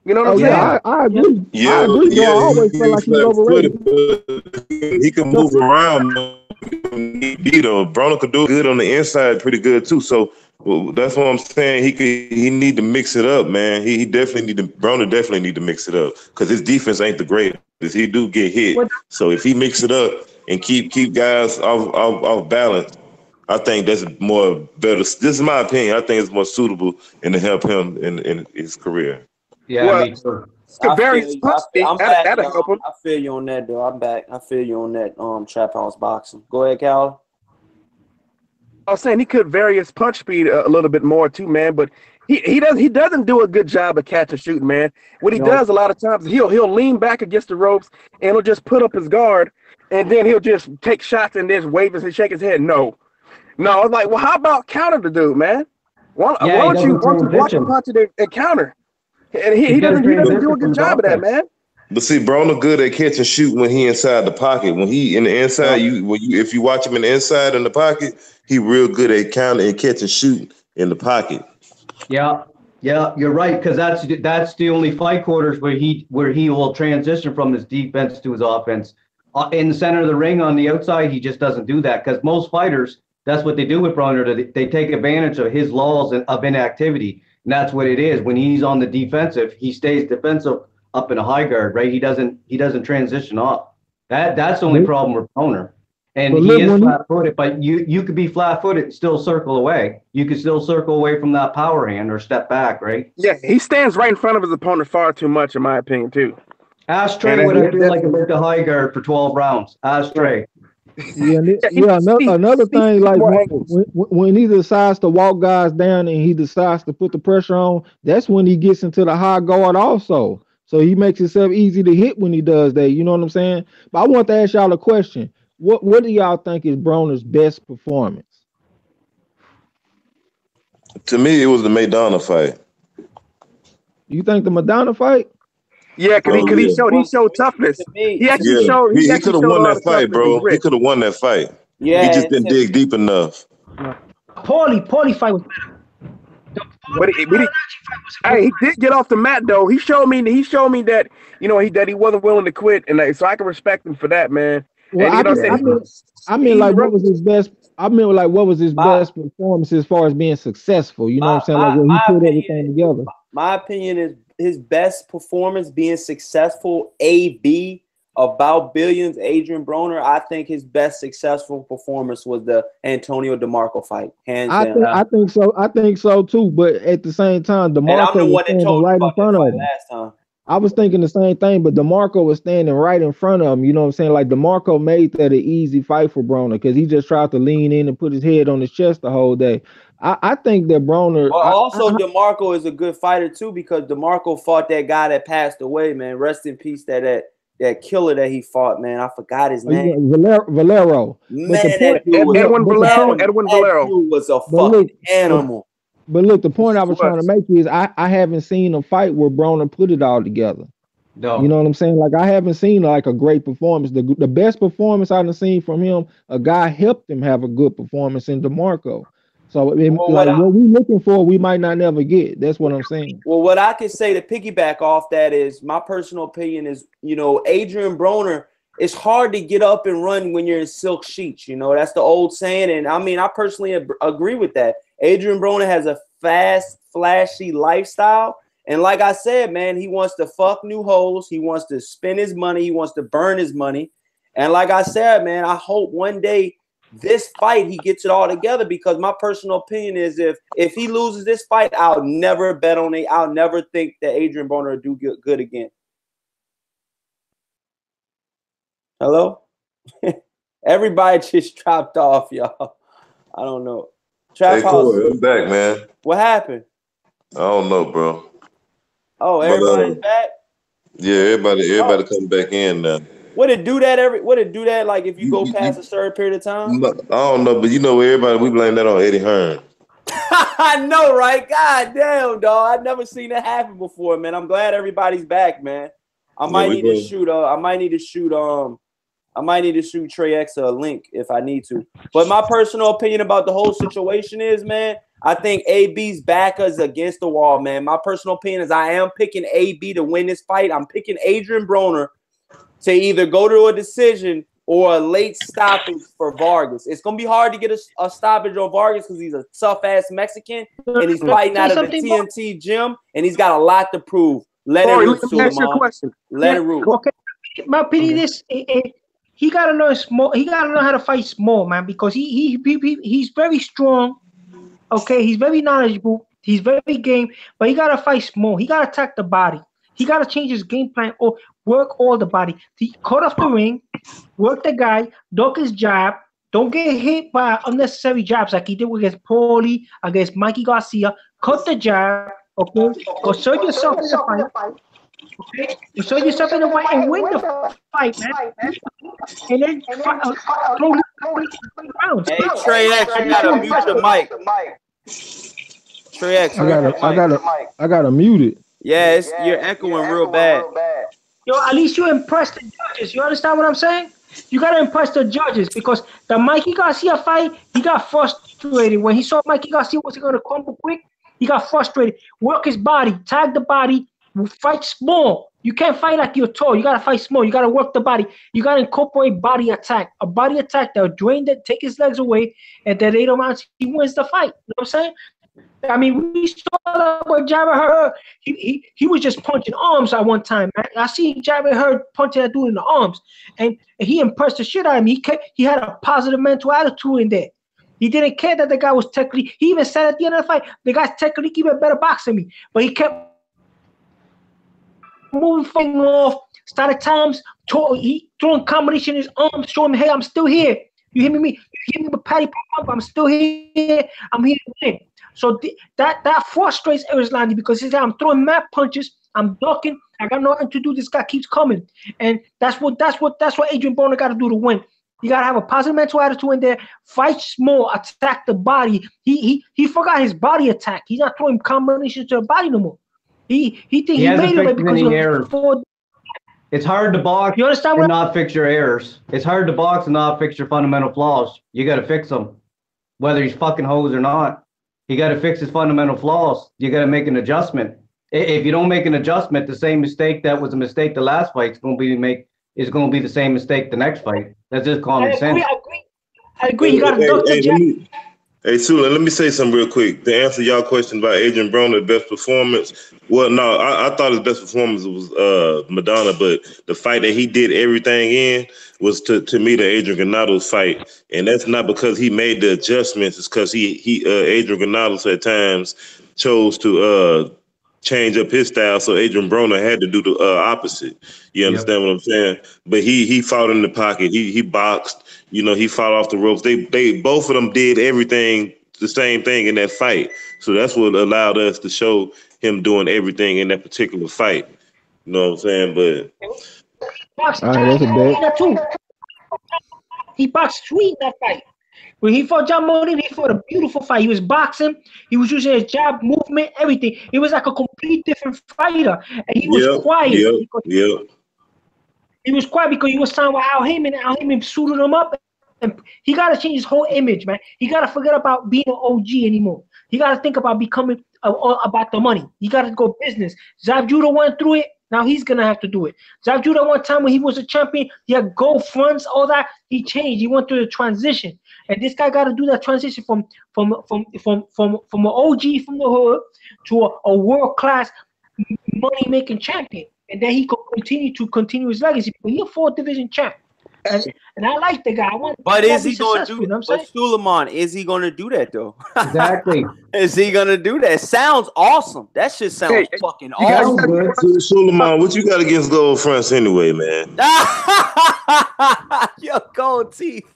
Speaker 7: You know what
Speaker 3: Oh
Speaker 7: I'm saying?
Speaker 3: yeah, I agree. I
Speaker 4: Yeah,
Speaker 3: agree, bro. I always felt
Speaker 4: he's
Speaker 3: like he was
Speaker 4: flat
Speaker 3: overrated.
Speaker 4: footed, but he can move around. Broner could do good on the inside, pretty good too. So that's what I'm saying. He need to mix it up, man. He definitely need to. Broner definitely need to mix it up because his defense ain't the greatest. He do get hit.
Speaker 2: What
Speaker 4: So if he mix it up and keep guys off balance, I think that's more better. This is my opinion. I think it's more suitable and to help him in his career.
Speaker 5: Yeah,
Speaker 7: Well,
Speaker 5: me too.
Speaker 1: I feel
Speaker 7: Kavarius
Speaker 1: you.
Speaker 7: punch speed,
Speaker 1: I'm back,
Speaker 7: that'll help
Speaker 1: y'all.
Speaker 7: him.
Speaker 1: I feel you on that, though. I'm back. I feel you on that. Trap house boxing. Go ahead, Cal.
Speaker 7: I was saying he could vary his punch speed a little bit more too, man. But he doesn't do a good job of catch and shooting, man. What he does a lot of times, he'll lean back against the ropes and he'll just put up his guard, and then he'll just take shots and then wave and shake his head. No. I was like, well, how about counter the dude, man? Why
Speaker 5: Yeah, he
Speaker 7: don't you
Speaker 5: doesn't
Speaker 7: block the
Speaker 5: transition.
Speaker 7: punch and counter? And
Speaker 5: He's
Speaker 7: he
Speaker 5: got to
Speaker 7: doesn't do a
Speaker 5: transition
Speaker 7: good
Speaker 5: from his
Speaker 7: job of that,
Speaker 5: offense.
Speaker 7: man.
Speaker 4: But see, Broner good at catch and shoot when he inside the pocket. When he in the inside, if you watch him in the inside in the pocket, he real good at counter and catch and shoot in the pocket.
Speaker 5: Yeah, you're right because that's the only fight quarters where he will transition from his defense to his offense. In the center of the ring on the outside, he just doesn't do that because most fighters, that's what they do with Broner. They take advantage of his lulls of inactivity, and that's what it is. When he's on the defensive, he stays defensive up in a high guard, right? He doesn't transition off. That's the only problem with Broner. And
Speaker 3: But
Speaker 5: he
Speaker 3: look,
Speaker 5: is
Speaker 3: when
Speaker 5: flat-footed, but you could be flat-footed and still circle away. You could still circle away from that power hand or step back, right?
Speaker 7: Yeah, he stands right in front of his opponent far too much, in my opinion, too.
Speaker 5: Ask Trey
Speaker 7: And
Speaker 5: what I
Speaker 7: he-
Speaker 5: feel like about the high guard for 12 rounds. Ask Trey.
Speaker 3: yeah,
Speaker 7: he
Speaker 3: another
Speaker 7: needs
Speaker 3: thing, like
Speaker 7: more angles.
Speaker 3: when he decides to walk guys down and he decides to put the pressure on, that's when he gets into the high guard also. So he makes himself easy to hit when he does that. You know what I'm saying? But I want to ask y'all a question. What do y'all think is Broner's best performance?
Speaker 4: To me, it was the Maidana fight.
Speaker 3: You think the Madonna fight?
Speaker 7: Yeah, because
Speaker 4: Oh,
Speaker 7: he showed toughness.
Speaker 1: To me,
Speaker 7: He actually
Speaker 4: Yeah,
Speaker 7: showed
Speaker 4: he could have
Speaker 7: a
Speaker 4: won
Speaker 7: lot
Speaker 4: that
Speaker 7: of
Speaker 4: fight,
Speaker 7: toughness and
Speaker 4: bro. He
Speaker 7: grit.
Speaker 4: could have won that fight.
Speaker 1: yeah,
Speaker 4: He just
Speaker 1: and
Speaker 4: didn't dig deep enough.
Speaker 2: Paulie fight was better. The
Speaker 7: But
Speaker 2: Paulie Malignaggi fight was
Speaker 7: hey, he did get off the mat though. He showed me that that he wasn't willing to quit, and so I can respect him for that, man.
Speaker 3: Well,
Speaker 7: And
Speaker 3: I
Speaker 7: I
Speaker 3: mean,
Speaker 7: said
Speaker 3: like, what was his best? I mean, like, what was his
Speaker 1: my
Speaker 3: best performance as far as being successful? You know what I'm
Speaker 1: my
Speaker 3: saying? Like
Speaker 1: my
Speaker 3: when he
Speaker 1: my
Speaker 3: put
Speaker 1: opinion
Speaker 3: everything together.
Speaker 1: my opinion is his best performance being successful. AB about billions. Adrien Broner. I think his best successful performance was the Antonio DeMarco fight, hands down.
Speaker 3: I think so. I think so too. But at the same time,
Speaker 1: And I'm
Speaker 3: DeMarco
Speaker 1: the
Speaker 3: was
Speaker 1: one that
Speaker 3: standing
Speaker 1: told you
Speaker 3: right in
Speaker 1: about that
Speaker 3: front of
Speaker 1: fight
Speaker 3: him.
Speaker 1: last time.
Speaker 3: I was thinking the same thing, but DeMarco was standing right in front of him. You know what I'm saying? Like DeMarco made that an easy fight for Broner because he just tried to lean in and put his head on his chest the whole day. I think that Broner.
Speaker 1: But also, DeMarco is a good fighter too, because DeMarco fought that guy that passed away, man. Rest in peace, that killer that he fought, man. I forgot his name.
Speaker 3: Valero.
Speaker 1: Man, that dude was
Speaker 7: Edwin Valero. Edwin Valero.
Speaker 1: That dude was a fucking animal.
Speaker 3: But look, the point I was trying to make is I haven't seen a fight where Broner put it all together.
Speaker 5: No.
Speaker 3: You know what I'm saying? Like, I haven't seen like a great performance. The best performance I've seen from him, a guy helped him have a good performance in DeMarco. So what we're looking for, we might not never get. That's what I'm saying.
Speaker 1: Well, what I can say to piggyback off that is my personal opinion is, Adrien Broner, it's hard to get up and run when you're in silk sheets. That's the old saying. And I mean, I personally agree with that. Adrien Broner has a fast, flashy lifestyle. And like I said, man, he wants to fuck new hoes. He wants to spend his money. He wants to burn his money. And like I said, man, I hope one day this fight, he gets it all together, because my personal opinion is if he loses this fight, I'll never bet on it. I'll never think that Adrien Broner will do good again. Hello? Everybody just dropped off, y'all. I don't know.
Speaker 4: Hey, Corey, I'm back, man.
Speaker 1: What happened?
Speaker 4: I don't know, bro.
Speaker 1: Oh, everybody's back?
Speaker 4: Yeah, everybody come back in now.
Speaker 1: Would it do that like if you go past a certain period of time?
Speaker 4: I don't know, but everybody, we blame that on Eddie Hearn.
Speaker 1: I know, right? God damn, dog. I've never seen that happen before, man. I'm glad everybody's back, man. I might need to shoot Trey X a link if I need to. But my personal opinion about the whole situation is, man, I think AB's back us against the wall, man. My personal opinion is I am picking AB to win this fight. I'm picking Adrien Broner to either go to a decision or a late stoppage for Vargas. It's going to be hard to get a stoppage on Vargas because he's a tough-ass Mexican, and he's fighting out of the TNT gym, and he's got a lot to prove. Let it root, Suleiman. Let it root.
Speaker 2: Okay, my opinion is he got to learn small. He got to learn how to fight small, man, because he's very strong. Okay, he's very knowledgeable. He's very game, but he got to fight small. He got to attack the body. He got to change his game plan or work all the body. He cut off the ring, work the guy, duck his jab. Don't get hit by unnecessary jabs like he did against Paulie, against Mikey Garcia. Cut the jab, okay? Assert yourself in the fight. Okay? Assert yourself in the fight and win the fight, man. And then throw rounds.
Speaker 1: Hey, Trey X, you gotta mute your mic. Trey X,
Speaker 3: I gotta mute it.
Speaker 1: Yeah, you're echoing real bad.
Speaker 2: Yo, at least you impress the judges. You understand what I'm saying? You gotta impress the judges, because the Mikey Garcia fight, he got frustrated when he saw Mikey Garcia wasn't gonna crumble quick. He got frustrated. Work his body, tag the body, fight small. You can't fight like you're tall. You gotta fight small. You gotta work the body. You gotta incorporate body attack. A body attack that'll drain that, take his legs away, and then 8 rounds he wins the fight. You know what I'm saying? I mean, we saw that with Jabba Hurd. He was just punching arms at one time, man. I see Jabba Hurd punching that dude in the arms, and he impressed the shit out of him. He had a positive mental attitude in there. He didn't care that the guy was technically. He even said at the end of the fight, the guy's technically even better boxing me, but he kept moving off. Started times, he throwing combination in his arms, showing him, hey, I'm still here. You hear me? You hear me with Patty Pump? I'm still here. I'm here to win. So that frustrates Erislandy, because he's like, I'm throwing mad punches, I'm ducking, I got nothing to do. This guy keeps coming, and that's what Adrien Broner got to do to win. You gotta have a positive mental attitude in there. Fight small, attack the body. He forgot his body attack. He's not throwing combinations to the body no more. He made it because
Speaker 5: it's hard to box and not fix your errors. It's hard to box and not fix your fundamental flaws. You got to fix them, whether he's fucking hoes or not. You got to fix his fundamental flaws. You got to make an adjustment. If you don't make an adjustment, the same mistake that was a mistake the last fight is going to be the same mistake the next fight. That's just common sense.
Speaker 2: I agree. You got to duck the jab.
Speaker 4: Hey, Sula, let me say something real quick. To answer y'all question about Adrien Broner's best performance, well, no, I thought his best performance was Madonna, but the fight that he did everything in was, to me, the Adrian Granados fight. And that's not because he made the adjustments. It's because Adrien Granados at times chose to change up his style, so Adrien Broner had to do the opposite. You understand what I'm saying? But he fought in the pocket. He boxed. He fought off the ropes. They both of them did everything the same thing in that fight. So that's what allowed us to show him doing everything in that particular fight. You know what I'm saying? But
Speaker 2: Boxed
Speaker 3: All right, that's a bet.
Speaker 2: too. He boxed sweet in that fight. When he fought John Molina, he fought a beautiful fight. He was boxing. He was using his jab, movement, everything. He was like a complete different fighter, and he was quiet. He was quiet because he was signed with Al Heyman, and Al Heyman suited him up. And he got to change his whole image, man. He got to forget about being an OG anymore. He got to think about becoming about the money. He got to go business. Zab Judah went through it. Now he's going to have to do it. Zab Judah, one time when he was a champion, he had gold fronts, all that. He changed. He went through the transition. And this guy got to do that transition from an OG from the hood to a world-class money-making champion. And then he could continue his legacy. But he's a 4th division champ. And I like the guy.
Speaker 1: But is he going to do? You know but Suleiman, is he going to do that though?
Speaker 5: Exactly.
Speaker 1: Is he going to do that? Sounds awesome. That shit sounds fucking awesome.
Speaker 4: Suleiman, what you got against gold fronts anyway, man?
Speaker 1: Yo, gold teeth.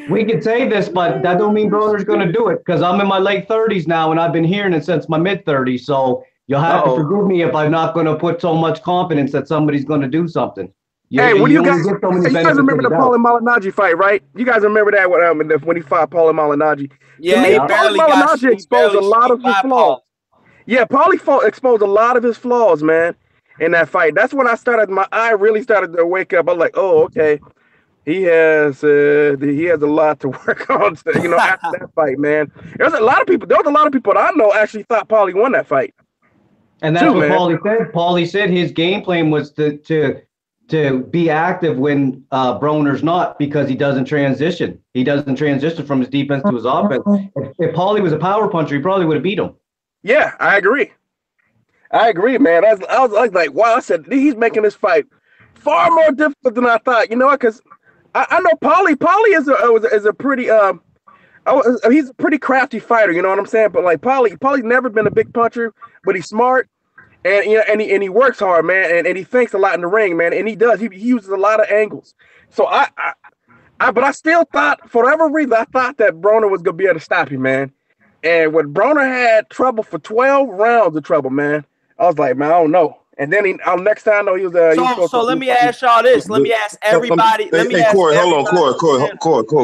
Speaker 5: We can say this, but that don't mean Broner's going to do it because I'm in my late 30s now, and I've been hearing it since my mid 30s. So you'll have to forgive me if I'm not going to put so much confidence that somebody's going to do something.
Speaker 7: Hey, when you guys remember the Paulie Malignaggi fight, right? You guys remember that when he fought Paulie Malignaggi?
Speaker 1: Yeah,
Speaker 7: to me, Paulie Malignaggi exposed a lot of his flaws. Yeah, Paulie exposed a lot of his flaws, man, in that fight. That's when my eye really started to wake up. I was like, oh, okay, he has a lot to work on. After that fight, man. There was a lot of people that I know actually thought Paulie won that fight.
Speaker 5: And that's what Paulie said. Paulie said his game plan was to be active when Broner's not, because he doesn't transition. He doesn't transition from his defense to his offense. If Paulie was a power puncher, he probably would have beat him. Yeah,
Speaker 7: I agree, man. I was like, wow, I said, he's making this fight far more difficult than I thought. You know what? Because I know Paulie is a pretty he's a pretty crafty fighter. You know what I'm saying? But like Paulie's never been a big puncher, but he's smart. And and he works hard, man, and he thinks a lot in the ring, man, and he does. He uses a lot of angles. So but I still thought, for whatever reason, I thought that Broner was gonna be able to stop him, man. And when Broner had trouble for 12 rounds of trouble, man, I was like, man, I don't know. And then next time I know he was.
Speaker 1: So let me ask y'all this. Let me ask everybody.
Speaker 4: Corey, hold on,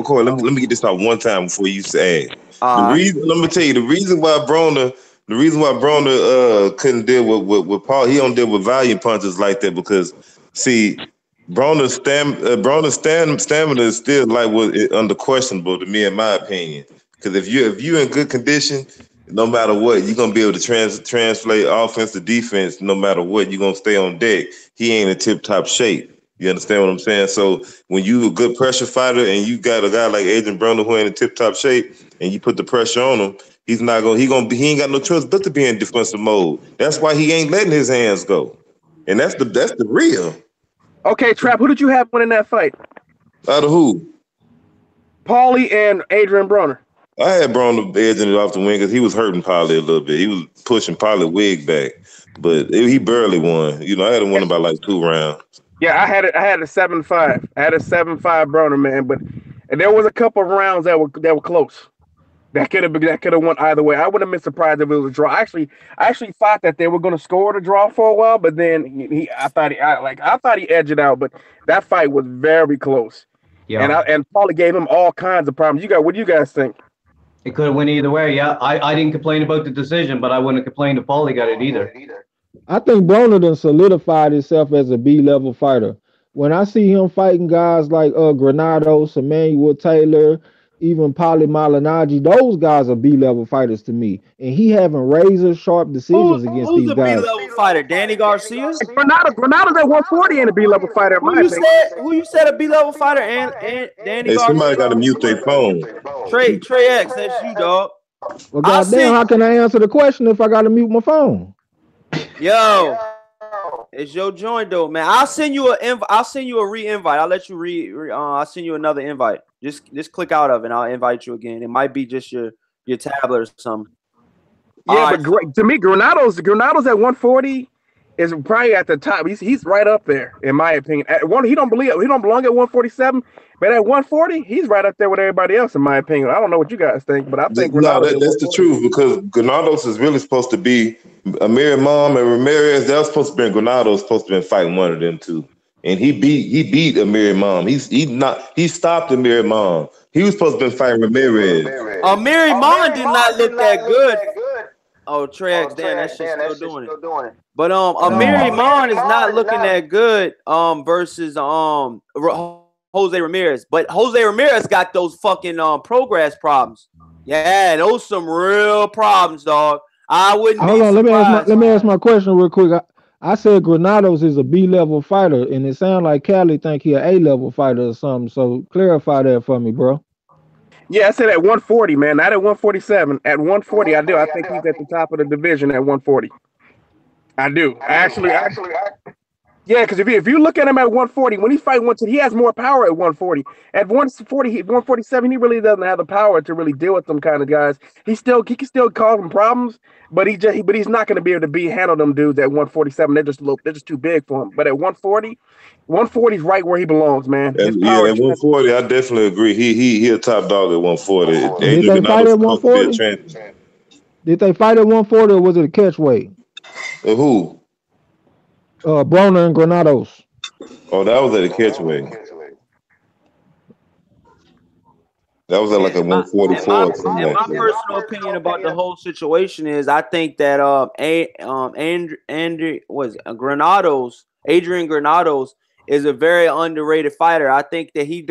Speaker 4: Corey. Let me get this out one time before you say. Let me tell you the reason why Broner. The reason why Broner couldn't deal with Paul, he don't deal with volume punches like that because, see, Broner's stamina is still under questionable to me, in my opinion. Because if you're in good condition, no matter what, you're gonna be able to translate offense to defense. No matter what, you're gonna stay on deck. He ain't in tip-top shape. You understand what I'm saying? So when you a good pressure fighter and you got a guy like Adrien Broner who ain't in tip-top shape, and you put the pressure on him, he ain't got no choice but to be in defensive mode. That's why he ain't letting his hands go. And that's the real.
Speaker 7: Okay, Trap, who did you have winning that fight?
Speaker 4: Out of who?
Speaker 7: Paulie and Adrien Broner.
Speaker 4: I had Broner edging it off the wing because he was hurting Paulie a little bit. He was pushing Paulie wig back, but he barely won. I had him winning by like 2 rounds.
Speaker 7: Yeah, I had a 7-5. I had a 7-5 Broner, man, and there was a couple of rounds that were close. That could have won either way. I wouldn't have been surprised if it was a draw. I actually thought that they were going to score the draw for a while, but then I thought he edged it out. But that fight was very close. Yeah, and Paulie gave him all kinds of problems. What do you guys think?
Speaker 5: It could have went either way. Yeah, I didn't complain about the decision, but I wouldn't have complained if Paulie got it either.
Speaker 3: I think Broner done solidified himself as a B-level fighter. When I see him fighting guys like Granados, Emmanuel Taylor, even Paulie Malignaggi, those guys are B-level fighters to me. And he having razor-sharp decisions against these guys.
Speaker 1: Who's a B-level fighter? Danny Garcia?
Speaker 7: Granado's at 140 and a B-level fighter.
Speaker 1: Who you said a B-level fighter and Danny Garcia?
Speaker 4: Somebody got to mute their phone.
Speaker 1: Trey X, that's you, dog.
Speaker 3: Well, goddamn, how can I answer the question if I got to mute my phone?
Speaker 1: Yo, it's your joint though, man. I'll send you a re-invite. I'll let you I'll send you another invite. Just click out of it and I'll invite you again. It might be just your tablet or something.
Speaker 7: Yeah, but to me, Granado's at 140. is probably at the top. He's right up there, in my opinion. At he don't belong at 147, but at 140, he's right up there with everybody else, in my opinion. I don't know what you guys think, but I think
Speaker 4: No,
Speaker 7: Granado's
Speaker 4: that's the truth, because Granados is really supposed to be Amir Mom and Ramirez. That was supposed to be Granados supposed to be fighting one of them two. And he beat Amir Mom. He stopped Amir Mom. He was supposed to be fighting Ramirez.
Speaker 1: Amir Mom did not look that good. Oh, Trey X, damn, that shit's still doing it. But Amir Iman is not looking that good versus Jose Ramirez. But Jose Ramirez got those fucking progress problems. Yeah, those some real problems, dog. I wouldn't be surprised.
Speaker 3: Let me ask my question real quick. I said Granados is a B-level fighter, and it sounds like Cali think he an A-level fighter or something. So clarify that for me, bro.
Speaker 7: Yeah, I said at 140, man, not at 147. At 140, I do. I think he's at the top of the division at 140. I do. Actually, yeah, because if you look at him at 140, when he fight 110, he has more power at 140. At 147, he really doesn't have the power to really deal with them kind of guys. He can still cause them problems, but he's not going to be able to handle them dudes at 147. They're just too big for him. But at 140 is right where he belongs, man.
Speaker 4: His power, at 140, I definitely agree. He a top dog at 140.
Speaker 3: Did they fight at 140? Did they fight at 140, or was it a catch weight?
Speaker 4: Who?
Speaker 3: Broner and Granados.
Speaker 4: Oh, that was at a catch weight. That was at like a 144.
Speaker 1: And my personal opinion about the whole situation is, I think that Adrien Granados is a very underrated fighter. I think that he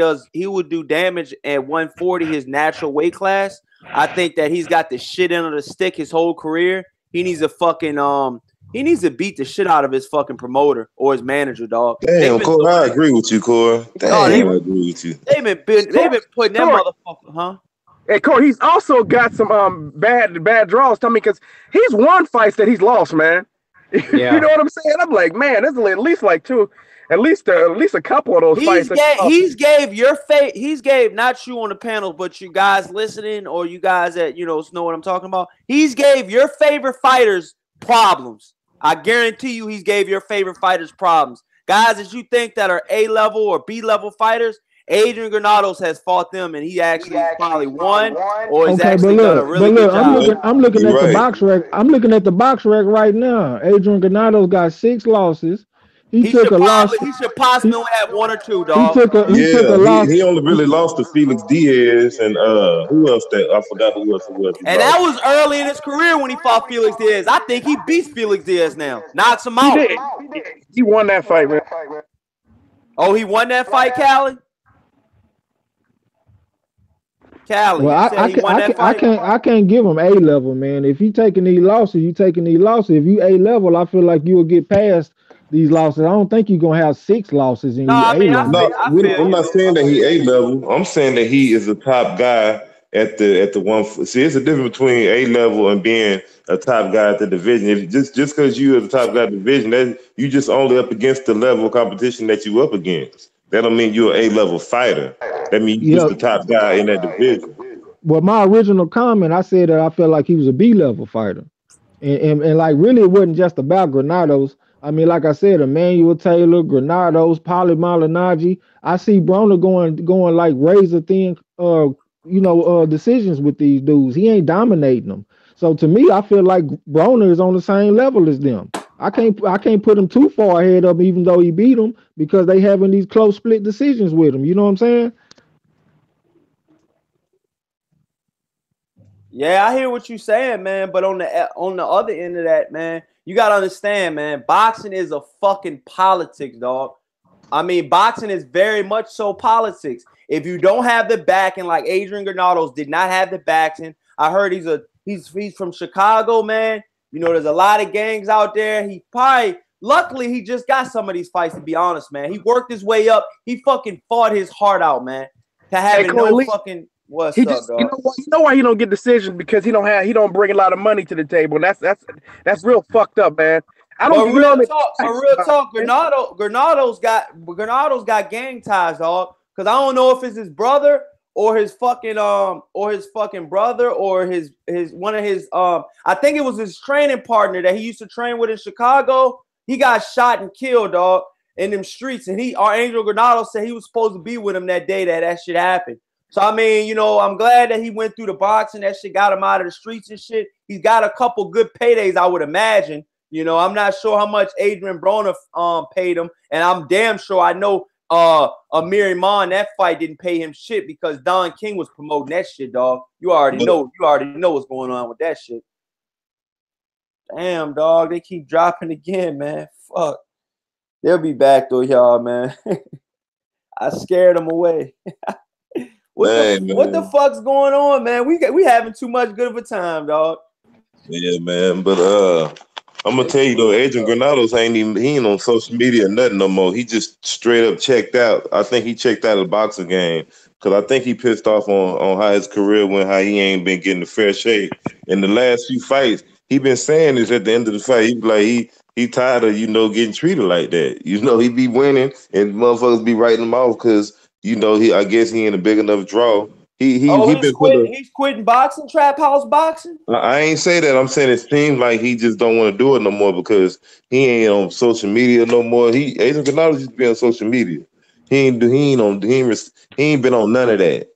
Speaker 1: would do damage at 140, his natural weight class. I think that he's got the shit end of the stick his whole career. He needs to beat the shit out of his fucking promoter or his manager, dog.
Speaker 4: Damn, Cor, I agree with you, Cor. I agree with you.
Speaker 1: They've been putting that motherfucker, huh?
Speaker 7: Hey, Cor, he's also got some bad draws. Tell me, because he's won fights that he's lost, man. Yeah. You know what I'm saying? I'm like, man, there's at least like two, at least a couple of those fights.
Speaker 1: He's gave not you on the panel, but you guys listening, or you guys that know what I'm talking about. He's gave your favorite fighters problems. I guarantee you, he's gave your favorite fighters problems. Guys that you think that are A-level or B-level fighters, Adrien Granados has fought them, and he actually probably won, or he's actually done a really good job.
Speaker 3: I'm looking at the box rec. I'm looking at the box rec right now. Adrien Granados got 6 losses. He took a loss.
Speaker 1: He should possibly have 1 or 2, dog.
Speaker 3: He took a loss.
Speaker 4: He only really lost to Felix Diaz and who else? I forgot who else it was.
Speaker 1: And that was early in his career when he fought Felix Diaz. I think he beats Felix Diaz now. Knocks him out.
Speaker 7: He won that fight, man.
Speaker 1: Oh, he won that fight, Callie?
Speaker 3: Well, I can't give him A-level, man. If you taking these losses, you taking these losses. If you A-level, I feel like you will get past these losses. I don't think you're gonna have 6 losses in A-level.
Speaker 4: I'm not saying that he A-level. I'm saying that he is a top guy at the one. See, it's a difference between A-level and being a top guy at the division. If just because you are the top guy at the division, that you just only up against the level of competition that you up against. That don't mean you're an A-level fighter. That means you're just the top guy in that division.
Speaker 3: Well, my original comment, I said that I felt like he was a B-level fighter. And like, really, it wasn't just about Granados. I mean, like I said, Emmanuel Taylor, Granados, Paulie Malignaggi. I see Broner going like razor thin, decisions with these dudes. He ain't dominating them. So to me, I feel like Broner is on the same level as them. I can't put him too far ahead of him, even though he beat him, because they having these close split decisions with him. You know what I'm saying?
Speaker 1: Yeah, I hear what you're saying, man. But on the other end of that, man, you gotta understand, man. Boxing is a fucking politics, dog. I mean, boxing is very much so politics. If you don't have the backing, like Adrien Granados did not have the backing. I heard he's from Chicago, man. You know, there's a lot of gangs out there. Luckily, he just got some of these fights, to be honest, man. He worked his way up. He fucking fought his heart out, man. To having what's up, dog?
Speaker 7: You know why he don't get decisions? Because he don't bring a lot of money to the table. And that's real fucked up, man.
Speaker 1: Real talk, Granados got gang ties, dog. Because I don't know if it's his brother or his fucking brother or his one of his I think it was his training partner that he used to train with in Chicago. He got shot and killed, dog, in them streets. And our Angel Granado said he was supposed to be with him that day that shit happened. So, I mean, you know, I'm glad that he went through the boxing. That shit got him out of the streets and shit. He's got a couple good paydays, I would imagine. You know, I'm not sure how much Adrien Broner paid him. And I'm damn sure I know Amir Iman, that fight didn't pay him shit because Don King was promoting that shit, dog. You already know what's going on with that shit. Damn, dog, they keep dropping again, man. Fuck. They'll be back though, y'all, man. I scared them away. What the fuck's going on, man? We having too much good of a time, dog.
Speaker 4: Yeah, man. But I'm gonna tell you though, Adrien Granados he ain't on social media or nothing no more. He just straight up checked out. I think he checked out of the boxing game because I think he pissed off on how his career went, how he ain't been getting the fair shake. In the last few fights, he been saying this at the end of the fight. He be like he tired of getting treated like that. You know, he be winning and motherfuckers be writing him off because I guess he ain't a big enough draw. He's
Speaker 1: quitting boxing, trap house boxing.
Speaker 4: I ain't say that. I'm saying it seems like he just don't want to do it no more because he ain't on social media no more. Adrien Granados used to be on social media. He ain't been on none of that.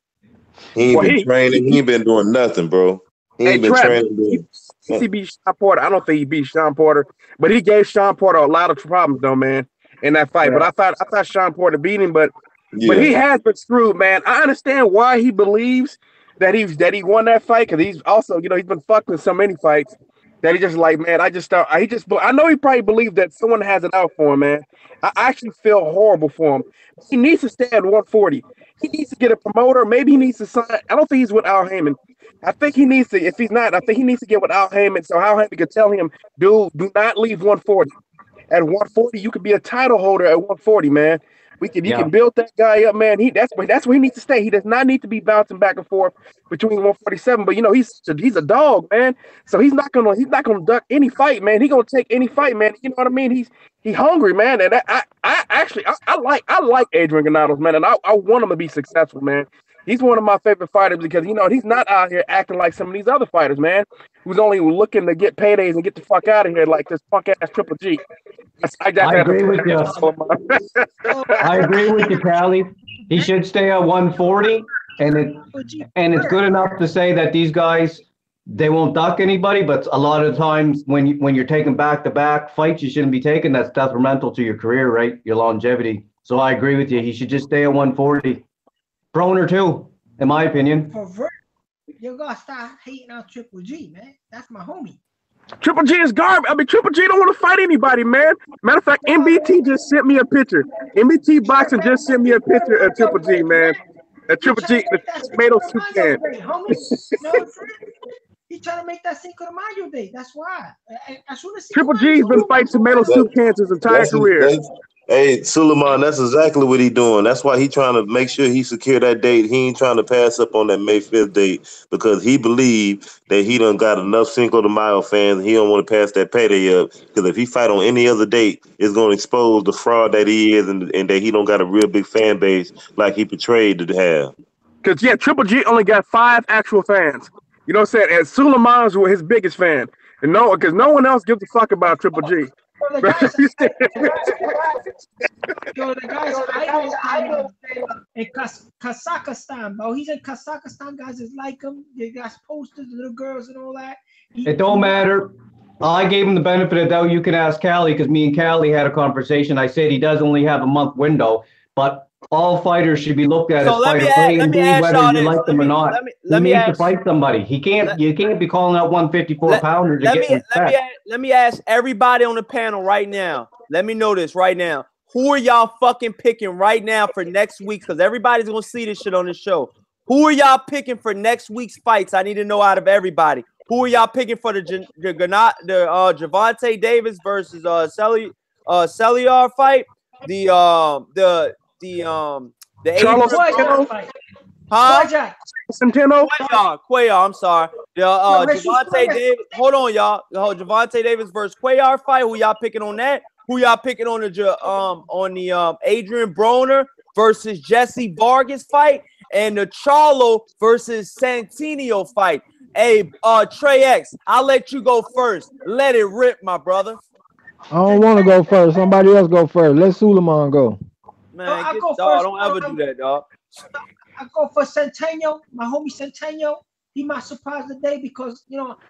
Speaker 4: He ain't been training. He ain't been doing nothing, bro. He ain't been training.
Speaker 7: He beat Sean Porter. I don't think he beat Sean Porter, but he gave Sean Porter a lot of problems, though, man, in that fight. Yeah. But I thought Sean Porter beat him, but he has been screwed, man. I understand why he believes that he won that fight because he's also, he's been fucked in so many fights that he just like, man, I know he probably believed that someone has it out for him, man. I actually feel horrible for him. He needs to stay at 140. He needs to get a promoter. Maybe he needs to sign. I don't think he's with Al Heyman. I think he needs to. If he's not, I think he needs to get with Al Heyman so Al Heyman can tell him, dude, do not leave 140. At 140, you could be a title holder at 140, man. You can build that guy up, man. That's where he needs to stay. He does not need to be bouncing back and forth between 147. But he's a dog, man. So he's not gonna duck any fight, man. He's gonna take any fight, man. You know what I mean? He's hungry, man. And I like Adrien Granados, man. And I want him to be successful, man. He's one of my favorite fighters because he's not out here acting like some of these other fighters, man, who's only looking to get paydays and get the fuck out of here like this punk ass Triple G.
Speaker 5: I agree with you. I agree with you, Callie. He should stay at 140, and it's good enough to say that these guys, they won't duck anybody, but a lot of times when you're taking back-to-back fights you shouldn't be taking, that's detrimental to your career, right? Your longevity. So I agree with you. He should just stay at 140. Broner too, in my opinion.
Speaker 2: You gotta stop hating on Triple G, man. That's my homie.
Speaker 7: Triple G is garbage. I mean, Triple G don't want to fight anybody, man. Matter of fact, MBT just sent me a picture. MBT Boxing just sent me a picture of Triple G, man. Triple G, the tomato soup can.
Speaker 2: He's trying to make that Cinco de Mayo day. That's why.
Speaker 7: Triple G's been fighting tomato soup cans his entire career.
Speaker 4: Hey, Suleiman, that's exactly what he's doing. That's why he's trying to make sure he secure that date. He ain't trying to pass up on that May 5th date because he believed that he done got enough Cinco de Mayo fans. He don't want to pass that payday up because if he fight on any other date, it's going to expose the fraud that he is and that he don't got a real big fan base like he portrayed to have.
Speaker 7: Because, Triple G only got 5 actual fans. You know what I'm saying? And Suleiman's were his biggest fan. And because no one else gives a fuck about Triple G.
Speaker 2: The guy's in Kazakhstan, bro. He's in Kazakhstan. Guys is like him. They got posters, little girls, and all that.
Speaker 5: It don't matter. I gave him the benefit of the doubt. You can ask Callie because me and Callie had a conversation. I said he does only have a month window, but all fighters should be looked at as fighter A and B, whether you like them or not. He needs to fight somebody. You can't be calling out 154 pounders.
Speaker 1: Let me ask everybody on the panel right now. Let me know this right now. Who are y'all fucking picking right now for next week? Because everybody's gonna see this shit on the show. Who are y'all picking for next week's fights? I need to know out of everybody. Who are y'all picking for the Gervonta Davis versus Celiar fight? The
Speaker 7: Charles
Speaker 1: Centeno? Cuellar, I'm sorry. The Gervonta Davis. Hold on, y'all. Gervonta Davis versus Cuellar fight. Who y'all picking on that? Who y'all picking on the Adrien Broner versus Jesse Vargas fight? And the Charlo versus Santinio fight. Hey, Trey X, I'll let you go first. Let it rip, my brother.
Speaker 3: I don't want to go first. Somebody else go first. Let Suleiman go.
Speaker 1: Man,
Speaker 2: I
Speaker 1: get,
Speaker 2: go
Speaker 1: dog,
Speaker 2: first.
Speaker 1: don't ever do that, dog.
Speaker 2: I go for Centennial, my homie Centennial. He might surprise the day because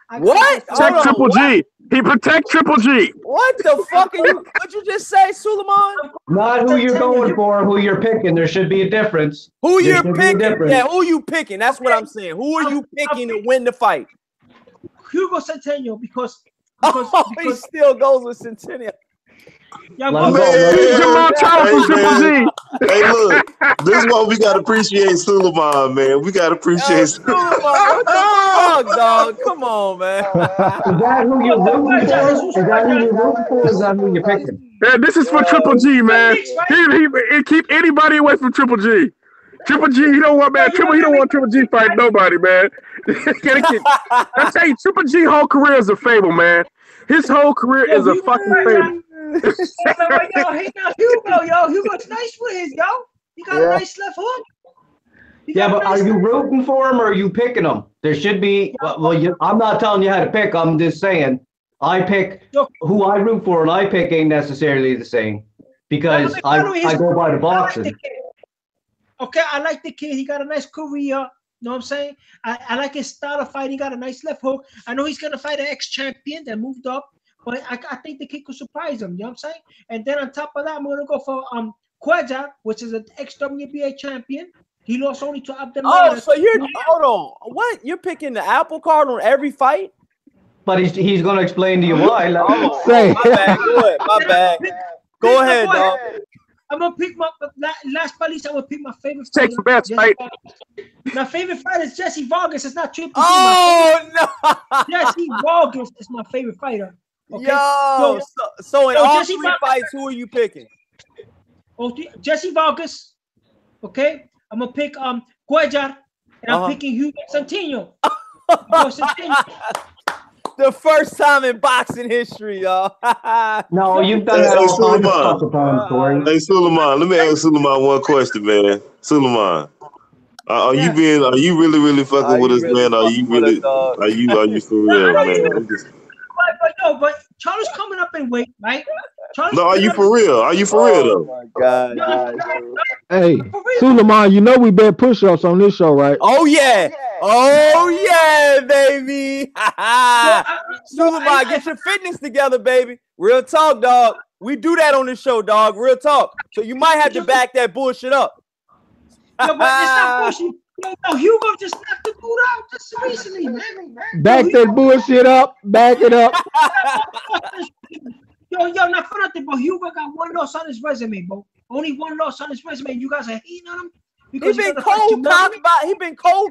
Speaker 2: I
Speaker 1: What?
Speaker 2: go
Speaker 7: Check
Speaker 1: Hold on,
Speaker 7: Triple
Speaker 1: what?
Speaker 7: G. He protect Triple G.
Speaker 1: What the fuck are you? What you just say, Suleiman?
Speaker 5: Not who you're going for, who you're picking. There should be a difference.
Speaker 1: Who
Speaker 5: There
Speaker 1: you
Speaker 5: should be a
Speaker 1: picking?
Speaker 5: difference.
Speaker 1: Yeah, who you picking? That's what I'm saying. Who are you picking to win the fight?
Speaker 2: Hugo Centennial because
Speaker 1: He still goes with Centennial.
Speaker 2: y'all
Speaker 5: Let him
Speaker 2: go.
Speaker 5: go. Let him go.
Speaker 7: Jamal Charles from Triple
Speaker 4: man.
Speaker 7: G.
Speaker 4: Hey, look, this is why we gotta appreciate Suleiman, man. We gotta
Speaker 1: Yo,
Speaker 4: appreciate
Speaker 1: Suleiman, what the fuck, dog? Come on, man.
Speaker 5: Is that who you're rooting for? Is that who you're rooting for? Or is that who you're picking?
Speaker 7: Yeah, this is for Triple G, man. He keep anybody away from Triple G. Triple G, he don't want man. He don't want Triple G fight nobody, man. I tell you, Triple G whole career is a fable, man. His whole career is a fucking fable.
Speaker 2: Hugo's nice with his He got a nice left hook.
Speaker 5: Yeah, but are you rooting for him or are you picking him? There should be. Well, I'm not telling you how to pick. I'm just saying. I pick who I root for, and I pick ain't necessarily the same because I go by the boxing.
Speaker 2: Okay, I like the kid. He got a nice career. Know what I'm saying? I like his style of fighting. He got a nice left hook. I know he's gonna fight an ex-champion that moved up, but I think the kid could surprise him. You know what I'm saying? And then on top of that, I'm gonna go for Cuellar, which is an ex-WBA champion. He lost only to Abdel.
Speaker 1: Oh, so hold on. What? You're picking the apple card on every fight?
Speaker 5: But he's gonna explain to you why.
Speaker 3: Say.
Speaker 1: My bad. Go ahead. My bad. Go ahead, dog.
Speaker 2: I'm gonna pick my last but least. I'm gonna pick my favorite.
Speaker 7: Take the best fight.
Speaker 2: My favorite fighter is Jesse Vargas. It's not Triple G.
Speaker 1: Oh no!
Speaker 2: Jesse Vargas is my favorite fighter. Okay?
Speaker 1: Yo, so in all
Speaker 2: Jesse
Speaker 1: three
Speaker 2: Vargas,
Speaker 1: fights, who are you picking?
Speaker 2: Jesse Vargas. Okay, I'm gonna pick Cuellar, and I'm picking Hugo Centennial.
Speaker 1: The first time in boxing history, y'all.
Speaker 5: No, you've done that all kinds of times, Corey.
Speaker 4: Hey, Suleiman, let me ask Suleiman one question, man. Suleiman, are you really fucking with us, man? Are you for real, man?
Speaker 2: But Charles coming up in weight, right?
Speaker 4: No, are you for real? Are you for real though?
Speaker 1: Oh my God.
Speaker 3: Hey, Suleiman, you know we bet push-ups on this show, right?
Speaker 1: Oh yeah. Oh yeah, baby. Suleiman, get your fitness together, baby. Real talk, dog. We do that on this show, dog. Real talk. So you might have to back that bullshit up.
Speaker 2: But it's not bullshit. Yo, Hugo just knocked the dude out just recently, man.
Speaker 3: Back that bullshit up. Back it up.
Speaker 2: Yo, not for nothing, but Hugo got one loss on his resume, bro. Only one loss on his resume. You guys are hating on him.
Speaker 1: He been cold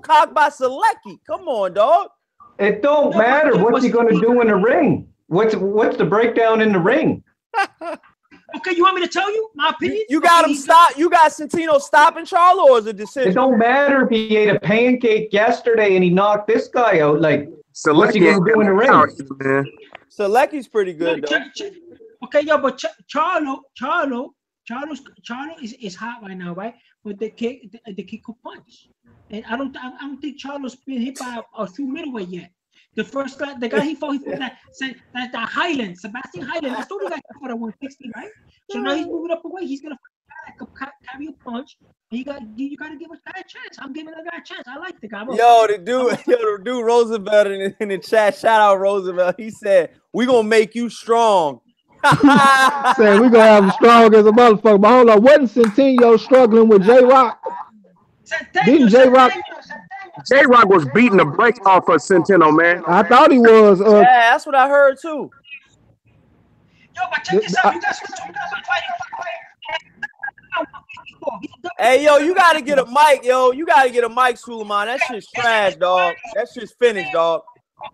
Speaker 1: cocked by Selecki. Come on, dog.
Speaker 5: It don't matter. What's he gonna do in the ring? What's the breakdown in the ring?
Speaker 2: Okay, you want me to tell you my opinion?
Speaker 1: You got him stop. You got Centino stopping Charlo, or is it a decision?
Speaker 5: It don't matter if he ate a pancake yesterday and he knocked this guy out. Like, what's he gonna do in the ring?
Speaker 1: Selecki's pretty good, though.
Speaker 2: Okay, yo, but Charlo is hot right now, right? But the kid could punch, and I don't think Charlo's been hit by a true middleweight yet. The guy he fought that Highland, Sebastian Highland. I told you guys he fought at 160, right? So now he's moving up away. He's gonna fight a guy that can carry a punch. You gotta give a guy a chance. I'm giving the guy a chance. I like the guy.
Speaker 1: The dude Roosevelt in the chat. Shout out Roosevelt. He said, "We gonna make you strong."
Speaker 3: Saying we gonna have him strong as a motherfucker. But hold on, wasn't Centennial struggling with J-Rock? Didn't J-Rock?
Speaker 7: J-Rock was beating the brakes off of Centeno, man.
Speaker 3: I thought he was.
Speaker 1: Yeah, that's what I heard too.
Speaker 2: Yo, but check this out. You guys were talking about fighting.
Speaker 1: Hey, yo, you gotta get a mic, yo. You gotta get a mic, Suleiman. That shit's trash, dog. That shit's finished, dog.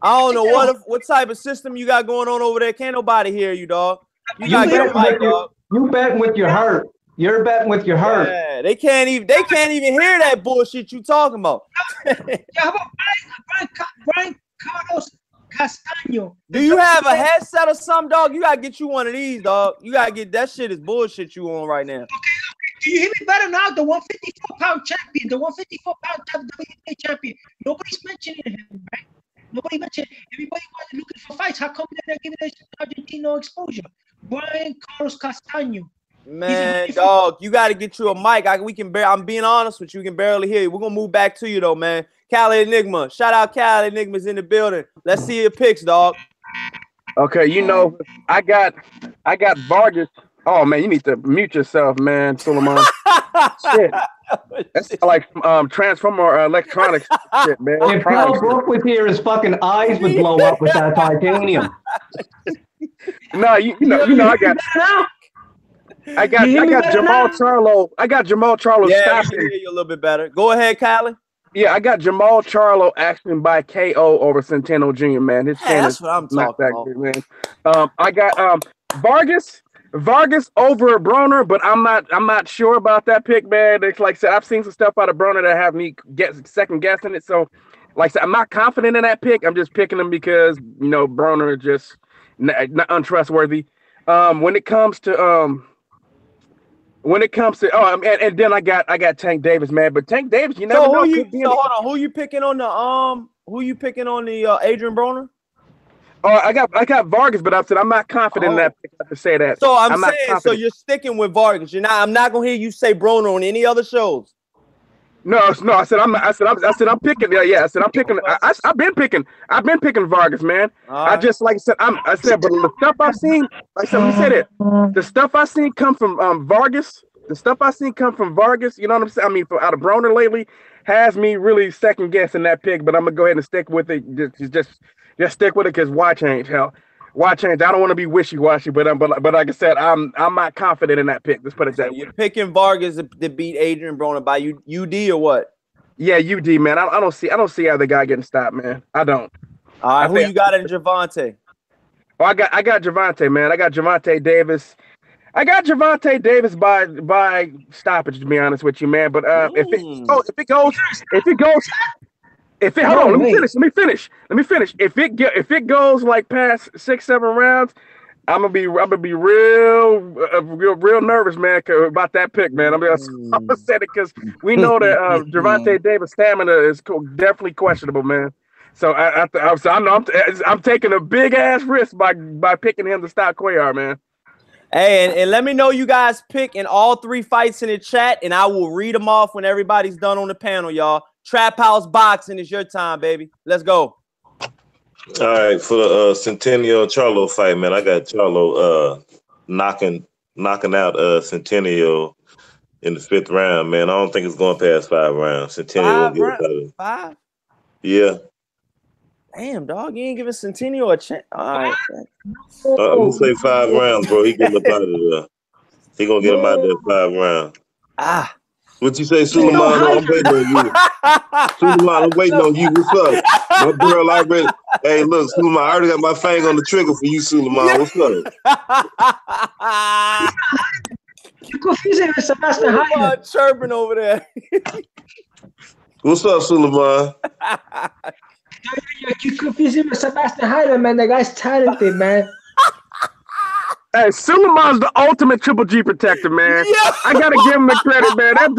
Speaker 1: I don't know what type of system you got going on over there. Can't nobody hear you, dog. You gotta get a mic, dog.
Speaker 5: You betting with your heart. You're betting with your heart.
Speaker 1: Yeah, they can't even hear that bullshit you talking about.
Speaker 2: Yeah, how about Brian Carlos Castaño?
Speaker 1: Do you have a headset or something, dog? You gotta get you one of these, dog. You gotta get that shit is bullshit you on right now.
Speaker 2: Okay. Do you hear me better now? The 154-pound champion, the 154-pound WBA champion. Nobody's mentioning him, right? Nobody mentioned. Everybody was looking for fights. How come they're not giving this Argentino exposure? Brian Carlos Castaño.
Speaker 1: Man, dog, you got to get you a mic. I'm being honest with you. We can barely hear you. We're gonna move back to you though, man. Cali Enigma, shout out Cali Enigma's in the building. Let's see your picks, dog.
Speaker 7: Okay, you know, I got Vargas. Oh man, you need to mute yourself, man, Suleiman. Shit, that's like Transformer electronics shit, man.
Speaker 5: If Carl Brook was here, his fucking eyes would blow up with that titanium.
Speaker 7: No, you know, I got Jamal Charlo. I got Jamal Charlo.
Speaker 1: Yeah, we can hear you a little bit better. Go ahead, Kylie.
Speaker 7: Yeah, I got Jamal Charlo action by KO over Centeno Jr. Man, his
Speaker 1: that's what I'm talking about,
Speaker 7: good, man. I got Vargas over Broner, but I'm not sure about that pick, man. It's like I said, I've seen some stuff out of Broner that have me second guessing it. So, like I said, I'm not confident in that pick. I'm just picking him because you know Broner is just not untrustworthy. When it comes to and then I got Tank Davis, man. But Tank Davis, you never know.
Speaker 1: Hold on, who you picking on the Adrien Broner?
Speaker 7: Oh, I got Vargas, but I said I'm not confident in that pick. I have to say that.
Speaker 1: So I'm saying, so you're sticking with Vargas. I'm not gonna hear you say Broner on any other shows.
Speaker 7: No. I said I'm picking. Yeah. I said I'm picking. I've been picking Vargas, man. Right. I just like I said. But the stuff I've seen, like I said, let me say that the stuff I've seen come from Vargas. The stuff I've seen come from Vargas. You know what I'm saying? I mean, out of Broner lately, has me really second guessing that pick. But I'm gonna go ahead and stick with it. Just stick with it because why change? Hell, why change? I don't want to be wishy-washy, but like I said, I'm not confident in that pick. Let's put it that way.
Speaker 1: You're picking Vargas to beat Adrien Broner by UD or what?
Speaker 7: Yeah, UD, man. I don't see how the guy getting stopped, man. I don't.
Speaker 1: All right, who you got in Javante?
Speaker 7: Oh, I got Javante, man. I got Javante Davis. I got Javante Davis by stoppage, to be honest with you, man. But if it goes, let me finish. If it goes like past 6-7 rounds, I'm gonna be real nervous, man, about that pick, man. I'm gonna say it because we know that Javante Davis' stamina is definitely questionable, man. So I'm taking a big ass risk by picking him to stop Cuellar, man.
Speaker 1: Hey, and let me know you guys pick in all 3 fights in the chat, and I will read them off when everybody's done on the panel, y'all. Trap House Boxing is your time, baby. Let's go.
Speaker 4: All right, for the Centennial Charlo fight, man, I got Charlo knocking out Centennial in the 5th round, man. I don't think it's going past 5 rounds. Centennial won't get it.
Speaker 1: 5?
Speaker 4: Yeah.
Speaker 1: Damn, dog, you ain't giving Centennial a chance. All right.
Speaker 4: I'm gonna say 5 rounds, bro. He getting up out of there. He gonna get him out there 5 rounds. What you say, Suleiman? I'm waiting on you. Suleiman, I'm waiting on you. What's up? My girl already. Hey, look, Suleiman, I already got my finger on the trigger for you, Suleiman. What's up?
Speaker 2: You confusing with Sebastian Hyman.
Speaker 1: Chirping over there.
Speaker 4: What's up, Suleiman?
Speaker 2: You confusing with Sebastian Hyman, man. That guy's talented, man.
Speaker 7: Hey, Suleiman's the ultimate Triple G protector, man. Yeah. I gotta give him the credit, man. That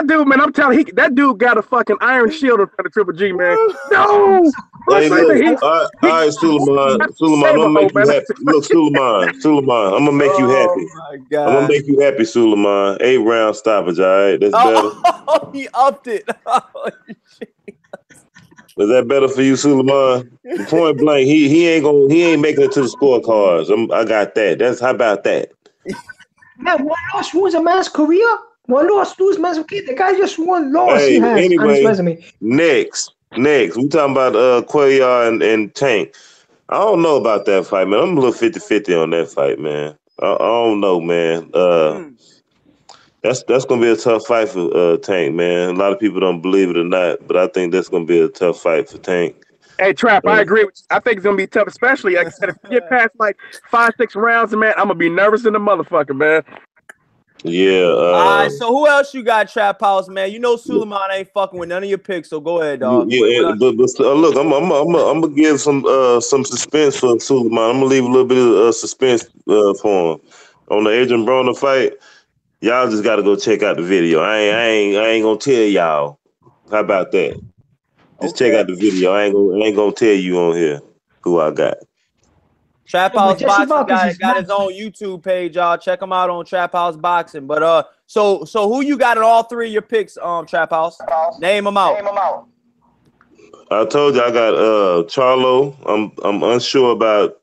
Speaker 7: dude, man. I'm telling you, that dude got a fucking iron shield in front of Triple G, man. No.
Speaker 4: Hey, look, all right, Suleiman, I'm gonna make you happy. Look, Suleiman, I'm gonna make you happy. I'm gonna make you happy, Suleiman. 8 round stoppage, all right? That's better.
Speaker 1: Oh, he upped it. Oh, shit.
Speaker 4: Is that better for you, Suleiman? Point blank, he ain't making it to the scorecards. I got that. How about that?
Speaker 2: Man, one loss ruins a man's career. One loss lose man's career. The guy just one loss he has on his resume.
Speaker 4: Next, we talking about Cuellar and Tank. I don't know about that fight, man. I'm a little 50-50 on that fight, man. I don't know, man. That's gonna be a tough fight for Tank, man. A lot of people don't believe it or not, but I think that's gonna be a tough fight for Tank.
Speaker 7: Hey, Trap, I agree with you. I think it's gonna be tough, especially like I said, if you get past like 5-6 rounds, man, I'm gonna be nervous in the motherfucker, man.
Speaker 4: Yeah.
Speaker 1: All right, so who else you got, Trap House, man? You know Suleiman ain't fucking with none of your picks, so go ahead, dog.
Speaker 4: Yeah, but look, I'm gonna give some suspense for Suleiman. I'm gonna leave a little bit of suspense for him on the Adrien Broner fight. Y'all just gotta go check out the video. I ain't gonna tell y'all. How about that? Just check out the video. I ain't gonna tell you on here who I got.
Speaker 1: Trap
Speaker 2: Yeah,
Speaker 1: House
Speaker 2: but Jesse
Speaker 1: Boxing
Speaker 2: Vargas is
Speaker 1: got
Speaker 2: not.
Speaker 1: his own YouTube page, y'all. Check him out on Trap House Boxing. But so who you got in all three of your picks, Trap House? Name them out.
Speaker 4: I told you I got Charlo. I'm unsure about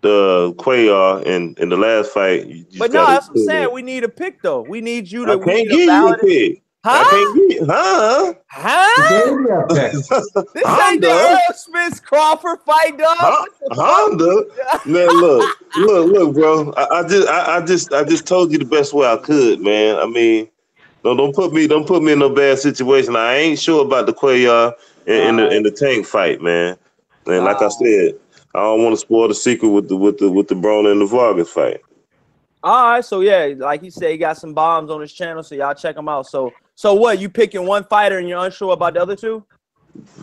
Speaker 4: the Cuellar in the last fight. You just
Speaker 1: But no,
Speaker 4: got
Speaker 1: that's what I'm saying.
Speaker 4: to.
Speaker 1: We need a pick though. We need you
Speaker 4: I
Speaker 1: to. We
Speaker 4: can't
Speaker 1: need a
Speaker 4: give you a
Speaker 1: valid.
Speaker 4: pick. I
Speaker 1: Huh?
Speaker 4: can't give you, huh?
Speaker 5: He gave
Speaker 1: Huh?
Speaker 5: me a pick.
Speaker 1: This ain't the Earl Spence Crawford fight, dog. What the
Speaker 4: Honda.
Speaker 1: fuck?
Speaker 4: Man, look, bro. I just told you the best way I could, man. I mean, don't put me in no bad situation. I ain't sure about the Cuellar in the Tank fight, man. And like I said, I don't want to spoil the secret with the Broner and the Vargas fight.
Speaker 1: All right, so yeah, like he said, he got some bombs on his channel, so y'all check him out. So what? You picking one fighter and you're unsure about the other two?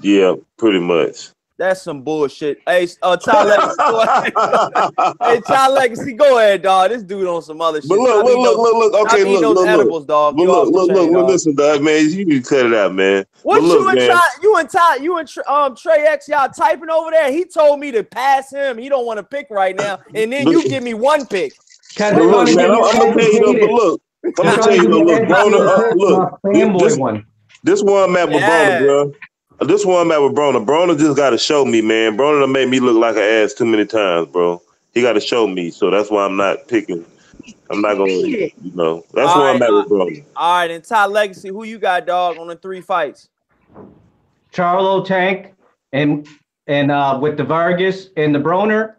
Speaker 4: Yeah, pretty much.
Speaker 1: That's some bullshit. Hey, Ty Legacy, go ahead. Hey, Ty Legacy, go ahead, dog. This dude on some other shit.
Speaker 4: But look. Okay,
Speaker 1: stop eating those edibles, dog. You off the chain, dog.
Speaker 4: Listen, dog, man. You need to cut it out, man.
Speaker 1: What
Speaker 4: but look,
Speaker 1: you and Trey X, y'all typing over there? He told me to pass him. He don't want to pick right now, and then you give me one pick.
Speaker 4: But look, man, I'm gonna tell you though. But look, I'm gonna tell you though. Look, Broner, look, this one I'm at with Broner, bro. This one I'm at with Broner. Broner just got to show me, man. Broner done made me look like an ass too many times, bro. He got to show me, so that's why I'm not picking. I'm not gonna, That's why I'm at with Broner.
Speaker 1: All right, and Ty Legacy, who you got, dog, on the 3 fights?
Speaker 5: Charlo Tank and with the Vargas and the Broner,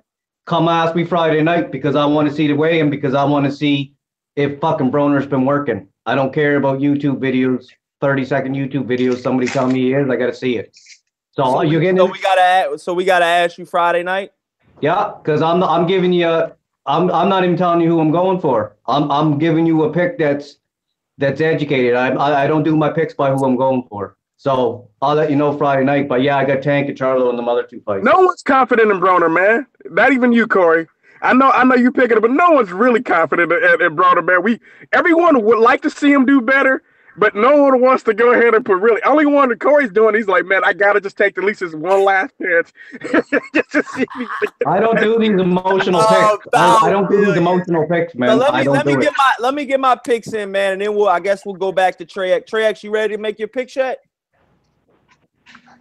Speaker 5: come ask me Friday night because I want to see the weigh-in because I want to see if fucking Broner's been working. I don't care about YouTube videos, 30-second YouTube videos. Somebody tell me he is, I gotta see it. So you're getting.
Speaker 1: So we gotta ask you Friday night.
Speaker 5: Yeah, because I'm giving you. I'm not even telling you who I'm going for. I'm giving you a pick that's educated. I don't do my picks by who I'm going for. So I'll let you know Friday night. But yeah, I got Tank and Charlo in the other 2 fights.
Speaker 7: No one's confident in Broner, man. Not even you, Corey. I know you picking it, but no one's really confident in Broner, man. Everyone would like to see him do better, but no one wants to go ahead and put really. Only one that Corey's doing, he's like, man, I gotta just take at least this one last chance. Just to see
Speaker 5: I don't do these emotional picks. I don't do these emotional picks, man.
Speaker 1: So let me get my picks in, man, and then I guess we'll go back to Trey X. Trey X, you ready to make your picks yet?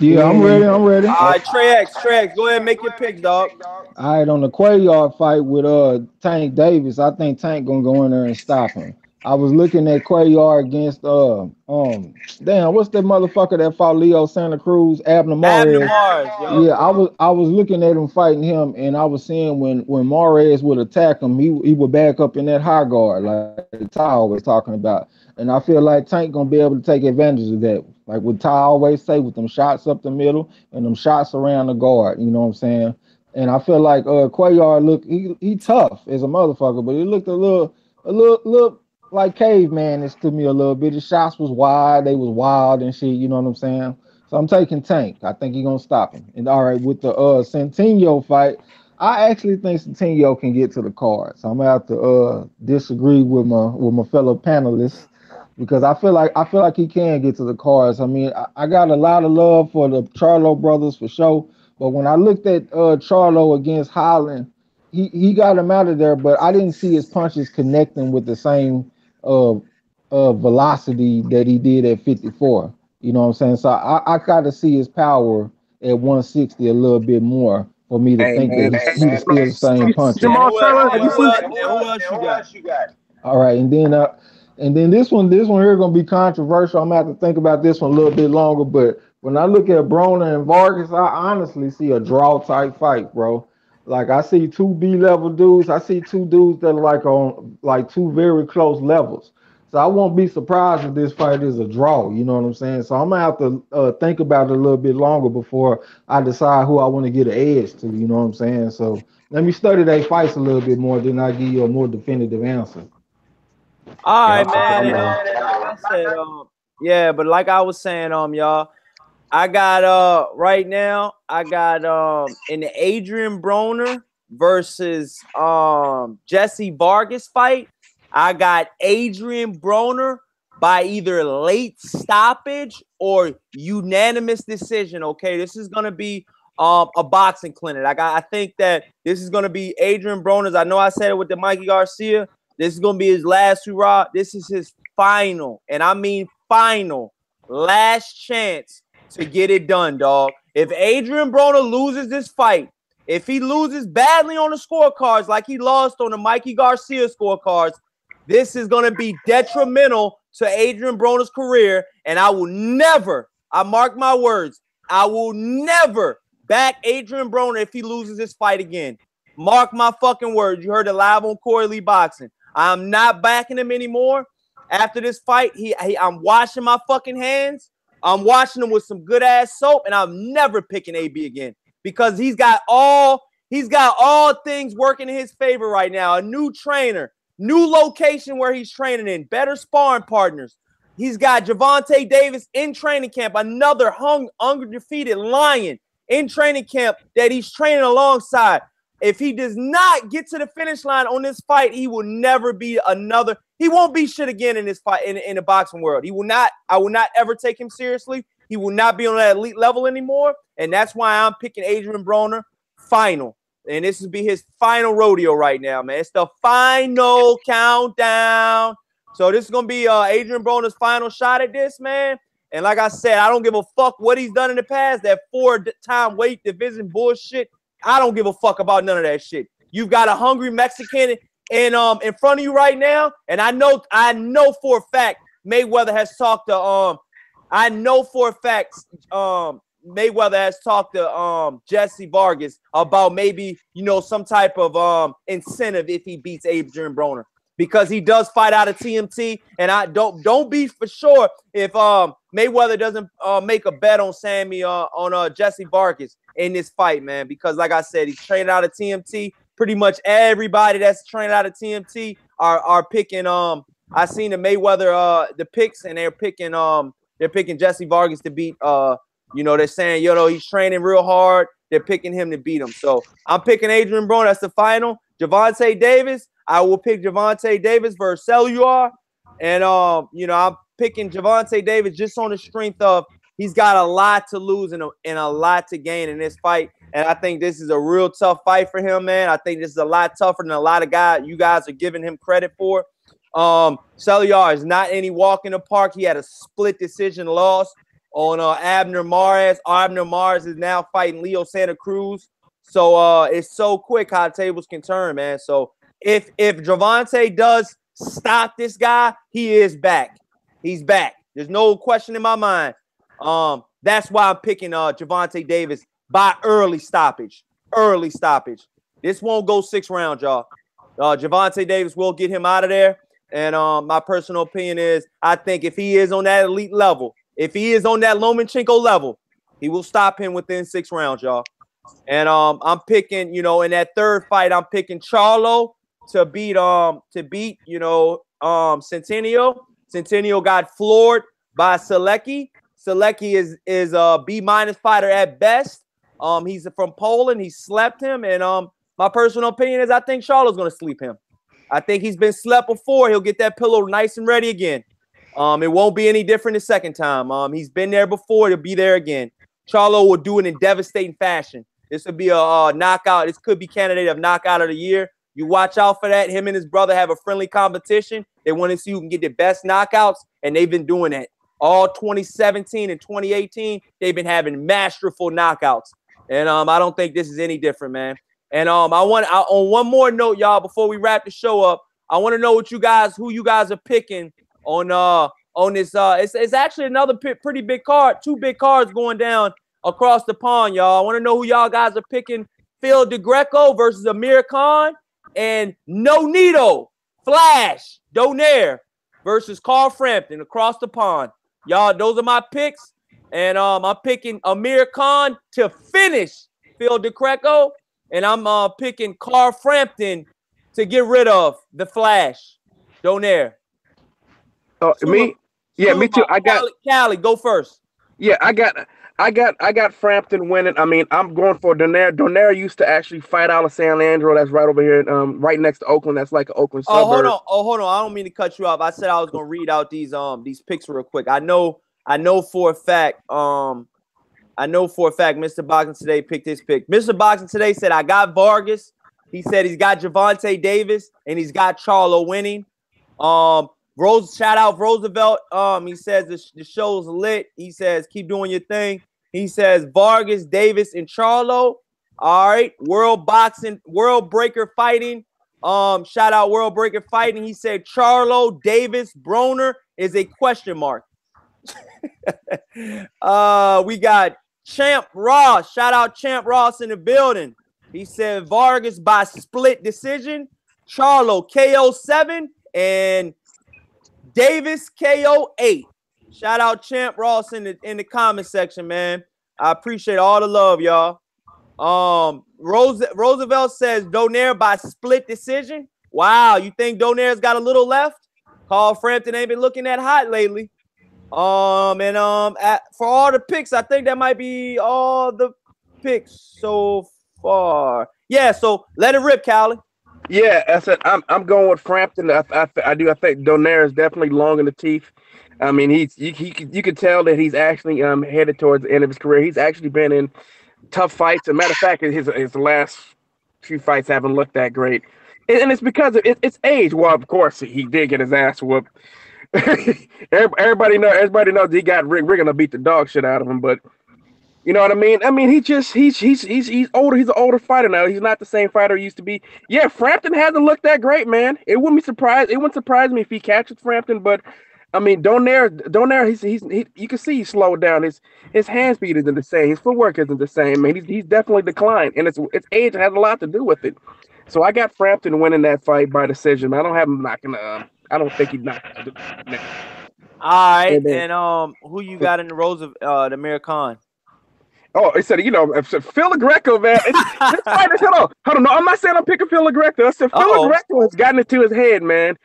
Speaker 3: Yeah, I'm ready.
Speaker 1: All right, Trey X, go ahead and make your picks, dog.
Speaker 3: All right, on the Cuellar fight with Tank Davis, I think Tank gonna go in there and stop him. I was looking at Cuellar against damn, what's that motherfucker that fought Leo Santa Cruz, Abner Mares. Yeah, I was looking at him fighting him, and I was seeing when Mares would attack him, he would back up in that high guard like Ty was talking about. And I feel like Tank gonna be able to take advantage of that. Like what Ty always say, with them shots up the middle and them shots around the guard. You know what I'm saying? And I feel like Cuellar look he tough as a motherfucker, but he looked a little like caveman-ish to me a little bit. His shots was wide, they was wild and shit. You know what I'm saying? So I'm taking Tank. I think he's gonna stop him. And all right, with the Centineo fight, I actually think Centineo can get to the card. So I'm gonna have to disagree with my fellow panelists, because I feel like he can get to the cards. I mean, I got a lot of love for the Charlo brothers for sure, but when I looked at Charlo against Holland, he got him out of there, but I didn't see his punches connecting with the same velocity that he did at 54. You know what I'm saying? So I got to see his power at 160 a little bit more for me to think that he's still the same puncher.
Speaker 7: Jamal Charlo,
Speaker 1: who else you got?
Speaker 3: All right, and then this one here gonna be controversial. I'm gonna have to think about this one a little bit longer. But when I look at Broner and Vargas, I honestly see a draw type fight, bro. Like I see 2 B-level dudes. I see 2 dudes that are like on like 2 very close levels. So I won't be surprised if this fight is a draw. You know what I'm saying? So I'm gonna have to think about it a little bit longer before I decide who I want to get an edge to. You know what I'm saying? So let me study their fights a little bit more, then I'll give you a more definitive answer.
Speaker 1: All right, man. And, like I said, yeah, but like I was saying, y'all, I got right now, I got in the Adrien Broner versus Jesse Vargas fight, I got Adrien Broner by either late stoppage or unanimous decision. Okay, this is gonna be a boxing clinic. Like I think that this is gonna be Adrien Broner's. I know I said it with the Mikey Garcia. This is gonna be his last hurrah. This is his final, and I mean final, last chance to get it done, dog. If Adrien Broner loses this fight, if he loses badly on the scorecards like he lost on the Mikey Garcia scorecards, this is gonna be detrimental to Adrien Broner's career, and I will never, I mark my words, I will never back Adrien Broner if he loses this fight again. Mark my fucking words. You heard it live on Corey Lee Boxing. I'm not backing him anymore. After this fight, I'm washing my fucking hands. I'm washing them with some good ass soap, and I'm never picking AB again because he's got all things working in his favor right now. A new trainer, new location where he's training in, better sparring partners. He's got Gervonta Davis in training camp, another undefeated lion in training camp that he's training alongside. If he does not get to the finish line on this fight, he will never be another. He won't be shit again in this fight in the boxing world. He will not. I will not ever take him seriously. He will not be on that elite level anymore, and that's why I'm picking Adrien Broner final. And this will be his final rodeo right now, man. It's the final countdown. So this is gonna be Adrien Broner's final shot at this, man. And like I said, I don't give a fuck what he's done in the past. That 4-time weight division bullshit. I don't give a fuck about none of that shit. You've got a hungry Mexican in front of you right now, and I know for a fact Mayweather has talked to I know for a fact Mayweather has talked to Jesse Vargas about maybe some type of incentive if he beats Adrien Broner. Because he does fight out of TMT, and I don't be for sure if Mayweather doesn't make a bet on Jesse Vargas in this fight, man. Because like I said, he's trained out of TMT. Pretty much everybody that's trained out of TMT are picking. I seen the Mayweather the picks, and they're picking Jesse Vargas to beat. They're saying he's training real hard. They're picking him to beat him. So I'm picking Adrien Broner. That's the final. Gervonta Davis. I will pick Gervonta Davis versus Cellular. And, I'm picking Gervonta Davis just on the strength of he's got a lot to lose and a lot to gain in this fight. And I think this is a real tough fight for him, man. I think this is a lot tougher than a lot of you guys are giving him credit for. Cellular is not any walk in the park. He had a split decision loss on Abner Mares. Abner Mares is now fighting Leo Santa Cruz. So it's so quick how tables can turn, man. So if Gervonta does stop this guy, he is back. He's back. There's no question in my mind. That's why I'm picking Gervonta Davis by early stoppage. Early stoppage. This won't go 6 rounds, y'all. Gervonta Davis will get him out of there. And my personal opinion is I think if he is on that elite level, if he is on that Lomachenko level, he will stop him within 6 rounds, y'all. And I'm picking, in that third fight, I'm picking Charlo to beat Centennial. Centennial got floored by Selecki. Selecki is a B- fighter at best. He's from Poland. He slept him, and my personal opinion is I think Charlo's gonna sleep him. I think he's been slept before. He'll get that pillow nice and ready again. It won't be any different the second time. He's been there before. He'll be there again. Charlo will do it in devastating fashion. This would be a knockout. This could be candidate of knockout of the year. You watch out for that. Him and his brother have a friendly competition. They want to see who can get the best knockouts, and they've been doing that. All 2017 and 2018, they've been having masterful knockouts. And I don't think this is any different, man. And on one more note, y'all, before we wrap the show up, I want to know who you guys are picking on this. It's actually another pretty big card. 2 big cards going down across the pond, y'all. I want to know who y'all guys are picking. Phil DeGreco versus Amir Khan, and Nonito Flash Donaire versus Carl Frampton across the pond. Y'all, those are my picks. And I'm picking Amir Khan to finish Phil DeGreco, and I'm picking Carl Frampton to get rid of the Flash Donaire.
Speaker 7: Me? Yeah, me too. I got
Speaker 1: Callie, go first.
Speaker 7: Yeah, I got Frampton winning. I mean, I'm going for Donaire. Donaire used to actually fight out of San Leandro. That's right over here, right next to Oakland. That's like an Oakland suburb.
Speaker 1: Hold on. I don't mean to cut you off. I said I was gonna read out these picks real quick. I know for a fact I know for a fact Mr. Boxing Today picked his pick. Mr. Boxing Today said, I got Vargas. He said he's got Gervonta Davis and he's got Charlo winning. Shout out Roosevelt. He says the show's lit. He says, keep doing your thing. He says Vargas, Davis, and Charlo. All right. World Breaker Fighting. Shout out World Breaker Fighting. He said Charlo, Davis, Broner is a question mark. We got Champ Ross. Shout out Champ Ross in the building. He said Vargas by split decision, Charlo KO 7, and Davis KO 8. Shout out Champ Ross in the comment section, man. I appreciate all the love, y'all. Roosevelt says Donaire by split decision. Wow, you think Donaire's got a little left? Carl Frampton ain't been looking that hot lately. For all the picks, I think that might be all the picks so far. Yeah, so let it rip, Callie.
Speaker 7: Yeah, I said I'm going with Frampton. I think Donaire is definitely long in the teeth. I mean, you could tell that he's actually headed towards the end of his career. He's actually been in tough fights. As a matter of fact, his last few fights haven't looked that great, and it's because of it's age. Well, of course, he did get his ass whooped. Everybody knows we're gonna beat the dog shit out of him, but you know what I mean? I mean, he's older. He's an older fighter now. He's not the same fighter he used to be. Yeah, Frampton hasn't looked that great, man. It wouldn't surprise me if he catches Frampton, but I mean, Donaire, you can see he's slowed down. His hand speed isn't the same. His footwork isn't the same, man. He's definitely declined, and it's age has a lot to do with it. So I got Frampton winning that fight by decision. I don't have him knocking. I don't think he's knocking.
Speaker 1: All right, and who you got in the Roosevelt, the American?
Speaker 7: Oh, he said, Phil Greco, man. Hold on. No, I'm not saying I'm picking Phil Greco. I said Phil Greco has gotten into his head, man.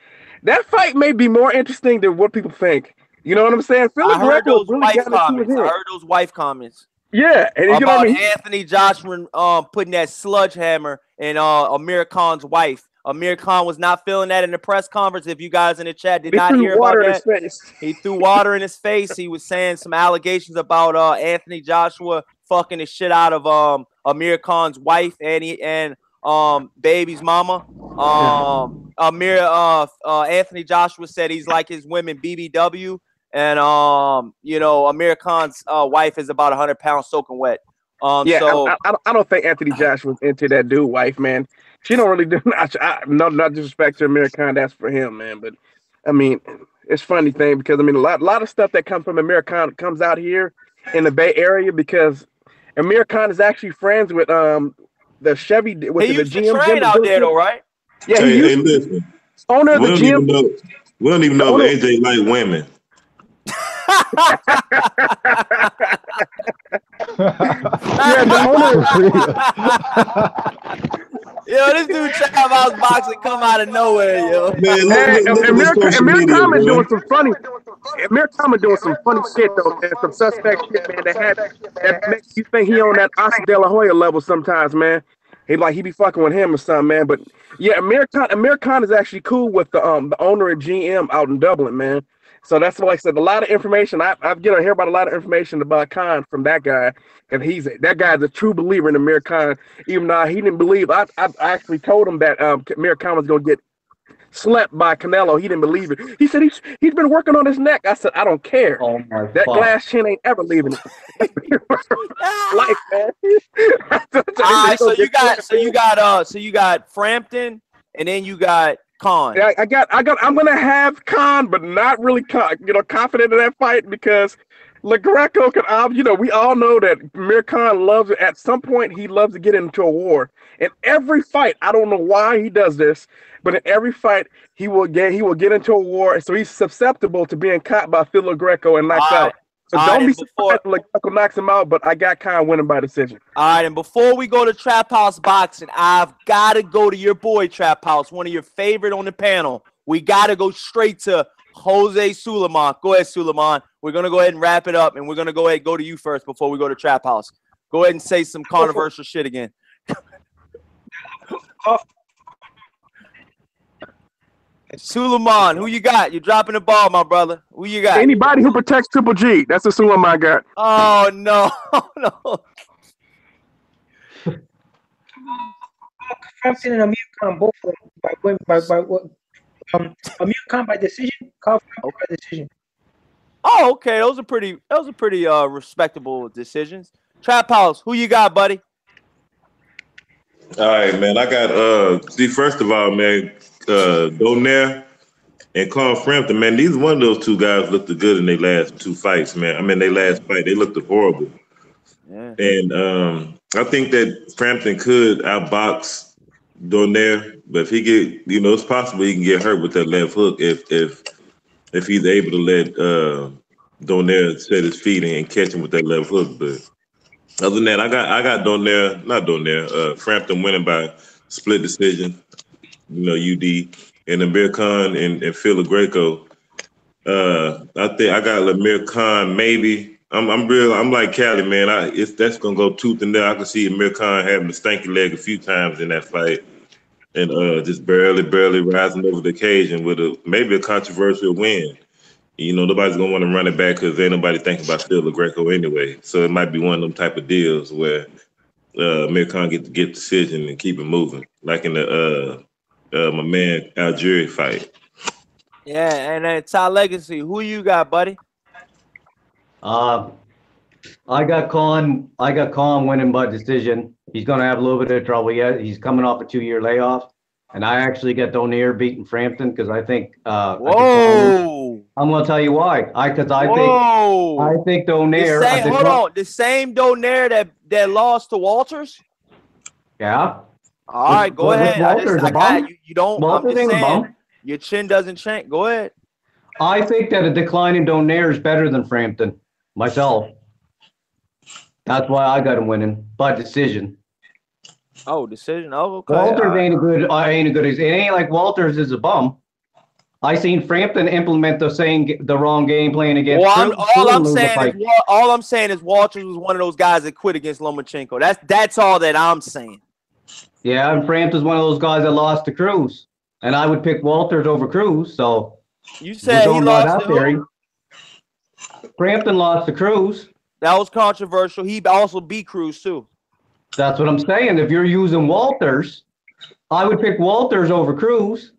Speaker 7: That fight may be more interesting than what people think. You know what I'm saying? Phil Greco really got into his head.
Speaker 1: I heard those wife comments.
Speaker 7: Yeah, and
Speaker 1: about
Speaker 7: you know what I mean?
Speaker 1: Anthony Joshua putting that sludge hammer in Amir Khan's wife. Amir Khan was not feeling that in the press conference. If you guys in the chat did not hear about that, he threw water in his face. He was saying some allegations about Anthony Joshua fucking the shit out of Amir Khan's wife and baby's mama. Anthony Joshua said he's like his women BBW, and Amir Khan's wife is about 100 pounds soaking wet.
Speaker 7: I don't think Anthony Joshua's into that dude wife, man. She don't really do not disrespect to Amir Khan. That's for him, man. But I mean, it's funny thing because I mean a lot of stuff that comes from Amir Khan comes out here in the Bay Area because Amir Khan is actually friends with the Chevy with the GM
Speaker 1: train out there though, right?
Speaker 7: Yeah,
Speaker 4: listen,
Speaker 7: owner of the GM.
Speaker 4: We don't even know if AJ like women.
Speaker 7: Yeah, the owner.
Speaker 1: Yo, this dude Trav House boxing come out of nowhere, yo.
Speaker 7: Man, Amir Khan is doing some funny. Amir Khan is doing some funny shit though, man. Some suspect shit, man. That makes you think he on that Oscar De La Hoya level sometimes, man. He be fucking with him or something, man. But yeah, Amir Khan is actually cool with the owner of GM out in Dublin, man. So that's why I said a lot of information. I get to hear about a lot of information about Khan from that guy, and that guy's a true believer in Amir Khan. Even though he didn't believe, I actually told him that Amir Khan was gonna get slept by Canelo. He didn't believe it. He said he's been working on his neck. I said I don't care.
Speaker 5: Oh my
Speaker 7: that
Speaker 5: fuck. Glass
Speaker 7: chin ain't ever leaving it. Life, man.
Speaker 1: All right, so you got Frampton, and then you got Khan.
Speaker 7: Yeah, I'm gonna have Khan, but not really confident in that fight because LaGreco can, we all know that Amir Khan loves at some point he loves to get into a war. In every fight, I don't know why he does this, but in every fight he will get into a war, so he's susceptible to being caught by Phil LaGreco and knocked out. So don't be surprised if LaGreco knocks him out, but I got Khan winning by decision.
Speaker 1: All right, and before we go to Trap House Boxing, I've got to go to your boy Trap House, one of your favorite on the panel. We got to go straight to Jose Suleiman. Go ahead, Suleiman. We're going to go ahead and wrap it up, and we're going to go ahead and go to you first before we go to Trap House. Go ahead and say some controversial shit again. Suleiman, who you got? You're dropping the ball, my brother. Who you got?
Speaker 7: Anybody who protects Triple G. That's the Suleiman I got.
Speaker 1: Oh no, no.
Speaker 2: Frampton and Amir Khan, both of them Amir Khan by decision, Carl Frampton by decision.
Speaker 1: Oh, okay. Those are pretty respectable decisions. Trap House, who you got, buddy?
Speaker 4: All right, man. I got see, first of all, man, Broner and Carl Frampton, man, these one of those two guys looked good in their last two fights, man. I mean, their last fight, they looked horrible. Yeah. And I think that Frampton could outbox Broner, but if he get, it's possible he can get hurt with that left hook if he's able to let Broner set his feet and catch him with that left hook. But other than that, I got Frampton winning by split decision, UD, and Amir Khan and Phil Greco. I think I got Amir Khan maybe. I'm like Cali, man. That's gonna go tooth and nail. I can see Amir Khan having a stanky leg a few times in that fight, and just barely rising over the occasion with maybe a controversial win. Nobody's gonna want to run it back because ain't nobody thinking about Phil Greco anyway. So it might be one of them type of deals where Amir Khan get decision and keep it moving, like in the my man Adrien fight.
Speaker 1: Yeah, and then Ty Legacy, who you got, buddy?
Speaker 5: I got Khan winning by decision. He's gonna have a little bit of trouble. He's coming off a 2-year layoff. And I actually got Broner beating Frampton because I think.
Speaker 1: Whoa!
Speaker 5: I'm gonna tell you why. I think Broner.
Speaker 1: Hold on, the same Broner that lost to Walters.
Speaker 5: Yeah.
Speaker 1: All right, go ahead. You don't.
Speaker 5: Walters ain't a bum.
Speaker 1: Your chin doesn't change. Go ahead.
Speaker 5: I think that a declining Broner is better than Frampton. Myself. That's why I got him winning by decision.
Speaker 1: Oh, decision. Oh, okay.
Speaker 5: Walters ain't a good. It ain't like Walters is a bum. I seen Frampton implement the wrong game plan against.
Speaker 1: Well, all I'm saying is Walters was one of those guys that quit against Lomachenko. That's all that I'm saying.
Speaker 5: Yeah, and Frampton's one of those guys that lost to Cruz, and I would pick Walters over Cruz. So
Speaker 1: you said he lost to who?
Speaker 5: Frampton lost to Cruz.
Speaker 1: That was controversial. He also beat Cruz too.
Speaker 5: That's what I'm saying. If you're using Walters, I would pick Walters over Cruz.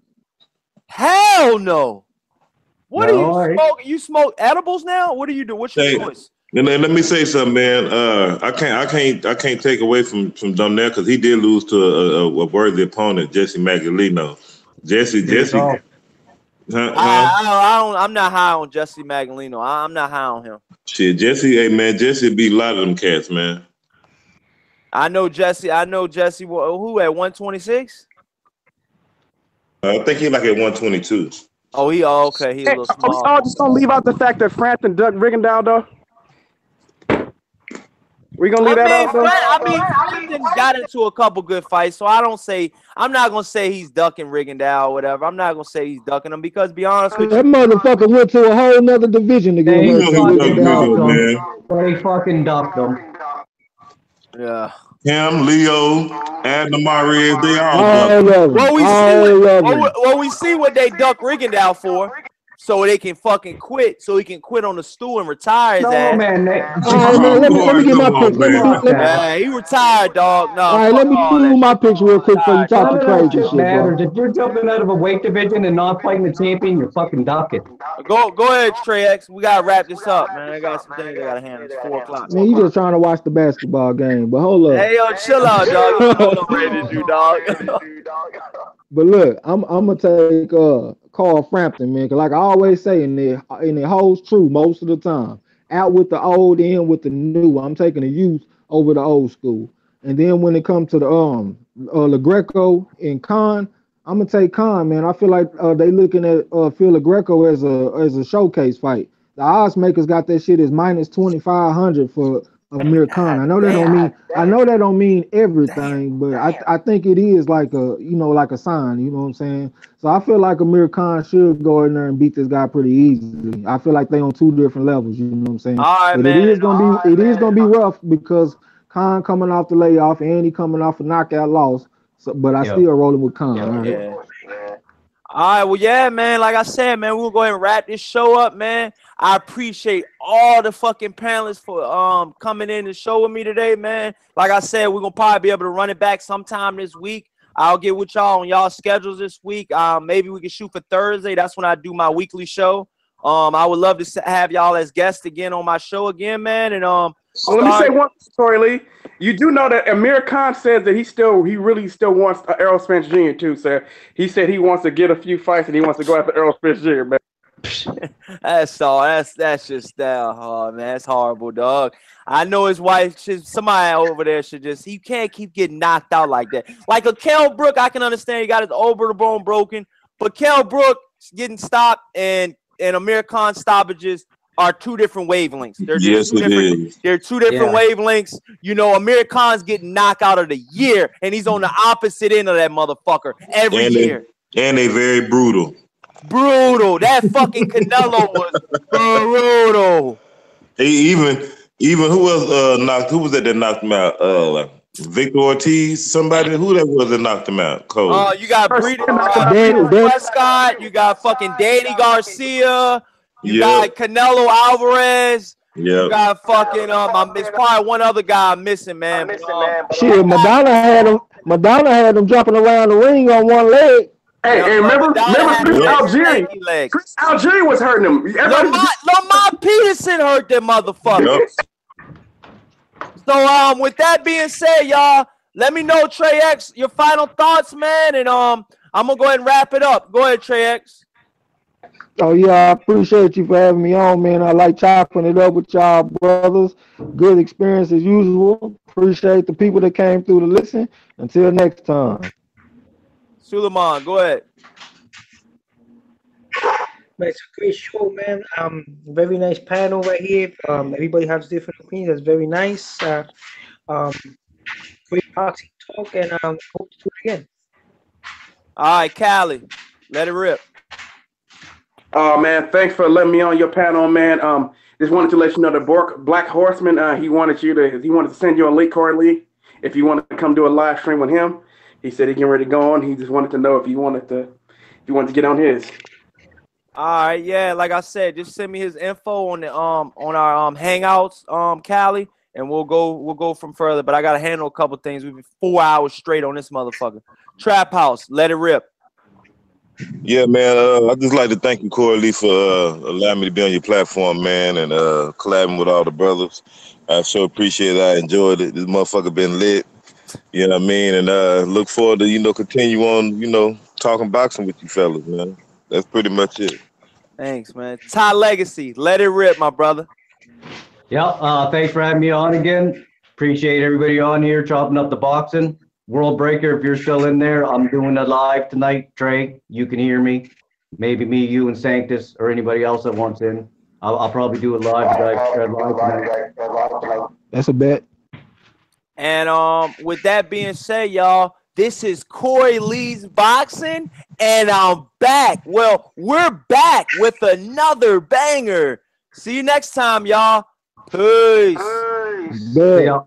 Speaker 1: Hell no. What are you smoking? You smoke edibles now? What do you do? What's your choice?
Speaker 4: Let me say something, man. I can't take away from Broner because he did lose to a worthy opponent, Jesse Magdaleno. Jesse.
Speaker 1: I'm not high on Jesse Magdaleno. I'm not high on him.
Speaker 4: Shit, Jesse. Hey, man, Jesse beat a lot of them cats, man.
Speaker 1: I know Jesse. Who at 126?
Speaker 4: I think he like at 122.
Speaker 1: Oh, okay. He's a little small.
Speaker 7: Are we just gonna leave out the fact that Frampton ducked Rigondeaux though? We gonna leave that out though?
Speaker 1: Frampton got into a couple good fights, so I'm not gonna say he's ducking Rigondeaux or whatever. I'm not gonna say he's ducking him because, to be honest with you,
Speaker 3: that motherfucker went to a whole nother division to get
Speaker 5: They fucking ducked him.
Speaker 1: Yeah.
Speaker 4: Him, Leo, Adam Mariz, they all
Speaker 1: we see what they duck Rigondeaux for, so they can fucking quit, so he can quit on the stool and retire his ass.
Speaker 5: Man,
Speaker 3: let me get my picks.
Speaker 1: He retired, dog. No.
Speaker 3: All right, let me do my picks real quick before you talk crazy shit, bro.
Speaker 5: If you're jumping out of a weight division and not fighting the champion, you're fucking ducking.
Speaker 1: Go ahead, Trey X. We gotta wrap this up, man. I got some things I gotta handle. It's 4:00.
Speaker 3: Man, you just trying to watch the basketball game, but hold up.
Speaker 1: Hey, yo, chill out, dog. You know what I'm ready to do, dog.
Speaker 3: But look, I'm gonna take Carl Frampton, man, because like I always say, and it holds true most of the time. Out with the old, in with the new. I'm taking the youth over the old school. And then when it comes to the Greco and Khan, I'm gonna take Khan, man. I feel like they looking at Phil Greco as a showcase fight. The odds makers got that shit as minus 2,500 for Amir Khan. I know that don't mean everything, but I think it is like a sign, you know what I'm saying? So I feel like Amir Khan should go in there and beat this guy pretty easily. I feel like they on two different levels, you know what I'm saying?
Speaker 1: All right,
Speaker 3: but
Speaker 1: man.
Speaker 3: It is gonna be rough because Khan coming off the layoff and he coming off a knockout loss. So, but I still rolling with Khan.
Speaker 1: All right, well, yeah, man. Like I said, man, we'll go ahead and wrap this show up, man. I appreciate all the fucking panelists for coming in the show with me today, man. Like I said, we're gonna probably be able to run it back sometime this week. I'll get with y'all on y'all schedules this week. Maybe we can shoot for Thursday. That's when I do my weekly show. I would love to have y'all as guests again on my show again, man. And
Speaker 7: Well, let me say one story, Lee. You do know that Amir Khan says that he really still wants Errol Spence Jr. too. So he said he wants to get a few fights and he wants to go after Errol Spence Jr. Man.
Speaker 1: That's all. That's just that. Oh, man, that's horrible, dog. I know his wife. Somebody over there should just. He can't keep getting knocked out like that. Like a Kell Brook, I can understand he got his bone broken, but Kell Brook getting stopped and Amir Khan stoppages are two different wavelengths. They're just They're two different wavelengths. You know, Amir Khan's getting knocked out of the year, and he's on the opposite end of that motherfucker every year.
Speaker 4: And they very brutal.
Speaker 1: Brutal. That fucking Canelo was brutal.
Speaker 4: Even who else knocked? Who was that knocked him out? Victor Ortiz. Somebody who that was that knocked him out? Cold.
Speaker 1: You got Breeder Prescott. You got fucking Danny Garcia. You got Canelo Alvarez.
Speaker 4: Yeah.
Speaker 1: You got fucking it's probably one other guy I'm missing, man.
Speaker 3: Shit, Madonna had him jumping around the ring on one leg.
Speaker 7: Hey, remember Chris Algieri? Chris Algieri was hurting him.
Speaker 1: Lamar Peterson hurt that motherfucker. Yep. So with that being said, y'all, let me know, Trey X, your final thoughts, man, and I'm gonna go ahead and wrap it up. Go ahead, Trey X.
Speaker 3: Oh yeah, I appreciate you for having me on, man. I like chopping it up with y'all brothers. Good experience as usual. Appreciate the people that came through to listen. Until next time.
Speaker 1: Suleiman, go ahead.
Speaker 2: It's a great show, man. Very nice panel right here. Everybody has different opinions. That's very nice. Great boxing talk, and hope to do it again.
Speaker 1: All right, Cali, let it rip.
Speaker 7: Oh man, thanks for letting me on your panel, man. Just wanted to let you know the Black Horseman. He wanted to send you a link, Corey Lee, if you wanted to come do a live stream with him. He said he getting ready to go on. He just wanted to know if you wanted to get on his.
Speaker 1: All right, yeah. Like I said, just send me his info on the on our Hangouts, Cali, and we'll go from further. But I gotta handle a couple things. We've been 4 hours straight on this motherfucker. Trap House, let it rip.
Speaker 4: Yeah, man. I'd just like to thank you, Corey Lee, for allowing me to be on your platform, man, and collabing with all the brothers. I sure appreciate it. I enjoyed it. This motherfucker been lit. You know what I mean? And look forward to, continue on, talking boxing with you fellas, man. That's pretty much it.
Speaker 1: Thanks, man. Ty Legacy, let it rip, my brother.
Speaker 5: Yeah, thanks for having me on again. Appreciate everybody on here chopping up the boxing. World Breaker, if you're still in there, I'm doing a live tonight. Trey, you can hear me. Maybe me, you, and Sanctus, or anybody else that wants in. I'll probably do it live tonight.
Speaker 3: That's a bet.
Speaker 1: And with that being said, y'all, this is Corey Lee's Boxing, and I'm back. Well, we're back with another banger. See you next time, y'all. Peace.
Speaker 3: See ya.